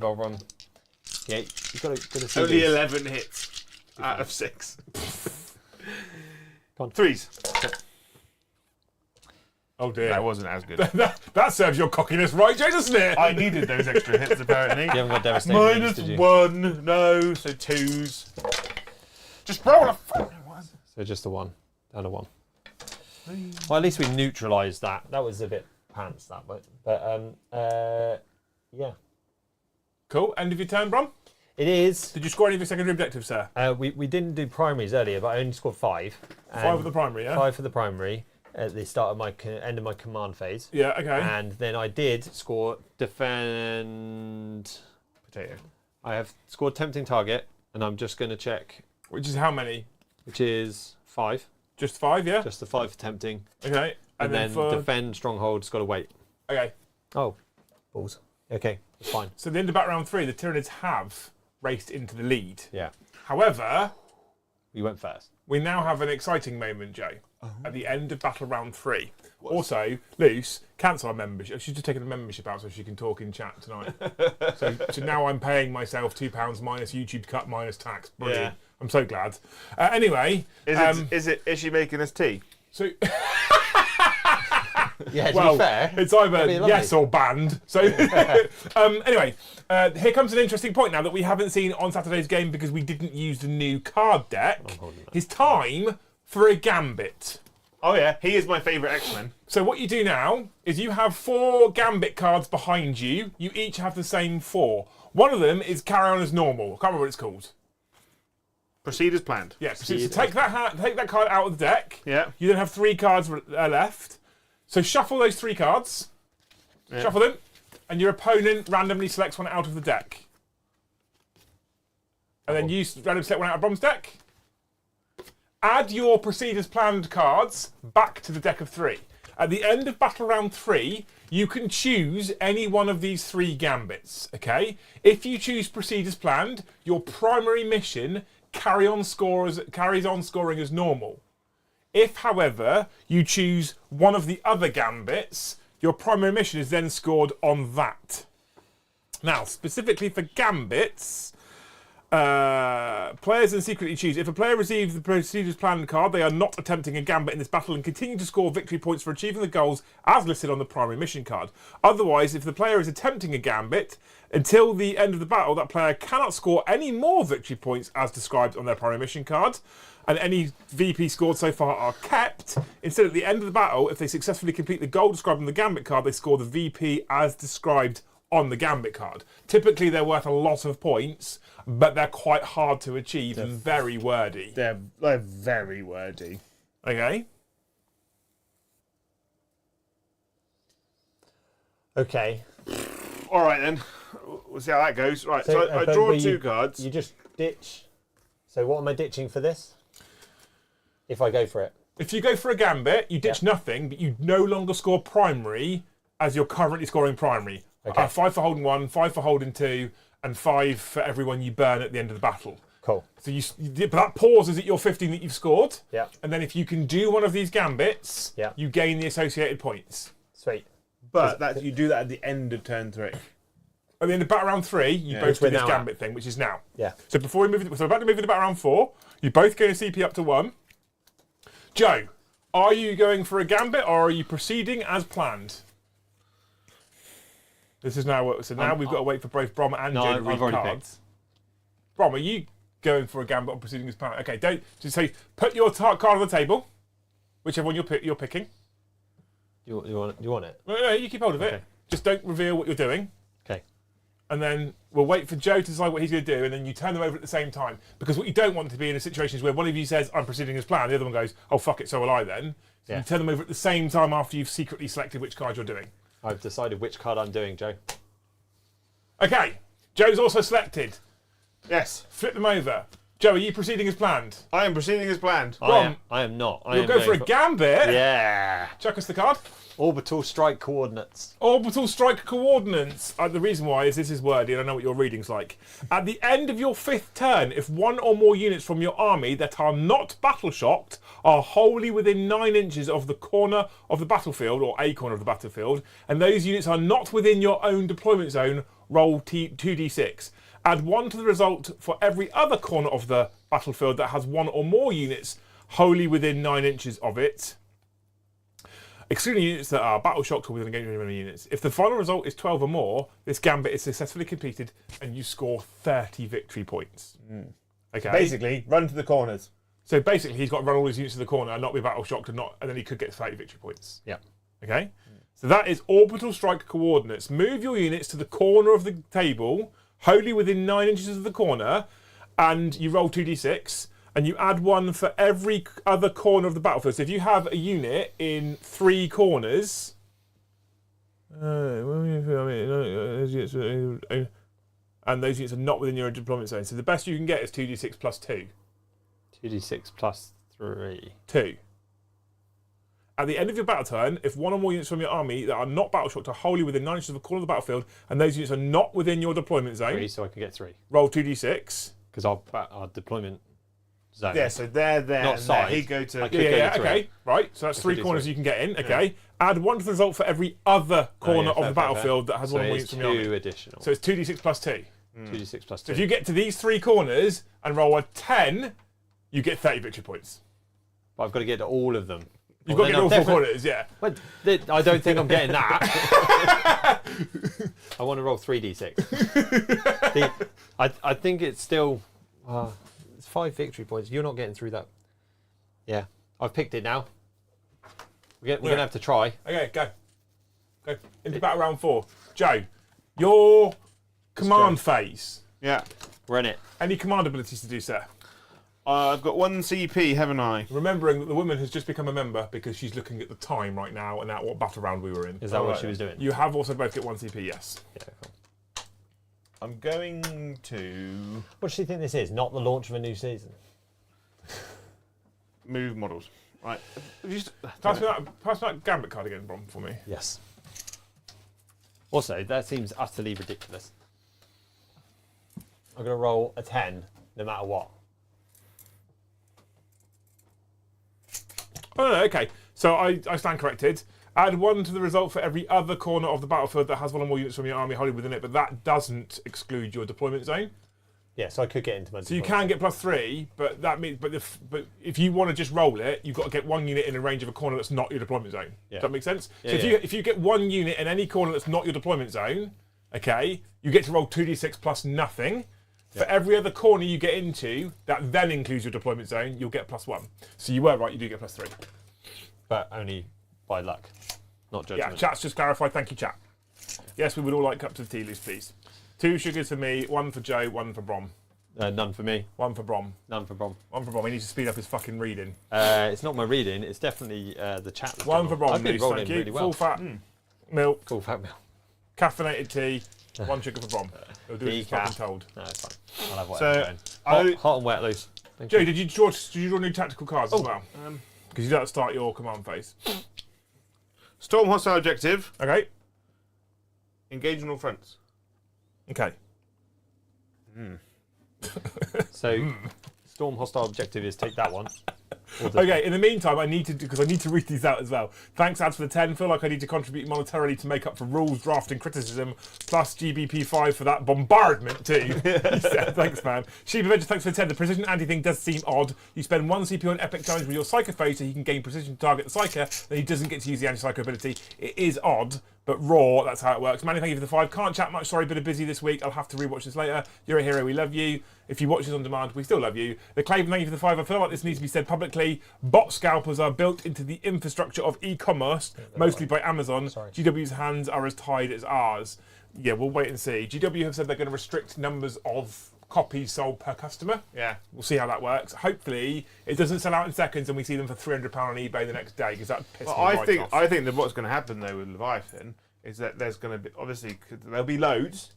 Yeah, you got to see Only these. 11 hits out of 6. Go on. 3s. Oh dear. That wasn't as good. that serves your cockiness right, Joe, doesn't it? I needed those extra hits apparently. You haven't got devastating wounds, did you? -1. No, so 2s. Just roll a. So just the 1, down to 1. Well, at least we neutralised that. That was a bit pants, that, but yeah. Cool. End of your turn, Brom. It is. Did you score any of your secondary objectives, sir? We didn't do primaries earlier, but I only scored 5. 5 of the primary, yeah? 5 for the primary at the start of my end of my command phase. Yeah, okay. And then I did score defend. Potato. I have scored tempting target, and I'm just going to check, Which is how many? which is 5. Just 5, yeah? Just the 5 for tempting. Okay. And then for... defend stronghold's got to wait. Okay. Oh, balls. Okay, that's fine. So at the end of battle round 3, the Tyranids have raced into the lead. Yeah. However, You went first. we now have an exciting moment, Joe. At the end of battle round 3. Also, Luce, cancel our membership. She's just taken a membership out so she can talk in chat tonight. so now I'm paying myself £2 minus YouTube cut minus tax. Brilliant. Yeah. I'm so glad. Anyway, Is she making us tea? so Yeah, to well, be fair. it's either that'd be lovely. yes or banned. So anyway, here comes an interesting point now that we haven't seen on Saturday's game because we didn't use the new card deck. It's time for a Gambit. Oh yeah, he is my favourite X-Men. So what you do now is you have 4 Gambit cards behind you. You each have the same 4. One of them is carry on as normal. I can't remember what it's called. Proceed as planned. Yes. So take that card out of the deck. Yeah. You then have 3 cards left. So shuffle those 3 cards. Yeah. Shuffle them, and your opponent randomly selects one out of the deck. And then you randomly select one out of Brom's deck. Add your proceed as planned cards back to the deck of 3. At the end of battle round 3, you can choose any one of these 3 gambits. Okay? If you choose proceed as planned, your primary mission carries on scoring as normal. If, however, you choose one of the other gambits, your primary mission is then scored on that. Now, specifically for Gambits, players can secretly choose. If a player receives the procedures planned card, they are not attempting a Gambit in this battle and continue to score victory points for achieving the goals as listed on the primary mission card. Otherwise, if the player is attempting a Gambit, until the end of the battle, that player cannot score any more victory points as described on their primary mission card. And any VP scored so far are kept. Instead, at the end of the battle, if they successfully complete the goal described on the Gambit card, they score the VP as described on the Gambit card. Typically, they're worth a lot of points, but they're quite hard to achieve and very wordy. They're very wordy. Okay? Okay. All right, then. We'll see how that goes. Right, so I draw two cards. You just ditch. So what am I ditching for this? If I go for it. If you go for a Gambit, you ditch nothing, but you no longer score primary as you're currently scoring primary. Okay. 5 for holding 1, 5 for holding 2, and 5 for everyone you burn at the end of the battle. Cool. So but that pauses at your 15 that you've scored. Yeah. And then if you can do one of these Gambits, Yeah. you gain the associated points. Sweet. But you do that at the end of turn 3. At the end of battle round 3, you both do we're this now Gambit thing, which is now. Yeah. So before we move, so about to move into battle round 4, you both gain a CP up to 1. Joe, are you going for a Gambit or are you proceeding as planned? This is now so now we've got to wait for both Brom and Joe to read I've already cards. Brom, are you going for a Gambit or proceeding as planned? Okay, don't just say put your card on the table, whichever one you're picking. You want it? No, you keep hold of it. Okay. Just don't reveal what you're doing. Okay. And then we'll wait for Joe to decide what he's going to do, and then you turn them over at the same time. Because what you don't want to be in a situation is where one of you says, I'm proceeding as planned, the other one goes, oh, fuck it, so will I then. So Yeah. you turn them over at the same time after you've secretly selected which card you're doing. I've decided which card I'm doing, Joe. Okay, Joe's also selected. Yes. Flip them over. Joe, are you proceeding as planned? I am proceeding as planned. Brom, I am not. you'll go for a Gambit? Yeah. Chuck us the card. Orbital strike coordinates. Orbital strike coordinates. The reason why is this is wordy, and I know what your reading's like. At the end of your 5th turn, if one or more units from your army that are not battle shocked are wholly within 9 inches of the corner of the battlefield, or a corner of the battlefield, and those units are not within your own deployment zone, roll 2d6. Add 1 to the result for every other corner of the battlefield that has 1 or more units wholly within 9 inches of it, excluding units that are battle shocked or within engagement of enemy units. If the final result is 12 or more, this Gambit is successfully completed and you score 30 victory points. Okay. Basically, run to the corners. So basically, he's got to run all his units to the corner and not be battle shocked, and then he could get 30 victory points. Yeah. Okay. So that is orbital strike coordinates. Move your units to the corner of the table, wholly within 9 inches of the corner, and you roll 2d6. And you add 1 for every other corner of the battlefield. So if you have a unit in 3 corners, and those units are not within your deployment zone, so the best you can get is 2d6 plus 2. 2d6 plus 3. 2. At the end of your battle turn, if 1 or more units from your army that are not battle shocked are wholly within 9 inches of the corner of the battlefield, and those units are not within your deployment zone, 3, so I can get 3. roll 2d6. Because our deployment zone. Yeah, so they're there. Not and side. He go to. I could go to 3. Okay, right. So that's 3 do corners 3. you can get in. Okay. Add 1 to the result for every other corner of fair, the fair, battlefield that has So 1 or more it's units from your 2 army. additional. So it's 2d6 plus 2. 2d6 plus 2. So if you get to these 3 corners and roll a 10, you get 30 victory points. But I've got to get to all of them. You've Well, got to then get all I'm 4 definitely- corners, yeah. But I don't think I'm getting that. I want to roll 3d6. I think it's still... it's 5 victory points. You're not getting through that. Yeah. I've picked it now. We're going to have to try. Okay, go. Go. Into battle round 4. Joe, your command phase. Yeah. We're in it. Any command abilities to do, sir? I've got 1 CP, haven't I? Remembering that the woman has just become a member because she's looking at the time right now and at what battle round we were in. Is that what she was doing? You have also both get 1 CP, yes. Yeah, cool. I'm going to What does she think this is? Not the launch of a new season? move models. Right. Pass me that Gambit card again, Brom, for me. Yes. Also, that seems utterly ridiculous. I'm going to roll a 10 no matter what. Oh, no, okay. So I stand corrected. Add 1 to the result for every other corner of the battlefield that has 1 or more units from your army wholly within it, but that doesn't exclude your deployment zone. Yeah, so I could get into my. So you can get +3, but that means, but if you want to just roll it, you've got to get 1 unit in a range of a corner that's not your deployment zone. Yeah. Does that make sense? Yeah, So if you get 1 unit in any corner that's not your deployment zone, okay, you get to roll 2d6 plus nothing. For every other corner you get into, that then includes your deployment zone, you'll get +1. So you were right, you do get +3. But only by luck, not judgment. Yeah, chat's just clarified. Thank you, chat. Yes, we would all like cups of tea, loose, please. 2 sugars for me, 1 for Joe, 1 for Brom. None for me. 1 for Brom. None for Brom. 1 for Brom. He needs to speed up his fucking reading. It's not my reading. It's definitely the chat. 1 for Brom, I've been loose, rolling thank you. really well. Full fat milk, Full fat milk. caffeinated tea, 1 sugar for Brom. He'll do as he's fucking told. No, it's fine. I'll have whatever. So, Hot and wet, loose. Thank Joe, you. did you draw new tactical cards as well? Because you don't start your command phase. Storm hostile objective. Okay. Engage on all fronts. Okay. So, Storm hostile objective is take that one. Okay, in the meantime, I need to read these out as well. Thanks, ads for the 10. Feel like I need to contribute monetarily to make up for rules, drafting, criticism, plus GBP5 for that bombardment too. He said, thanks, man. Sheep Adventure, thanks for the 10. The precision anti-thing does seem odd. You spend 1 CPU on epic challenge with your Psycho phase so he can gain precision to target the Psycho, then he doesn't get to use the anti-Psycho ability. It is odd, but raw, that's how it works. Manny, thank you for the 5. Can't chat much, sorry, bit of busy this week. I'll have to rewatch this later. You're a hero, we love you. If you watch this on demand, we still love you. The Claven, thank you for the 5. I feel like this needs to be said publicly. Bot scalpers are built into the infrastructure of e-commerce, mostly by Amazon. GW's hands are as tied as ours. Yeah, we'll wait and see. GW have said they're going to restrict numbers of copies sold per customer. Yeah. We'll see how that works. Hopefully, it doesn't sell out in seconds and we see them for £300 on eBay the next day, because that pisses me right off. I think that what's going to happen though with Leviathan is that there's going to be, obviously there'll be loads,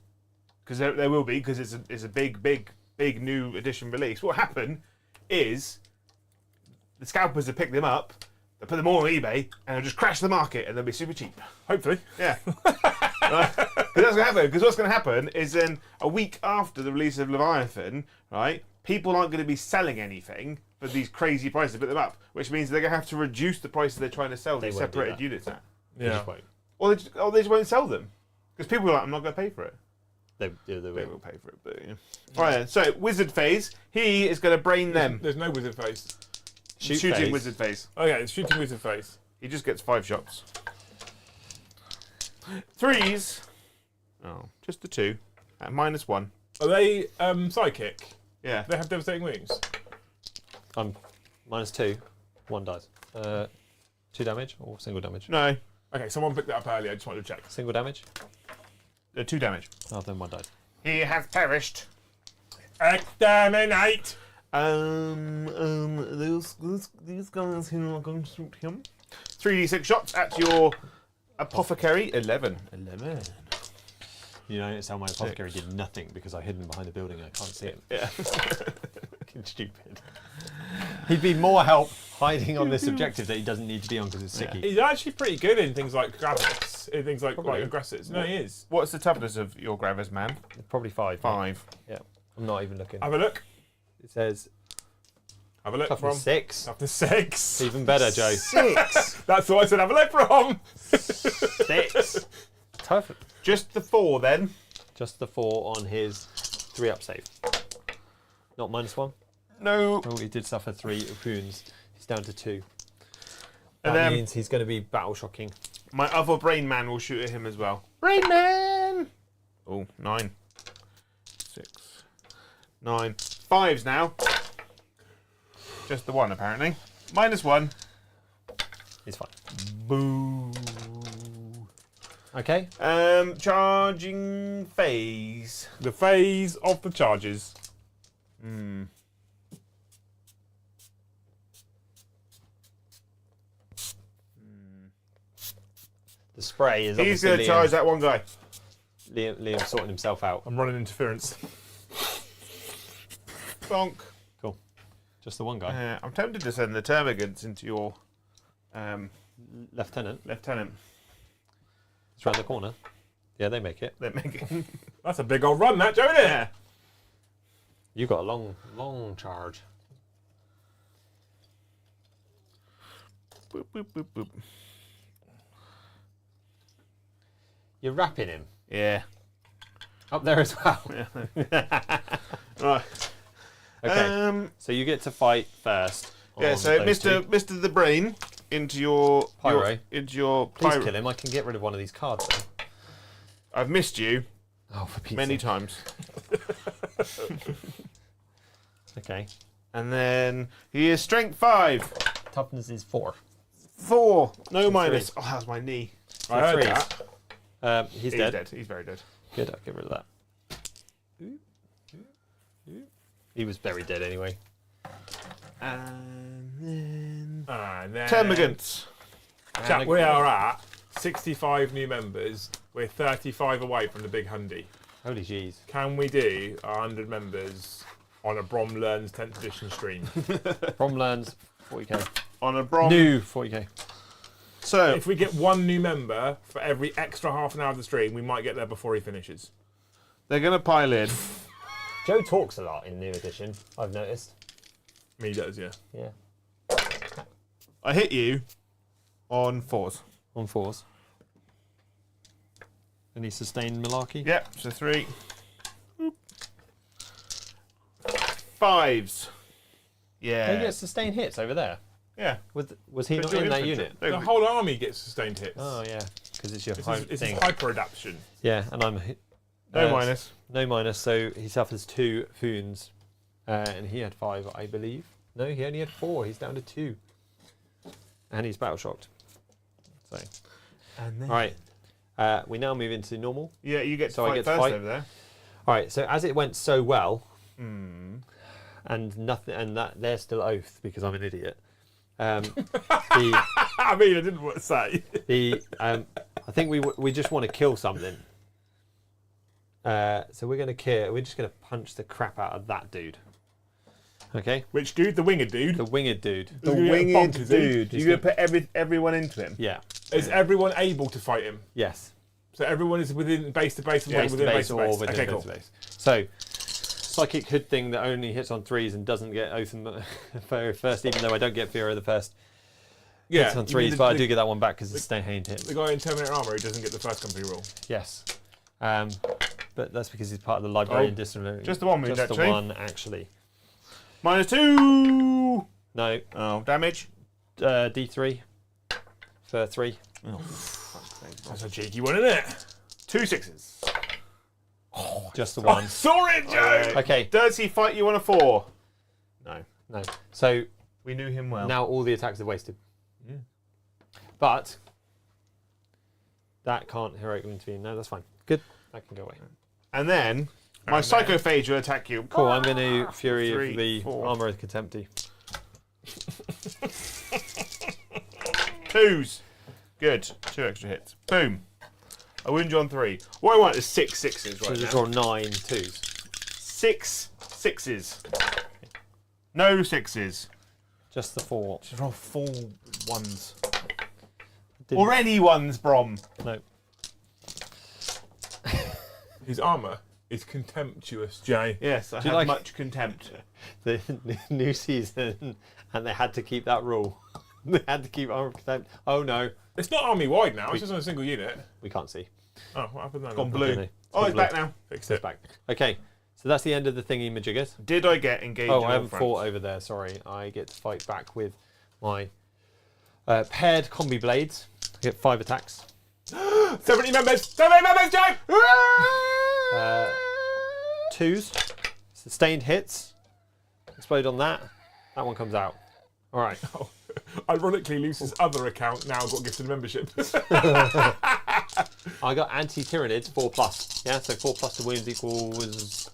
because there will be, because it's a big new edition release. What will happen is the scalpers will pick them up, they'll put them all on eBay, and they'll just crash the market, and they'll be super cheap. Hopefully. Yeah. Right? That's going to happen, because what's going to happen is then a week after the release of Leviathan, right, people aren't going to be selling anything for these crazy prices to put them up, which means they're going to have to reduce the prices they're trying to sell these separated units at. Yeah. Or they just won't sell them, because people are like, I'm not going to pay for it. They They will pay for it, but yeah. Right, so wizard phase, he is going to brain them. There's no wizard phase. Shooting phase. wizard phase. Okay, it's shooting wizard phase. He just gets 5 shots. 3s. Oh, just the 2 at -1. Are they psychic? Yeah. They have devastating wounds. I'm -2. 1 dies. 2 damage or single damage? No, Okay, someone picked that up earlier. I just wanted to check. Single damage? 2 damage. Oh, then 1 died. He has perished. Exterminate! These guys who are going to shoot him. 3d6 shots at your apothecary. 11. You notice how my apothecary did nothing because I hid him behind the building. I can't see him. Yeah. Fucking stupid. He'd be more help hiding on this objective that he doesn't need to be on because it's sticky. He's actually pretty good in things like Gravits, in things like Probably. aggressors. No, he is. What's the toughness of your Gravers, man? Probably 5. 5. Yeah. I'm not even looking. Have a look. It says Have a look toughness from. 6. Up to 6. Even better, Joe. 6. That's what I said. Have a look from. 6. Tough. Just the 4 then. Just the 4 on his 3-up save. Not -1. No. Oh, he did suffer 3 wounds. He's down to 2. And That then means he's going to be battle shocking. my other brain man will shoot at him as well. Brain man! Oh, 9. 6. 9. 5s now. Just the 1 apparently. -1. He's fine. Boo. Okay. Charging phase. The phase of the charges. The spray is He's obviously going to charge that one guy. Liam sorting himself out. I'm running interference. Bonk. Cool. Just the one guy. I'm tempted to send the termagants into your Lieutenant. lieutenant. It's round the corner. Yeah, they make it. They make it. That's a big old run, that, Joe, isn't it? Yeah. You got a long charge. Boop, boop, boop, boop. You're wrapping him. Yeah. Up there as well. Right. Okay. So you get to fight first. Yeah. So Mr. The Brain into your Pyro. into your Please pyro. kill him. I can get rid of one of these cards. Then. I've missed you Oh, for Pete's many sake. times. Okay. And then he is strength 5. Toughness is 4. 4. No So minus. 3. Oh, that was my knee. I heard threes. that. He's He's dead. dead. He's very dead. Good. I'll get rid of that. He was very dead anyway. And then And then, Termagants. Chat, we are at 65 new members. We're 35 away from the big hundy. Holy jeez. Can we do 100 members on a Brom Learns 10th edition stream? Brom learns 40k. On a Brom. New 40k. So If we get one new member for every extra half an hour of the stream, we might get there before he finishes. they're going to pile in. Joe talks a lot in new edition. I've noticed. He does, yeah. Yeah. I hit you on 4s. On 4s. Any sustained malarkey? Yep. So 3. 5s. Yeah. They get sustained hits over there. Yeah. Was he But not your in that infantry- unit? no, The whole army gets sustained hits. Oh yeah, because it's your This home is thing. hyper adaptation. Yeah, and I'm no minus. No minus, so he suffers 2 wounds, and he had 5, I believe. No, he only had 4. He's down to 2, and he's battle shocked. So, And then all right, we now move into normal. Yeah, you get to So I fight get to first fight. over there. All right, so as it went so well, Hmm. and nothing, and that they're still oath because I'm an idiot. The I mean, I didn't want to say. I think we just want to kill something. So we're just gonna punch the crap out of that dude. Okay, Which dude? The winged dude? the winged dude. The He's gonna get winged bonked, is he? dude. You're going to put everyone into him. Yeah. Is everyone able to fight him? Yes. So everyone is within base to base and Base to within base base to or base. within Okay, base cool. to base. So, psychic hood thing that only hits on 3s and doesn't get oath for first, even though I don't get fear of the first. Yeah, Hits on you mean 3s, but I do get that one back because it's stay hand hit. the guy in Terminator armor who doesn't get the first company rule. Yes. But that's because he's part of the librarian discipline. just the one wound, Just actually. the one, actually. -2. No. Oh, damage. D3 for 3. Oh, That's a cheeky one, isn't it? 2 6s. Just the one. Saw it, Joe! Okay. Does he fight you on a 4? No. No. So We knew him well. now all the attacks are wasted. But that can't heroic intervene. No, that's fine. Good. That can go away. And then my psychophage will attack you. Cool. I'm going to Fury 3, of the 4. Armor of Contempty. 2s. Good. 2 extra hits. Boom. I wound you on 3. What I want is 6 6s So right just now. roll 9 2s. 6 6s. No 6s. Just the 4. Just roll 4 1s. Didn't- Or any ones, Brom. No. His armor is contemptuous, Jay. Yes, I Do you have like- much contempt. The new season, and they had to keep that rule. They had to keep Armor of Contempt. Oh no. It's not army wide now, it's just on a single unit. We can't see. Oh, what happened then? Gone No, blue. no. Oh, It's it's blue. back now. Fixed It's it. back. Okay. So that's the end of the thingy majiggers. Did I get engaged? Oh, in I all haven't fronts? fought over there. Sorry, I get to fight back with my paired combi blades. I get 5 attacks. 70 members! 70 members, Joe! 2s, sustained hits. Explode on that. That one comes out. All right. Ironically, Luce's other account now got gifted membership. I got anti-Tyranids 4+. Yeah, so 4+ to wounds equals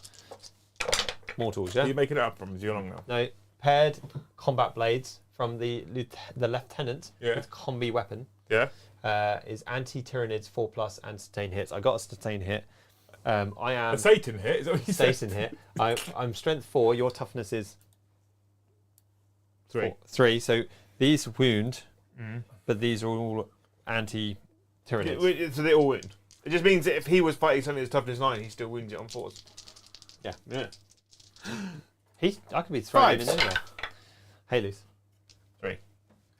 mortals. Yeah. You're making it up from you long now. No, paired combat blades from the lieutenant Yeah. with combi weapon. Yeah? Is anti-Tyranids 4+ and sustain hits. I got a sustain hit. I am A Satan hit, is that what you said? Satan hit. I'm strength 4. Your toughness is 3. 3. So these wound, but these are all anti-Tyranids. So they all wound. It just means that if he was fighting something that's toughness 9, he still wounds it on 4s. Yeah. Yeah. I could be throwing him in 5s. anywhere. Hey, Luce. 3.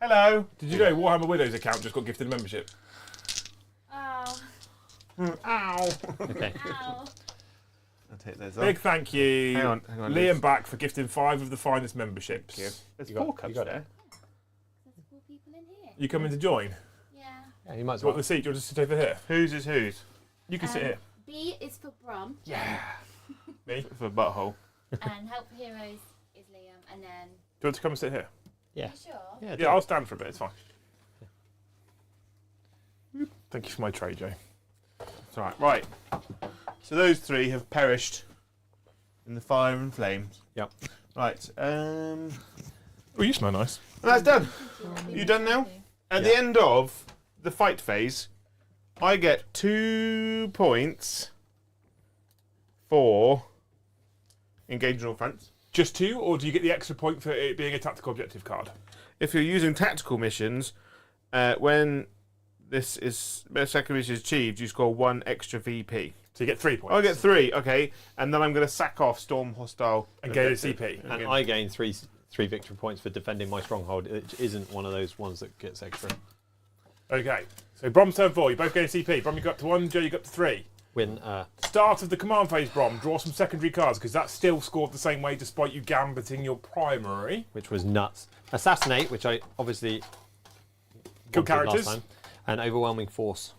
Hello. Did you know Warhammer Widow's account just got gifted membership? Oh. Ow. Okay. Ow. I'll take those off. Big thank you, Hang on, Liam back for gifting 5 of the finest memberships. There's You got- 4 cups you got it. there. There's 4 people in here. You coming to join? Yeah. Yeah, you might as Do you want well. the seat? Do you want to sit over here? Whose is whose? You can sit here. B is for Brom. Me. For butthole. And Help Heroes is Liam. And then. Do you want to come and sit here? Yeah. You sure? Yeah. Yeah, I'll stand for a bit. It's fine. Thank you for my tray, Joe. It's alright. Right. So those 3 have perished in the fire and flames. Yep. Right. Oh, you smell nice. And that's done. You done now? At the end of the fight phase, I get 2 points for engaging all fronts. Just 2, or do you get the extra point for it being a tactical objective card? If you're using tactical missions, when this is second mission is achieved, you score 1 extra VP. So you get 3 points. I get 3, okay, and then I'm going to sack off Storm Hostile And gain a CP. And I gain three victory points for defending my stronghold. It isn't one of those ones that gets extra. Okay. So Brom's turn 4. You both gain a CP. Brom, you go up to 1. Joe, you go up to 3. Win. Start of the command phase, Brom. Draw some secondary cards because that still scored the same way despite you gambiting your primary. Which was nuts. Assassinate, which I obviously Kill wanted characters. last time, and overwhelming force,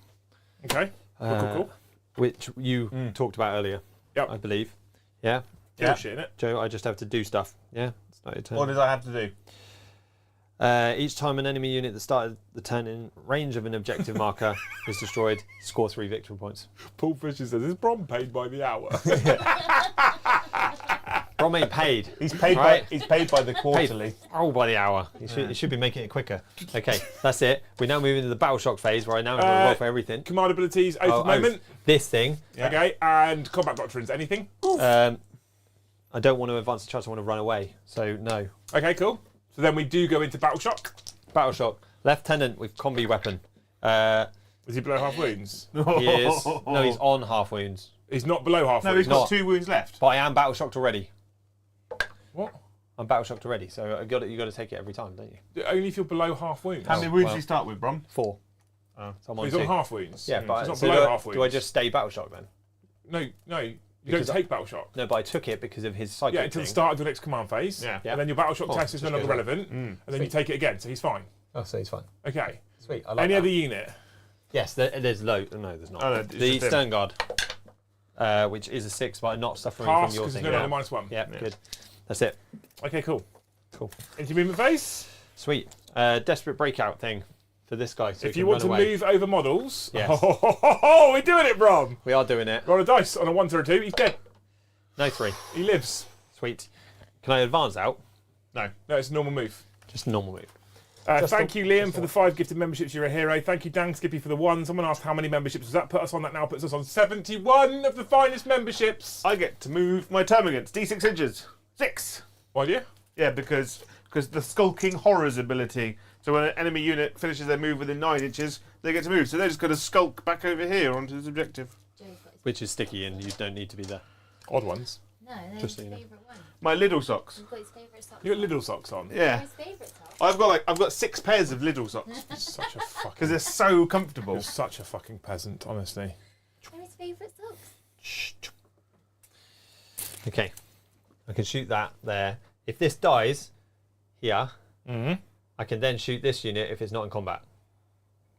Okay. Cool. which you talked about earlier. Yep. I believe. Yeah. Kill shit, innit? Joe, I just have to do stuff. Yeah. It's not your turn. What did I have to do? Each time an enemy unit that started the turn in range of an objective marker is destroyed, score 3 victory points. Paul Fisher says, is Brom paid by the hour? Brom ain't paid. He's paid Right. by the quarterly. Oh, by the hour. You should be making it quicker. Okay, that's it. We now move into the battle shock phase where I now have to roll for everything. Command abilities, Oath of Moment. This thing. Okay, and combat doctrines. Anything? I don't want to advance the charge. I want to run away. So no. Okay, cool. So then we do go into battle shock. Battle shock. Lieutenant with combi weapon. Is he below half wounds? He is. No, he's on half wounds. He's not below half No, wounds. he's got not. 2 wounds left. But I am battle shocked already. What? I'm battle shocked already. So you got to take it every time, don't you? Only if you're below half wounds. How many wounds well. do you start with, Brom? 4. So I'm on He's 2. on half wounds. Yeah, but he's not so below half wounds. do I just stay battle shock then? No, you Because don't take battle shock. No, but I took it because of his psychic Yeah, until the thing. start of the next command phase. Yeah. And then your battle shock Oh, test is no just longer goes up. relevant. And then you take it again, so he's fine. Oh, so he's fine. Okay. Sweet. I like Any that. other unit? Yes, there's loads. No, there's not. Oh, no, it's the just him. Stern Guard, which is a 6, but I'm not suffering Pass, from your because thing. there's no longer -1. Yeah, good. That's it. Okay, cool. Cool. Into movement phase. Sweet. Desperate breakout thing for this guy. So If he you can want to run away. move over models. Yes. Oh, we're doing it, Brom. We are doing it. Roll a dice on a 1 or a 2. He's dead. No 3. He lives. Sweet. Can I advance out? No. No, it's a normal move. Just a normal move. Thank you, Liam, for the 5 gifted memberships. You're a hero. Thank you, Dan Skippy, for the 1. Someone asked how many memberships does that put us on. That now puts us on 71 of the finest memberships. I get to move my termagants D6 inches. 6. Why do you? Yeah, because the Skulking Horrors ability. So when an enemy unit finishes their move within 9 inches, they get to move. So they're just going to skulk back over here onto this objective. Joe's got his Which is sticky and you don't need to be there. Odd ones. No, they're Just his so you know. favourite one. My Lidl socks. He's got his favourite socks. You got on. little socks on. They're Yeah. his favourite socks. I've got 6 pairs of Lidl socks Such a fucking. because they're so comfortable. You're such a fucking peasant, honestly. They're his favourite socks. Okay. I can shoot that there. If this dies here, I can then shoot this unit if it's not in combat.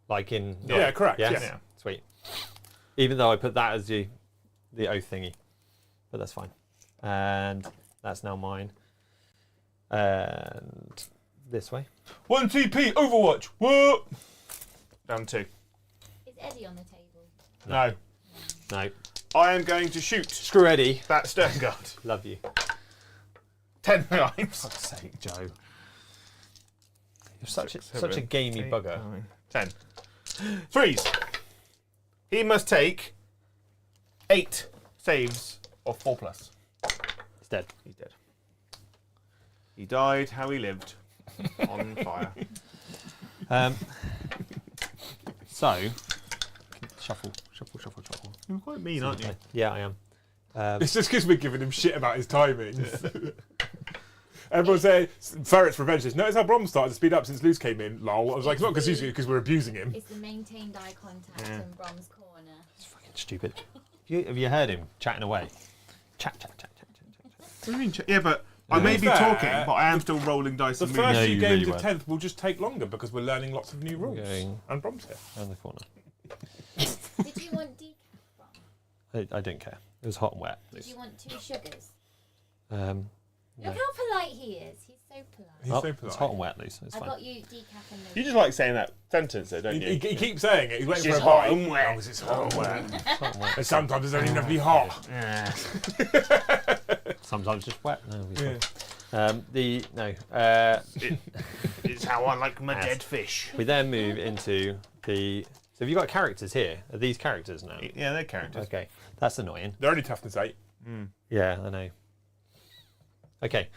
Like in... Yeah, correct. Yes? Yeah. Sweet. Even though I put that as the oath thingy. But that's fine. And that's now mine. And this way. 1 TP, Overwatch. What? Down 2. Is Eddie on the table? No. No. I am going to shoot Screw Eddie. that Stern Guard. Love you. 10 times. Fuck's sake, Joe. You're such 6, a 7, gamey 8, bugger. 9, 10. Freeze. He must take 8 saves of 4+. He's dead. He's dead. He died how he lived. On fire. So, shuffle. You're quite mean, aren't you? Yeah, I am. It's just because we're giving him shit about his timings. Everyone saying Ferret's Revenge says, notice how Brom started to speed up since Luce came in. Lol. I was like, it's not because we're abusing him. It's the maintained eye contact in Brom's corner. Stupid. Have you heard him chatting away? Chat. What do you mean? Yeah, but I may be fair, talking, but I am still rolling dice. The and first moving. No, few you games really of 10th will just take longer because we're learning lots of new rules. Going- And Brom's here. Around the corner. Did you want decaf from? I didn't care. It was hot and wet. Did you want 2 sugars? Um, Look how polite he is. He's so polite. He's oh, so it's polite. hot and wet, Lisa. It's I fine. got you decaf and You no. just like saying that sentence, though, don't you? He keeps saying it. He's waiting It's for a hot bite. and wet. As long as it's hot and wet. It's hot and wet. And sometimes it doesn't even have to be hot. Sometimes just wet. No, it'll be Yeah. fine. It's how I like my dead fish. We then move into the. So have you got characters here? Are these characters now? Yeah, they're characters. Okay, that's annoying. They're only toughness 8. Yeah, I know. Okay,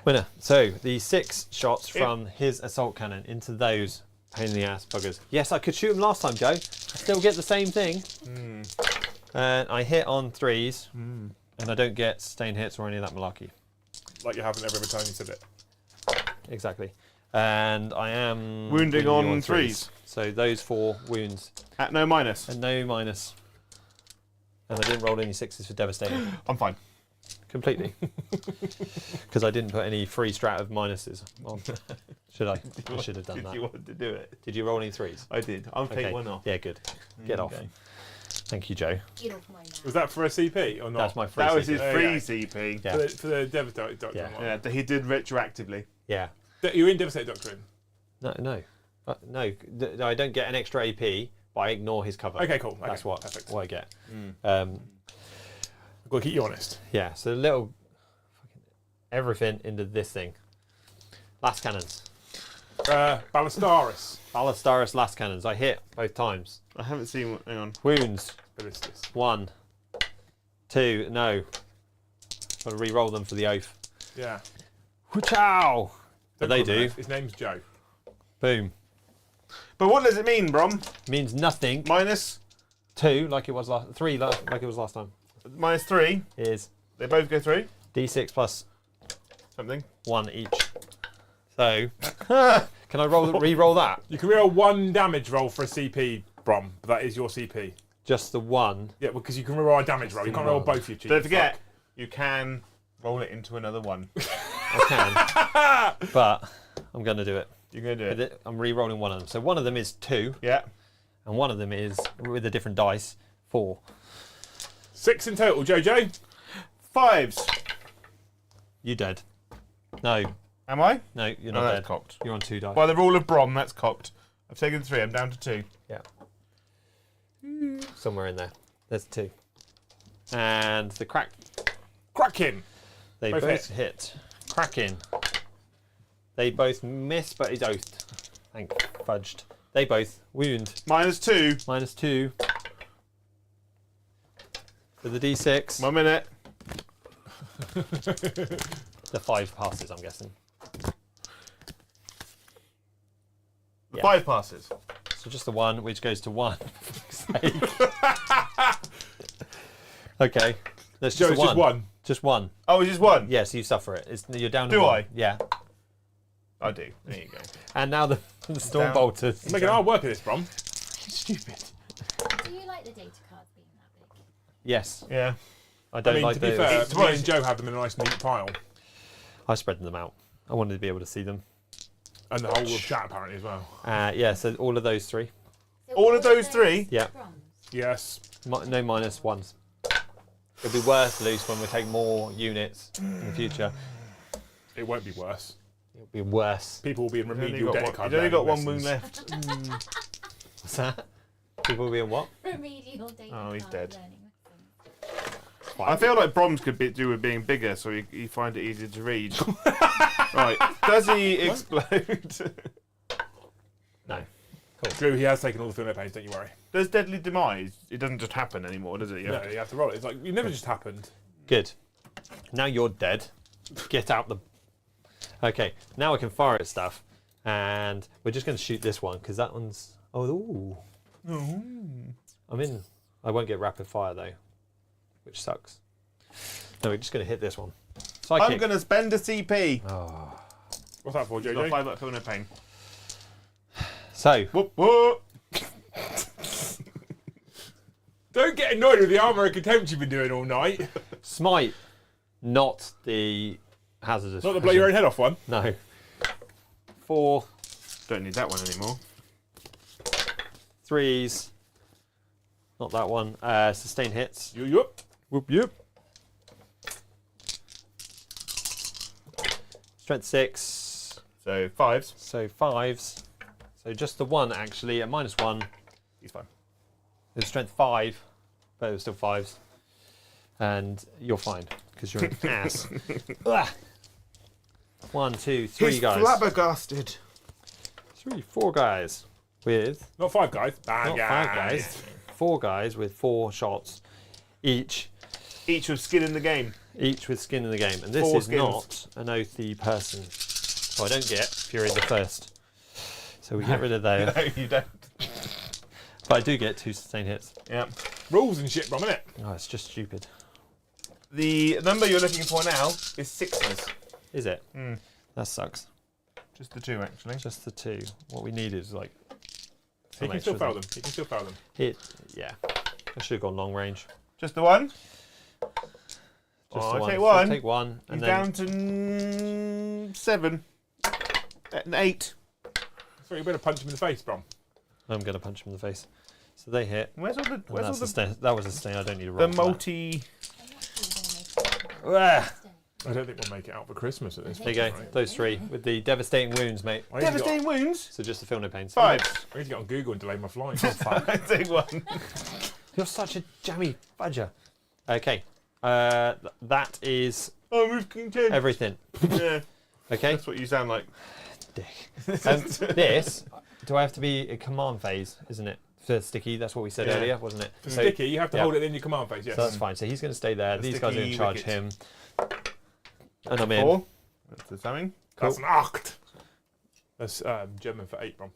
winner. So the 6 shots from his assault cannon into those pain in the ass buggers. Yes, I could shoot them last time, Joe. I still get the same thing. And I hit on 3s, and I don't get sustained hits or any of that malarkey. Like you haven't every time you said it. Exactly. And I am Wounding you on 3s. So those 4 wounds At no minus. and no minus. And I didn't roll any 6s for devastating. I'm fine. Completely. Because I didn't put any free strat of minuses on. Should I? I should have done Did that. you want to do it? Did you roll any 3s? I did. I'll take Okay. one off. Yeah, good. Get off. Okay. Thank you, Joe. Get off my land. Was that for a CP or not? That's my free That was CP. his There free you CP. Yeah. For the Devastator Doctrine Yeah. one. Yeah, that he did retroactively. Yeah. You're in Devastator Doctrine. No. I don't get an extra AP, but I ignore his cover. Okay, cool. That's Okay, what, perfect. what I get. I've got to keep you honest. Yeah, so little everything into this thing. Last cannons. Ballastaris. Ballastaris last cannons. I hit both times. I haven't seen one. Hang on. Wounds. Ballistis. 1, 2, no. Got to re-roll them for the oath. Yeah. Chow! But they Don't call him do. that. His name's Joe. Boom. But what does it mean, Brom? Means nothing. Minus 2, like it was last. 3, like it was last time. minus 3. Is They both go through. D6 plus Something. 1 each. So, can I re-roll that? You can roll 1 damage roll for a CP, Brom, but that is your CP. Just the 1. Yeah, because you can roll a damage roll. You can't roll both your cheats. Don't forget, you can roll it into another one. I can, but I'm going to do it. You're going to do it. I'm re-rolling one of them. So one of them is 2, Yeah. and one of them is, with a different dice, 4. 6 in total, Jojo. 5s. You dead. No, Am I? no, you're No, not that's dead. cocked. You're on 2 dice. By the rule of Brom, that's cocked. I've taken 3. I'm down to 2. Yeah. Somewhere in there. There's 2. And the crack. Cracking. They Both both hit. Cracking. They both miss, but he's oathed. Thank fudged. They both wound. Minus 2. Minus 2. For the D6. 1 minute. The 5 passes, I'm guessing. The Yeah. 5 passes. So just the 1, which goes to 1. Okay. That's just Joe's a 1. just 1. Just 1. Oh, it's just 1. Yes, you suffer it. You're down to Do 1. I? Yeah. I do. There you go. And now the storm Down. bolters. You're making hard work of this, Brom. Stupid. Do you like the data cards being that big? Yes. Yeah. I I don't mean, like to be those. fair, It's me right. and Joe have them in a nice neat pile. I spread them out. I wanted to be able to see them. And the whole of chat, apparently, as well. Yeah, so all of those 3. So All of those 3? Yeah. Broms? Yes. No minus 1s. It'll be worse, Luce, when we take more units in the future. It won't be worse. It'll be worse. People will be in You've only remedial got data one, card you've only got one lessons. wound left. What's that? People will be in what? Remedial data Oh, he's card dead. learning lessons. I feel like Brom's could do with being bigger, so you find it easier to read. Right. Does he explode? No. Drew, he has taken all the film pains, don't you worry. Does Deadly Demise? It doesn't just happen anymore, does it? No, you have to roll it. It's like, it never just happened. Good. Now you're dead. Get out the... Okay, now I can fire at stuff. And we're just going to shoot this one, because that one's... Oh, ooh. I'm in... I won't get rapid fire, though. Which sucks. No, we're just going to hit this one. Psychic. I'm going to spend a CP. Oh. What's that for, Got Jojo? 5 up, feel no pain. So, Whoop, whoop. Don't get annoyed with the armour and contempt you've been doing all night. Smite, not the hazardous. Not the blow your own head off one. No. 4 Don't need that one anymore. 3s. Not that one. Sustain hits. Yup. Whoop, yep. Strength 6. So 5s. So 5s. So just the 1 actually at -1. He's fine. It was strength 5, but it was still 5s. And you're fine because you're an ass. Ugh. 1, 2, 3 He's guys. flabbergasted. 3, 4 guys with Not 5 guys. Bad not 5 guys. 4 guys with 4 shots each. Each with skin in the game. Each with skin in the game. And this 4 is skins. not an OT person. So I don't get Fury the First. So we get rid of those. No, you don't. But I do get 2 sustain hits. Yeah. Rules and shit, Brom, innit? Oh, it's just stupid. The number you're looking for now is 6s. Is it? That sucks. Just the 2, actually. Just the 2. What we need is like. He some can still extras fail on. them. He can still fail them. Yeah. I should have gone long range. Just the 1. Just Oh, the I one. take So 1. take 1. He's And down then to 7. 8. So you better punch him in the face, Brom. I'm going to punch him in the face. So they hit. Where's all the And where's all that's a the, stain. That was a stain. I don't need to the roll. for that. multi? I'm not sure you're going to make it. I don't think we'll make it out for Christmas at this There point. you go. Those 3 with the devastating wounds, mate. I need, to get, Devastating wounds. So just the feel no pains. 5s. I need to get on Google and delay my flight. I take 1. You're such a jammy fudger. Okay. That is Oh, move King 10. everything. Yeah, Okay. that's what you sound like. This, do I have to be a command phase, isn't it? For sticky, that's what we said Yeah. earlier, wasn't it? For So- sticky, you have to yeah. hold it in your command phase, yes. So that's fine. So he's going to stay there. The These guys are in sticky charge wickets. him. And I'm in. 4. That's the summing. That's an acht. That's German for 8, Brom.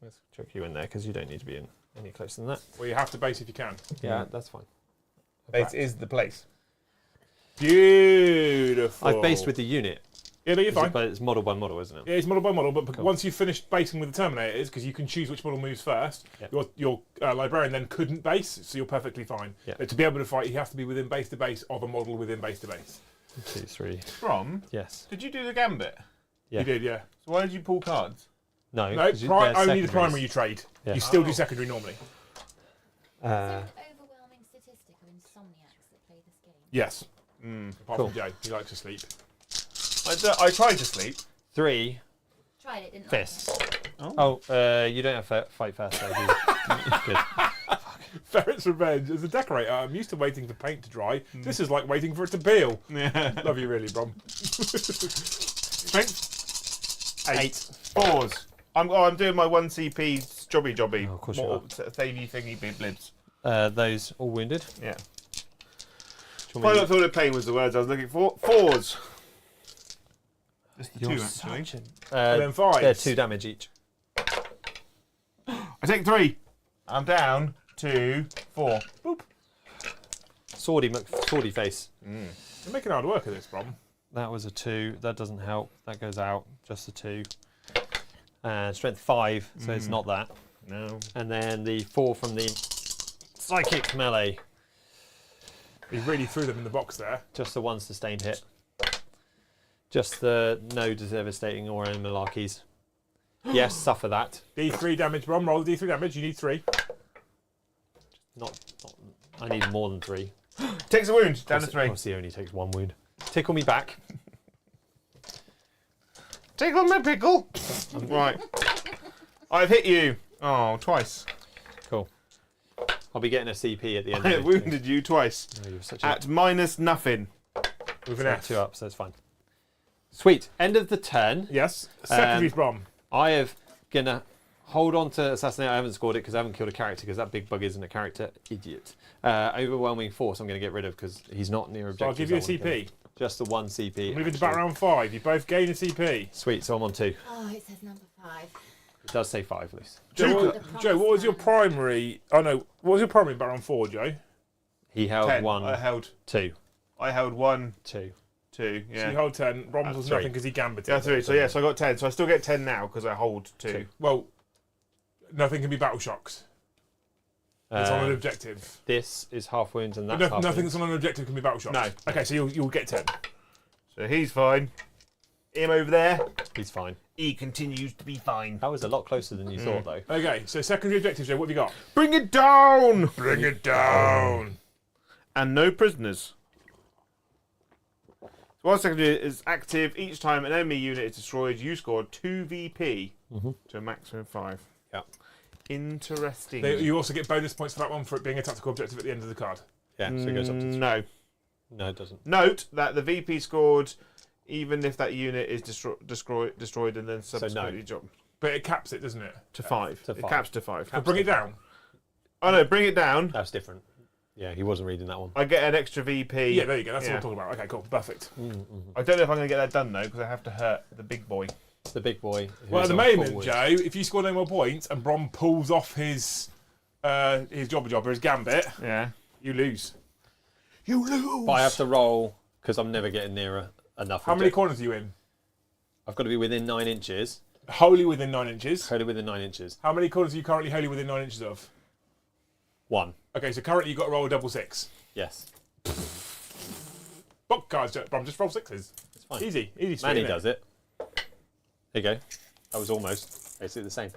Let's chuck you in there because you don't need to be in any closer than that. Well, you have to base if you can. Yeah, that's fine. Base is the place. Beautiful. I've based with the unit. Yeah, no, you're fine. But it's model by model, isn't it? Yeah, it's model by model, but Cool. once you've finished basing with the Terminators, because you can choose which model moves first, Yep. your librarian then couldn't base, so you're perfectly fine. Yep. But to be able to fight, you have to be within base to base of a model within base to base. 1, 2, 3. From? Yes. Did you do the Gambit? Yeah. You did, yeah. So why did you pull cards? No. No, 'cause they're only the secondaries. primary you trade. Yeah. You still Oh. do secondary normally. Is there an overwhelming statistic of insomniacs that play this game? Yes. Apart Cool. from Jay, he likes to sleep. I tried to sleep. 3 Tried it, didn't fists. like it. Oh, you don't have to fight first, though, do you? Good. Ferret's Revenge. As a decorator, I'm used to waiting for paint to dry. This is like waiting for it to peel. Yeah. Love you really, Brom. Strength? 8. 4s. I'm doing my 1 CP jobby. Oh, of course you More thingy thingy blibs. Those all wounded. Yeah. Do you want me Pilot feel of pain was the words I was looking for. 4s. Just the You're 2 actually. such a- And then 5. They're 2 damage each. I take 3. I'm down to 4. Boop. Swordy face. You're making hard work of this, Brom. That was a 2. That doesn't help. That goes out. Just a 2. And strength 5, so it's not that. No. And then the 4 from the psychic melee. He really threw them in the box there. Just the 1 sustained hit. Just the no devastating or any malarkeys. Yes, suffer that. D3 damage, Brom. Roll the D3 damage. You need 3. Not I need more than 3. Takes a wound. Down to 3. Obviously, only takes 1 wound. Tickle me back. Tickle my pickle. Right. I've hit you. Oh, twice. Cool. I'll be getting a CP at the end. I of it. wounded you twice. No, you're such a At minus nothing. With an so F. 2 up, so it's fine. Sweet. End of the turn. Yes. Secondaries, Brom. I have gonna hold on to assassinate. I haven't scored it because I haven't killed a character because that big bug isn't a character. Idiot. Overwhelming force. I'm gonna get rid of because he's not near So objective. I'll give you a CP. Just the 1 CP. Moving to back round 5. You both gain a CP. Sweet. So I'm on 2. Oh, it says number 5. It does say 5, Luce. Joe, The Joe, what was your promised primary? Oh no, what was your primary back round 4, Joe? He held 10. 1, I held 2, 1, 2. 2. So you Yeah. hold 10. Brom's was 3. nothing because he gambited. Yeah, 3. So yes, I got 10. So I still get 10 now because I hold 2. Well, Nothing can be battle shocks. It's on an objective. This is half wounds and that's No, half nothing wounds. that's on an objective can be battle shocks. No. Okay, so you'll get 10. So he's fine. Him over there, He's fine. he continues to be fine. That was a lot closer than you thought, though. Okay, so secondary objectives, Joe, what have you got? Bring it down! Bring it down. And no prisoners. So while secondary is active, each time an enemy unit is destroyed, you score 2 VP to a maximum of 5. Yeah. Interesting. You also get bonus points for that one for it being a tactical objective at the end of the card. Yeah, so it goes up to 3. No. No, it doesn't. Note that the VP scored even if that unit is destroyed and then subsequently dropped But it caps it, doesn't it? to 5. To It 5. caps to 5. So bring it down. Oh no, bring it down. That's different. Yeah, he wasn't reading that one. I get an extra VP. Yeah, there you go. That's what Yeah. I'm talking about. Okay, cool. Perfect. I don't know if I'm going to get that done though, because I have to hurt the big boy. It's the big boy. Well, at who's the on moment, forward. Joe, if you score no more points and Brom pulls off his jobber, his Gambit, Yeah. you lose. You lose. But I have to roll because I'm never getting near enough. How many corners are you in? I've got to be within 9 inches. Wholly within 9 inches. Totally within 9 inches. How many corners are you currently wholly within 9 inches of? 1. Okay, so currently you've got to roll a double 6. Yes. Book cards, Joe. Brom, just roll 6s. It's fine. Easy, street, Manny innit? does it. There you go. That was almost basically the same.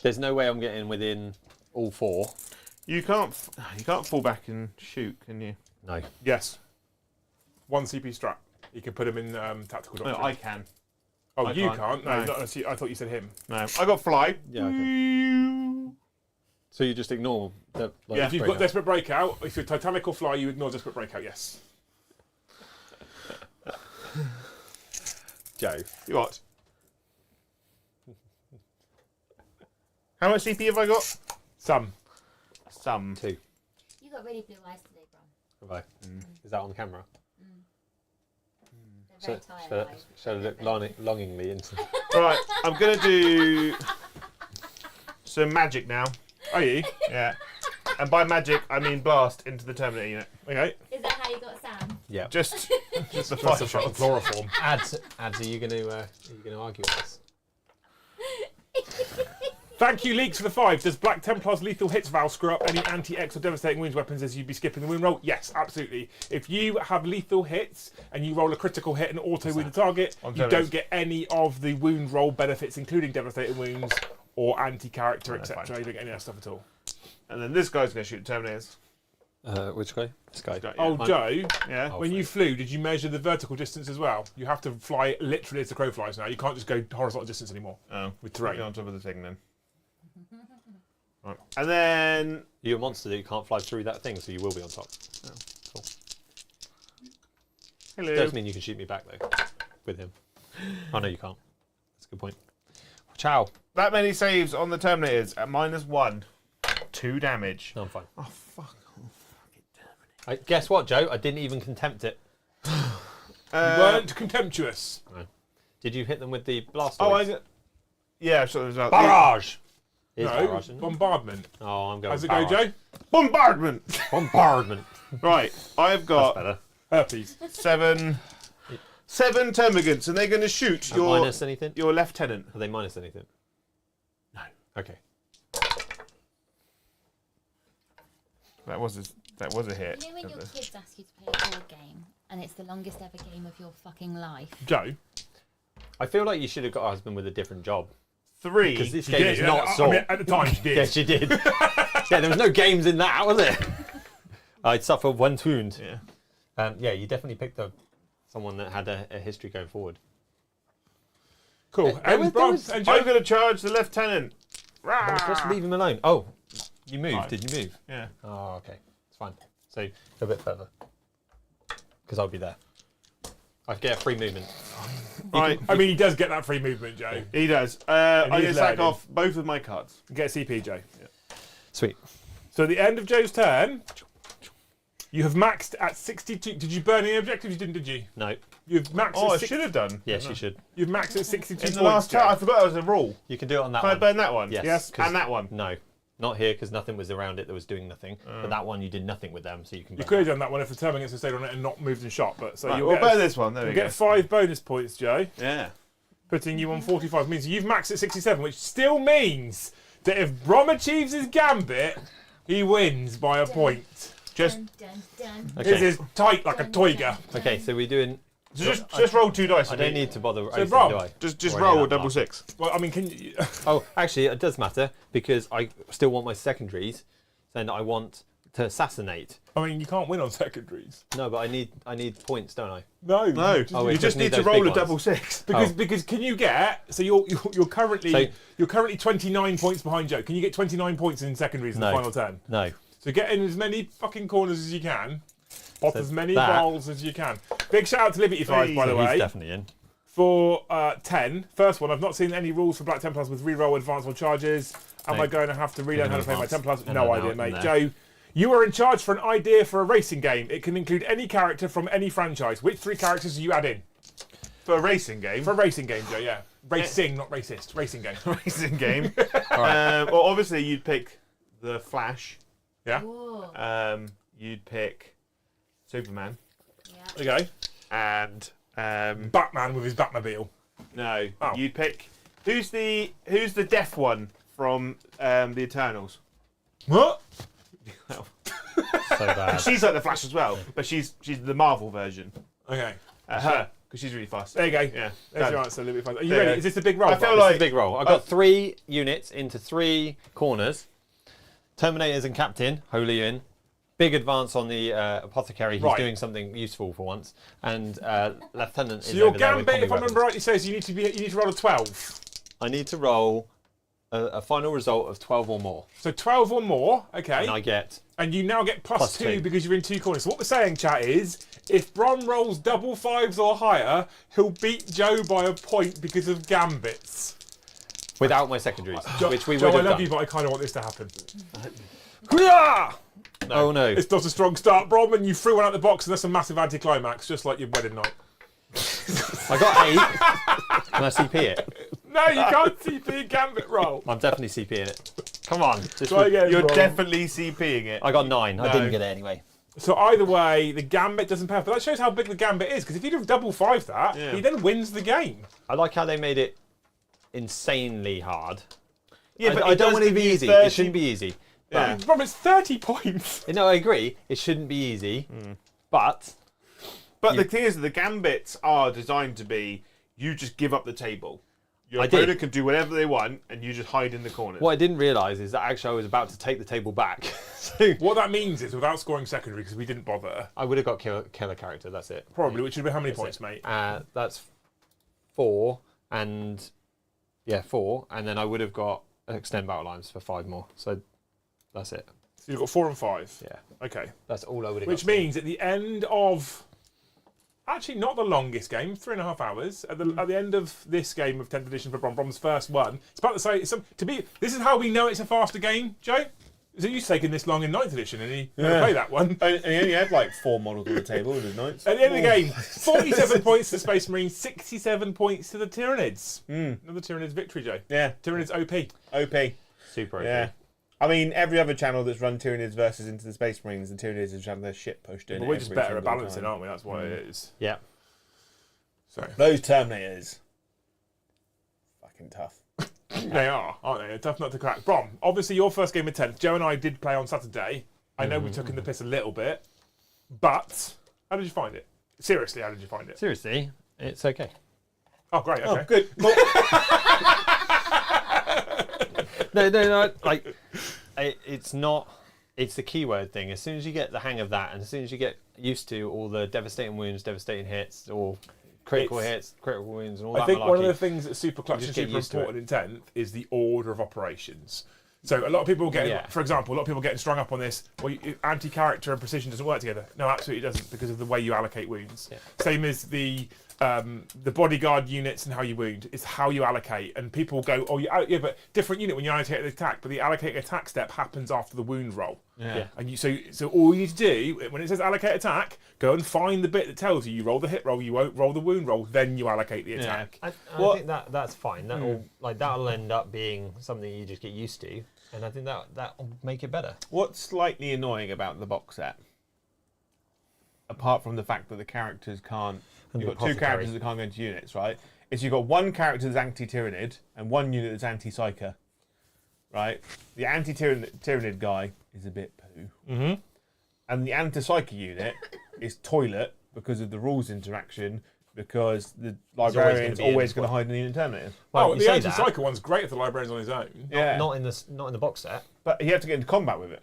There's no way I'm getting within all 4. You can't fall back and shoot, can you? No. Yes. 1 CP strat. You can put him in tactical No, doctrine. I can. Oh, I you can't. can't? No, No. not unless I thought you said him. No, I got fly. Yeah, okay. So you just ignore the. Like, Yeah, If you've got Desperate Breakout, if you're Titanic or Fly, you ignore Desperate Breakout, yes. Joe. You what? How much CP have I got? Some. Some. 2. You got really blue eyes today, Brom. Have I? Is that on camera? They're very tired eyes. Shall I look longingly into. Right, I'm gonna do some magic now. Are you? Yeah. And by magic, I mean blast into the Terminator unit. Okay. Is that how you got Sam? Yeah. Just the That's fire a shot. chloroform. Ads, are you going to argue with us? Thank you, Leaks, for the 5. Does Black Templar's lethal hits Val screw up any anti-X or devastating wounds weapons as you'd be skipping the wound roll? Yes, absolutely. If you have lethal hits and you roll a critical hit and auto wound the target, On you Terminators. don't get any of the wound roll benefits, including devastating wounds or anti-character, that's etc. fine. You don't get any of that stuff at all. And then this guy's gonna shoot Terminators. Which guy? This guy. Yeah. Oh, Joe, Yeah. when you flew, did you measure the vertical distance as well? You have to fly literally as the crow flies now. You can't just go horizontal distance anymore Oh, with terrain. Get on top of the thing then. Right. And then You're a monster that you can't fly through that thing, so you will be on top. hello. Does mean you can shoot me back though, with him. Oh no, you can't. That's a good point. Ciao. That many saves on the Terminators at -1. 2 damage. No, I'm fine. Oh fuck. Guess what, Joe? I didn't even contempt it. You weren't contemptuous. Did you hit them with the blast? Yeah, so there's a Barrage. It is No, barrage, isn't it? bombardment. Oh, I'm going. How's it go, barrage. Joe? bombardment. Bombardment. Right, I've That's got better. Herpes. 7 termagants, and they're going to shoot And minus anything? your lieutenant. Are they minus anything? No. Okay. That was a hit. You know when your kids ask you to play a board game and it's the longest ever game of your fucking life? Joe. I feel like you should have got a husband with a different job. 3. Because this You game did, is yeah, not I Saw. mean, at the time, you did. Yes, you did. Yeah, there was no games in that, was it? I'd suffered 1 wound. Yeah. Yeah, you definitely picked someone that had a history going forward. Cool. There And, was- Brom, there was- and Joe, I'm going to charge the lieutenant. Just leave him alone. Oh, you moved. Right. Did you move? Yeah. Oh, okay. It's fine. So go a bit further. Because I'll be there. I get a free movement. Right. I mean, he does get that free movement, Joe. He does. he I'm going is to sack learning. off both of my cards. Get a CP, Joe. Sweet. So at the end of Joe's turn, you have maxed at 62. Did you burn any objectives? You didn't, did you? No. You've maxed Oh, I at should have done. Yes, you should. You've maxed at 62 In points, the last Joe. turn, I forgot that was a rule. You can do it on that Can I one. burn that one? Yes. And that one. No. Not here because nothing was around it that was doing nothing. But that one you did nothing with them, so you can. You burn could have that. done that one if the terminus had stayed on it and not moved and shot. But so Right, you'll we'll get, burn this one. There we you'll go. get 5 bonus points, Joe. Yeah. putting you on 45 means you've maxed at 67, which still means that if Brom achieves his Gambit, he wins by a point. Just Okay. This is tight like a toiger. Okay, so we're doing. just roll 2 dice. I don't need to bother. So, opening, Brom, do I? Just Or any roll a of that double lot. 6. Well, I mean, can you? Oh, actually, it does matter because I still want my secondaries, saying that I want to assassinate. I mean, you can't win on secondaries. No, but I need points, don't I? No. No, Oh, you it just need need to those roll big a double ones. 6. Because can you get you're currently 29 points behind Joe. Can you get 29 points in secondaries in the No. final turn? No. So get in as many fucking corners as you can, off So as many that- balls as you can. Big shout out to Liberty 5, by the He's way, definitely in. for 10. First one, I've not seen any rules for Black Templars with reroll advance or charges. Am No. I going to have to relearn how to play my Advance. Templars? And No then idea, out mate. in Joe, you are in charge for an idea for a racing game. It can include any character from any franchise. Which 3 characters do you add in? For a racing game. For a racing game, Joe, yeah. Racing, not racist. Racing game. Racing game. Well, obviously you'd pick the Flash. Yeah? Whoa. You'd pick Superman. Yeah. Okay. And Batman with his Batmobile. no, Oh. you'd pick who's the deaf one from the Eternals. What? So bad. She's like the Flash as well, but she's the Marvel version. Okay. Her, because she's really fast. There you go. Yeah. There's done. your answer, Liberty 5. Are you There you ready? go. Is this a big roll? I feel Bob? like- It's a big roll. I've got 3 units into 3 corners. Terminators and Captain, wholly in. Big advance on the Apothecary. He's Right. doing something useful for once. And Lieutenant So is your over there with Gambit, combi if I remember weapons. rightly, says you need to roll a 12. I need to roll a final result of 12 or more. So 12 or more, okay. And I get... And you now get plus Plus 2 2. because you're in 2 corners. So what we're saying, chat, is if Brom rolls double 5s or higher, he'll beat Joe by a point because of Gambits. Without my secondaries, which we Joe, would I have love done. you, but I kind of want this to happen. Oh no. It's not a strong start, Brom, and you threw one out the box, and that's a massive anticlimax, just like your wedding night. I got 8. Can I CP it? No, you can't CP a Gambit roll. I'm definitely CPing it. Come on. Try again, You're Brom. definitely CPing it. I got 9. I No. didn't get it anyway. So either way, the Gambit doesn't pay off. But that shows how big the Gambit is, because if he'd have double 5 that, Yeah. he then wins the game. I like how they made it insanely hard. Yeah, I it don't does want it to give be you easy. 30 It shouldn't be easy. Yeah. Brom, it's 30 points. No, I agree. It shouldn't be easy. But But the thing is, the Gambits are designed to be, you just give up the table. Your I did. opponent can do whatever they want, and you just hide in the corners. what I didn't realise is that actually I was about to take the table back. So What that means is, without scoring secondary, because we didn't bother, I would have got killer character. That's it. probably, which would be how many points, mate? That's 4 and 4, and then I would have got extend battle lines for 5 more. So that's it. So you've got 4 and 5. Yeah, Okay. that's all I would have. Which means at the end of, actually not the longest game, 3.5 hours. At the end of this game of 10th edition for Brom's first one, it's about to say this is how we know it's a faster game, Joe. So you've taken this long in 9th edition, and he never played that one. And he only had like 4 models on the table with his knights. At the end of the game, 47 points to the Space Marines, 67 points to the Tyranids. Another Tyranids victory, Joe. Yeah, Tyranids OP. OP. super. Okay. Yeah. I mean, every other channel that's run Tyranids versus Into the Space Marines, and Tyranids have had their shit pushed in. But we're just every better at single balancing, time. aren't we? That's what it is. Yeah. So Those Terminators. Fucking tough. they are, aren't they? They're tough nut to crack. Brom, obviously your first game of 10th. Joe and I did play on Saturday. I know we took in the piss a little bit, but how did you find it? Seriously, how did you find it? Seriously, it's okay. Oh, great. Okay. Oh, good. No. Like, it's not. It's the keyword thing. As soon as you get the hang of that, and as soon as you get used to all the devastating wounds, devastating hits, or critical hits, critical wounds, and all I that think one of the malarkey, things that's super clutch and just get super used to important in 10th is the order of operations. So a lot of people get, Yeah. for example, a lot of people getting strung up on this. Well, anti-character and precision doesn't work together. No, absolutely doesn't, because of the way you allocate wounds. Yeah. Same as the bodyguard units and how you wound. It's how you allocate. And people go, oh, yeah, but different unit when you allocate the attack. But the allocate attack step happens after the wound roll. Yeah. And so all you need to do when it says allocate attack, go and find the bit that tells you roll the hit roll, you won't roll the wound roll, then you allocate the attack. I What- think that's fine. That'll end up being something you just get used to, and I think that'll make it better. What's slightly annoying about the box set, apart from the fact that the characters can't, And you've the got 2 apothecary. characters that can't go into units, right? is you've got one character that's anti-Tyranid and one unit that's anti-Psyker. Right? The anti-Tyranid guy is a bit poo. Mm-hmm. And the anti-Psyker unit is toilet because of the rules interaction, because the librarian's always going to hide in the unit terminators. Well, the anti-Psyker one's great if the librarian's on his own. Yeah. Not in the box set. But you have to get into combat with it.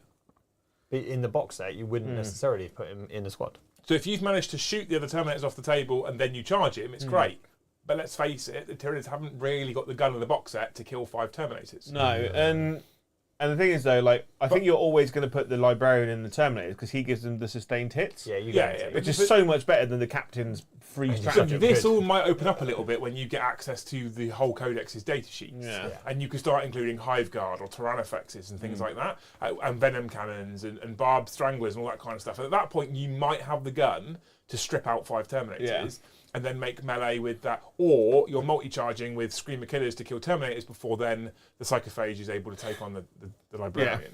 But in the box set, you wouldn't necessarily put him in the squad. So if you've managed to shoot the other Terminators off the table and then you charge him, it's great. But let's face it, the Tyranids haven't really got the gun in the box set to kill 5 Terminators. No, and the thing is though, like I think you're always going to put the librarian in the Terminators because he gives them the sustained hits. Yeah, which is so much better than the captain's free So stratagem. this all might open up a little bit when you get access to the whole codex's data sheets. Yeah. And you can start including Hive Guard or Tyrannofexes and things like that, and Venom Cannons and Barbed Stranglers and all that kind of stuff. And at that point, you might have the gun to strip out 5 Terminators and then make melee with that. Or you're multi-charging with Screamer Killers to kill Terminators before then the Psychophage is able to take on the Librarian. Yeah.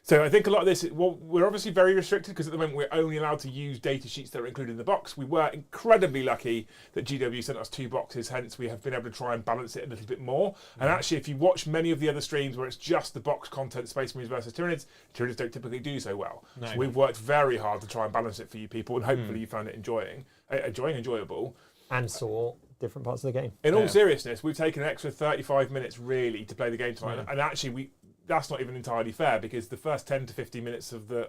So I think a lot of this, well, we're obviously very restricted because at the moment we're only allowed to use data sheets that are included in the box. We were incredibly lucky that GW sent us 2 boxes, hence we have been able to try and balance it a little bit more. And actually, if you watch many of the other streams where it's just the box content, Space Marines versus Tyranids don't typically do so well. No. So we've worked very hard to try and balance it for you people, and hopefully you found it enjoyable. And saw different parts of the game. In all seriousness, we've taken an extra 35 minutes really to play the game tonight, and actually that's not even entirely fair because the first 10 to 15 minutes of the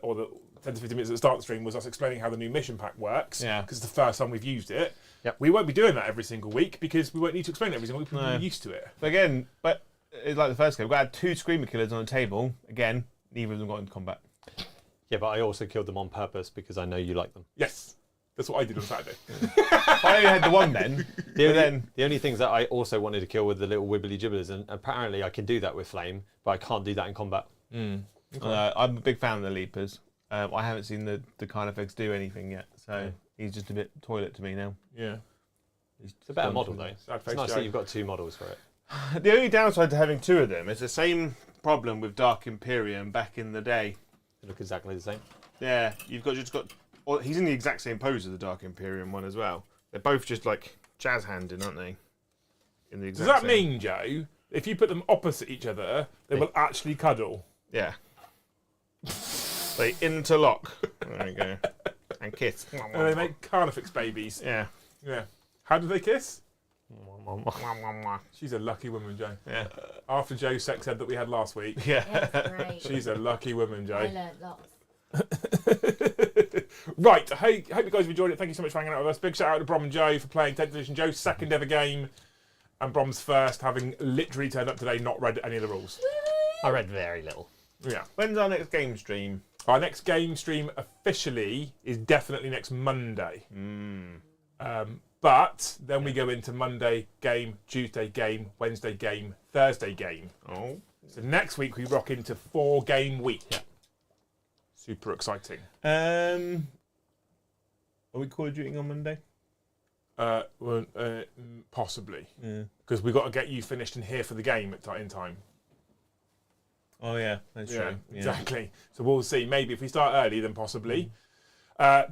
10 to 15 minutes at the start of the stream was us explaining how the new mission pack works. Yeah. Because it's the first time we've used it. Yep. We won't be doing that every single week because we won't need to explain it every single week. We're used to it. But again, it's like the first game. We had 2 Screamer Killers on the table. Again, neither of them got into combat. Yeah, but I also killed them on purpose because I know you like them. Yes. That's what I did on Saturday. I only had the one then. The only things that I also wanted to kill were the little wibbly gibblers, and apparently I can do that with Flame, but I can't do that in combat. I'm a big fan of the Leapers. I haven't seen the Carnifex do anything yet, so he's just a bit toilet to me now. Yeah. It's a better model though. Sad It's face nice Joe. that you've got 2 models for it. The only downside to having 2 of them is the same problem with Dark Imperium back in the day. They look exactly the same. Yeah, you've just got. Well, he's in the exact same pose as the Dark Imperium one as well. They're both just like jazz handing, aren't they? In the Does exact that same. mean, Joe, if you put them opposite each other, they will actually cuddle? Yeah. They interlock. There you go. And kiss. And they make Carnifex babies. Yeah. Yeah. How do they kiss? She's a lucky woman, Joe. Yeah. After Joe's sex ed that we had last week, Yeah. It's great. she's a lucky woman, I Joe. learned lots. Right, I hope you guys have enjoyed it. Thank you so much for hanging out with us. Big shout out to Brom and Joe for playing 10th edition. Joe's second ever game, and Brom's first, having literally turned up today, not read any of the rules. I read very little. Yeah. When's our next game stream? Our next game stream officially is definitely next Monday. But then we go into Monday game, Tuesday game, Wednesday game, Thursday game. Oh. So next week we rock into 4-game week. Yeah. Super exciting. Are we Call of Duty on Monday? Possibly. Yeah. Because we've got to get you finished and here for the game in time. Oh yeah, that's true. Yeah. Exactly. So we'll see. Maybe if we start early, then possibly.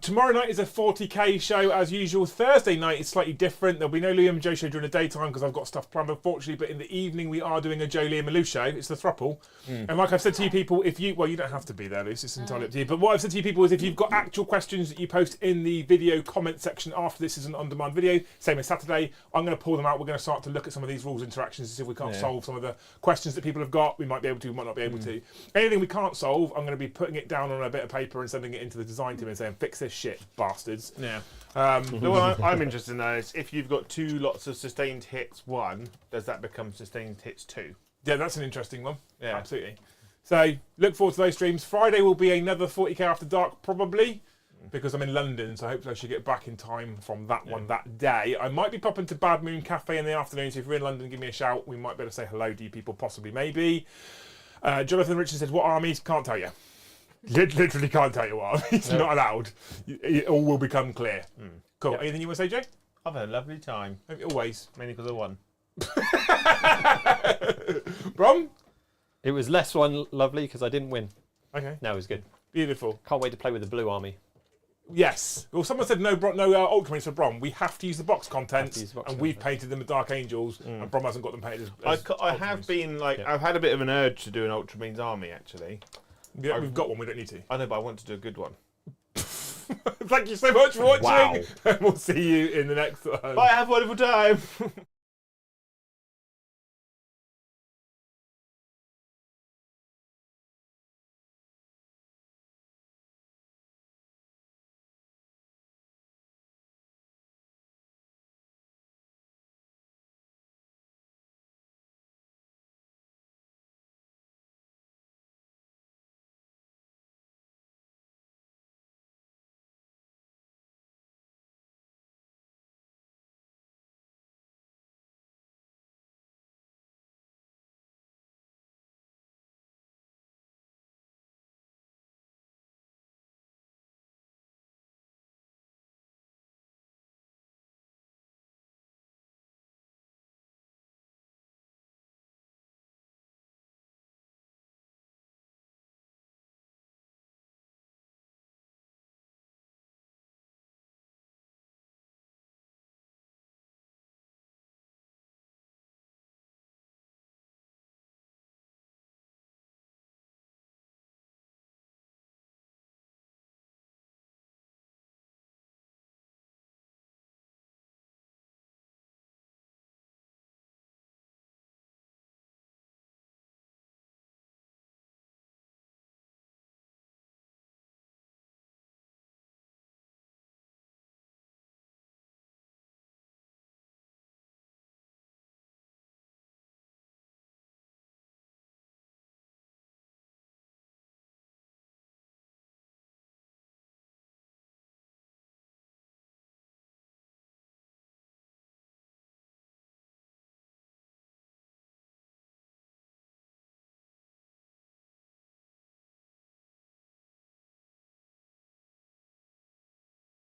Tomorrow night is a 40k show as usual. Thursday night is slightly different. There'll be no Liam and Joe show during the daytime because I've got stuff planned, unfortunately. But in the evening, we are doing a Joe, Liam and Lou show. It's the thruple. And like I've said to you people, you don't have to be there, Luce. It's entirely up to you. But what I've said to you people is if you've got actual questions that you post in the video comment section after this is an on-demand video, same as Saturday, I'm going to pull them out. We're going to start to look at some of these rules interactions to see if we can't solve some of the questions that people have got. We might be able to, we might not be able to. Anything we can't solve, I'm going to be putting it down on a bit of paper and sending it into the design team and saying, fix this shit, bastards. Yeah. What I'm interested in though is if you've got 2 lots of sustained hits 1, does that become sustained hits 2? Yeah, that's an interesting one. Yeah. Absolutely. So look forward to those streams. Friday will be another 40k After Dark, probably, because I'm in London, so hopefully I should get back in time from that one that day. I might be popping to Bad Moon Cafe in the afternoon, so if you're in London, give me a shout. We might be able to say hello to you people, possibly, maybe. Jonathan Richards says, what armies? Can't tell you. Literally can't tell you what. It's not allowed. It all will become clear. Cool. Yep. Anything you want to say, Jay? I've had a lovely time. Always. Mainly because I won. Brom? It was less one lovely because I didn't win. Okay. No, it was good. Beautiful. Can't wait to play with the blue army. Yes. Well, someone said no Ultramarines for Brom. We have to use the box contents, use the box and we've painted them with Dark Angels, and Brom hasn't got them painted as I have been like, I've had a bit of an urge to do an Ultramarines army actually. Yeah, we've got one. We don't need to. I know, but I want to do a good one. Thank you so much for watching. Wow. And we'll see you in the next one. Bye, have a wonderful time.